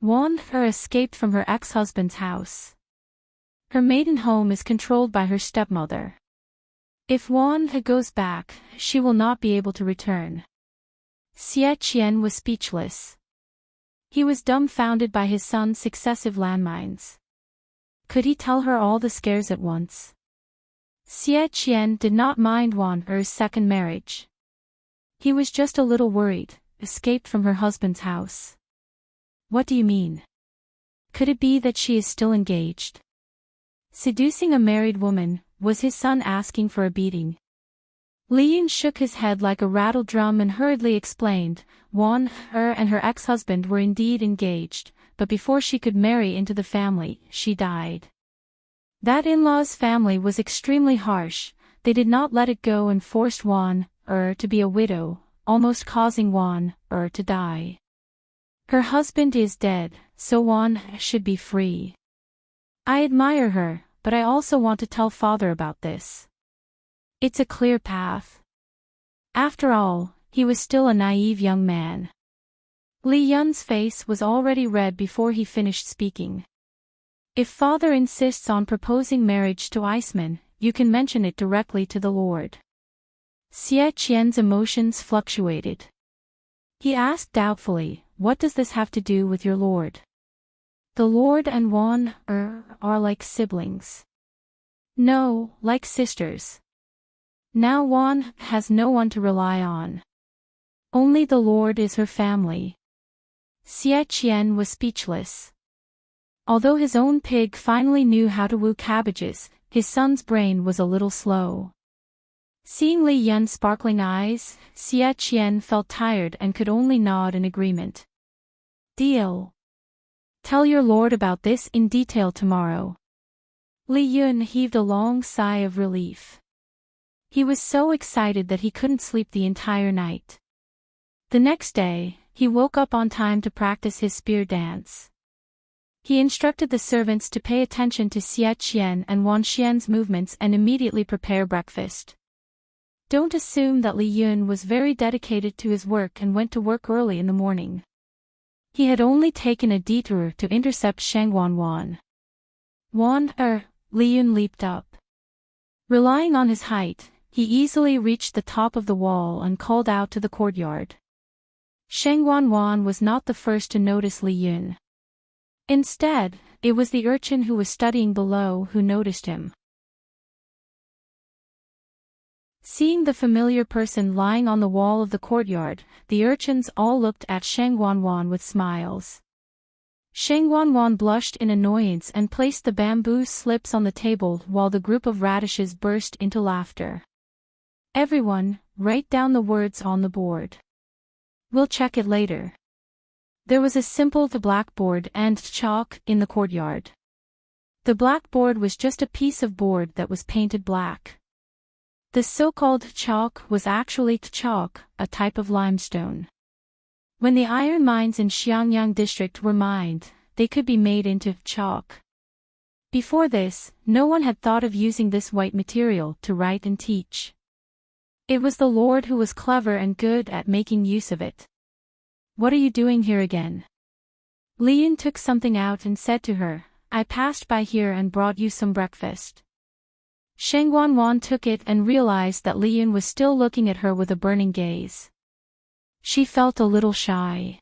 "Wan escaped from her ex-husband's house. Her maiden home is controlled by her stepmother. If Wan goes back, she will not be able to return." Xie Qian was speechless. He was dumbfounded by his son's successive landmines. Could he tell her all the scares at once? Xie Qian did not mind Wan Er's second marriage. He was just a little worried, escaped from her husband's house. "What do you mean? Could it be that she is still engaged?" Seducing a married woman, was his son asking for a beating? Li Yun shook his head like a rattled drum and hurriedly explained, Wan and her ex-husband were indeed engaged, but before she could marry into the family, she died. That in-law's family was extremely harsh, they did not let it go and forced Wan to be a widow, almost causing Wan to die. Her husband is dead, so Wan should be free. I admire her, but I also want to tell father about this. It's a clear path. After all, he was still a naive young man. Li Yun's face was already red before he finished speaking. If father insists on proposing marriage to Iceman, you can mention it directly to the Lord. Xie Qian's emotions fluctuated. He asked doubtfully, "What does this have to do with your lord?" "The Lord and Wan are like siblings." "No, like sisters. Now Wan has no one to rely on. Only the Lord is her family." Xie Qian was speechless. Although his own pig finally knew how to woo cabbages, his son's brain was a little slow. Seeing Li Yun's sparkling eyes, Xie Qian felt tired and could only nod in agreement. "Deal. Tell your lord about this in detail tomorrow." Li Yun heaved a long sigh of relief. He was so excited that he couldn't sleep the entire night. The next day, he woke up on time to practice his spear dance. He instructed the servants to pay attention to Xie Qian and Wan Xian's movements and immediately prepare breakfast. Don't assume that Li Yun was very dedicated to his work and went to work early in the morning. He had only taken a detour to intercept Shang Wan. Li Yun leaped up. Relying on his height, he easily reached the top of the wall and called out to the courtyard. Shang Wan was not the first to notice Li Yun. Instead, it was the urchin who was studying below who noticed him. Seeing the familiar person lying on the wall of the courtyard, the urchins all looked at Shang Wan with smiles. Shang Wan blushed in annoyance and placed the bamboo slips on the table while the group of radishes burst into laughter. Everyone, write down the words on the board. We'll check it later. There was a simple blackboard and chalk in the courtyard. The blackboard was just a piece of board that was painted black. The so-called chalk was actually chalk, a type of limestone. When the iron mines in Xiangyang district were mined, they could be made into chalk. Before this, no one had thought of using this white material to write and teach. It was the Lord who was clever and good at making use of it. What are you doing here again? Li Yun took something out and said to her, I passed by here and brought you some breakfast. Shang Wan took it and realized that Li Yun was still looking at her with a burning gaze. She felt a little shy.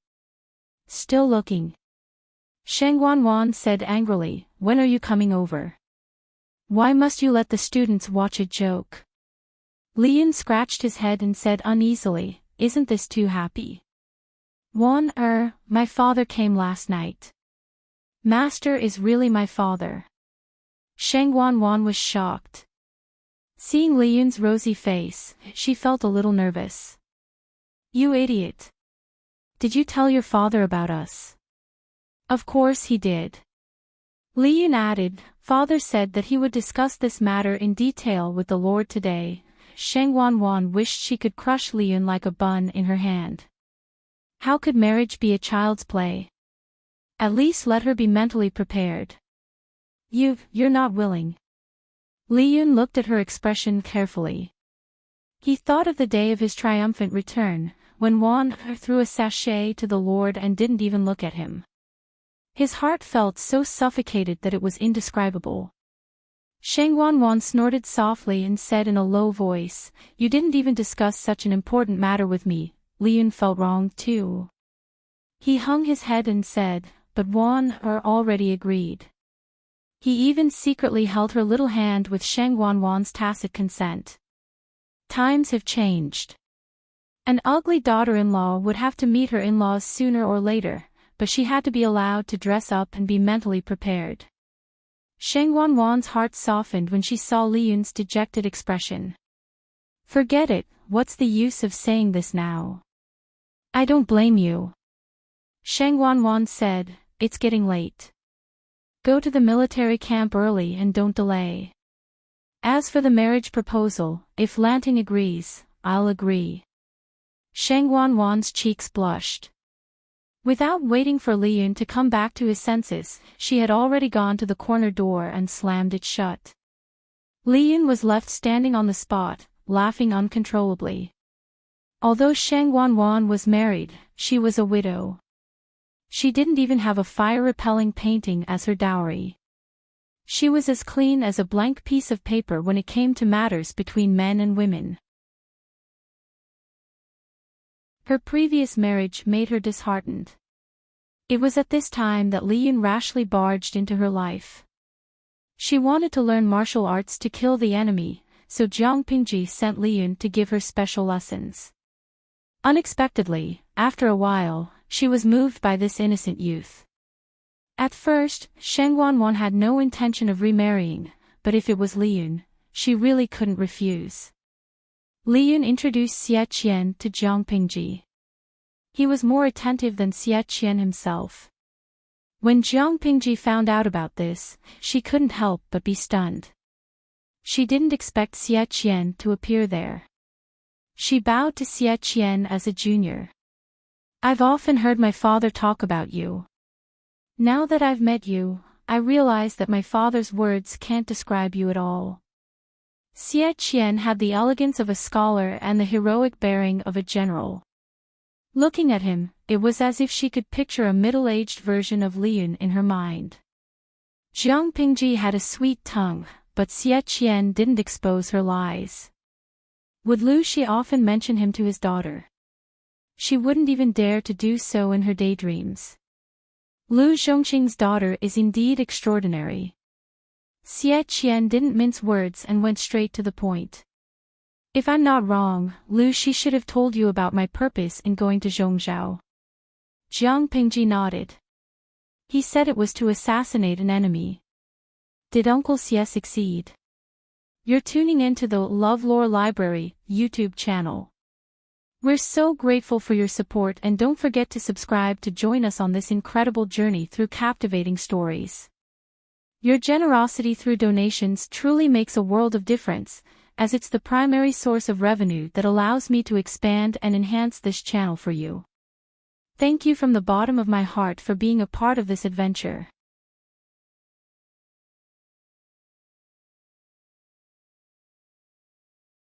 Still looking. Shang Wan said angrily, when are you coming over? Why must you let the students watch a joke? Li Yun scratched his head and said uneasily, isn't this too happy? My father came last night. Master is really my father. Shang Wan was shocked. Seeing Li Yun's rosy face, she felt a little nervous. You idiot. Did you tell your father about us? Of course he did. Li Yun added, Father said that he would discuss this matter in detail with the Lord today. Shang Wan wished she could crush Li Yun like a bun in her hand. How could marriage be a child's play? At least let her be mentally prepared. You're not willing. Li Yun looked at her expression carefully. He thought of the day of his triumphant return, when Wan threw a sachet to the Lord and didn't even look at him. His heart felt so suffocated that it was indescribable. Shang Wan snorted softly and said in a low voice, You didn't even discuss such an important matter with me. Li Yun felt wrong too. He hung his head and said, But Wan already agreed. He even secretly held her little hand with Shang Wan's tacit consent. Times have changed. An ugly daughter-in-law would have to meet her in-laws sooner or later, but she had to be allowed to dress up and be mentally prepared. Shang Wan's heart softened when she saw Li Yun's dejected expression. Forget it, what's the use of saying this now? I don't blame you. Shang Wan said, It's getting late. Go to the military camp early and don't delay. As for the marriage proposal, if Lanting agrees, I'll agree. Shang Wan's cheeks blushed. Without waiting for Li Yun to come back to his senses, she had already gone to the corner door and slammed it shut. Li Yun was left standing on the spot, laughing uncontrollably. Although Shang Wan was married, she was a widow. She didn't even have a fire-repelling painting as her dowry. She was as clean as a blank piece of paper when it came to matters between men and women. Her previous marriage made her disheartened. It was at this time that Li Yun rashly barged into her life. She wanted to learn martial arts to kill the enemy, so Jiang Pingji sent Li Yun to give her special lessons. Unexpectedly, after a while, she was moved by this innocent youth. At first, Shang Wan had no intention of remarrying, but if it was Li Yun, she really couldn't refuse. Li Yun introduced Xie Qian to Jiang Pingji. He was more attentive than Xie Qian himself. When Jiang Pingji found out about this, she couldn't help but be stunned. She didn't expect Xie Qian to appear there. She bowed to Xie Qian as a junior. I've often heard my father talk about you. Now that I've met you, I realize that my father's words can't describe you at all. Xie Qian had the elegance of a scholar and the heroic bearing of a general. Looking at him, it was as if she could picture a middle-aged version of Liyun in her mind. Jiang Pingji had a sweet tongue, but Xie Qian didn't expose her lies. Would Lu Xi often mention him to his daughter? She wouldn't even dare to do so in her daydreams. Lu Zhongqing's daughter is indeed extraordinary. Xie Qian didn't mince words and went straight to the point. If I'm not wrong, Lu Xi should have told you about my purpose in going to Zhongzhou. Jiang Pingji nodded. He said it was to assassinate an enemy. Did Uncle Xie succeed? You're tuning into the LoveLore Library YouTube channel. We're so grateful for your support, and don't forget to subscribe to join us on this incredible journey through captivating stories. Your generosity through donations truly makes a world of difference, as it's the primary source of revenue that allows me to expand and enhance this channel for you. Thank you from the bottom of my heart for being a part of this adventure.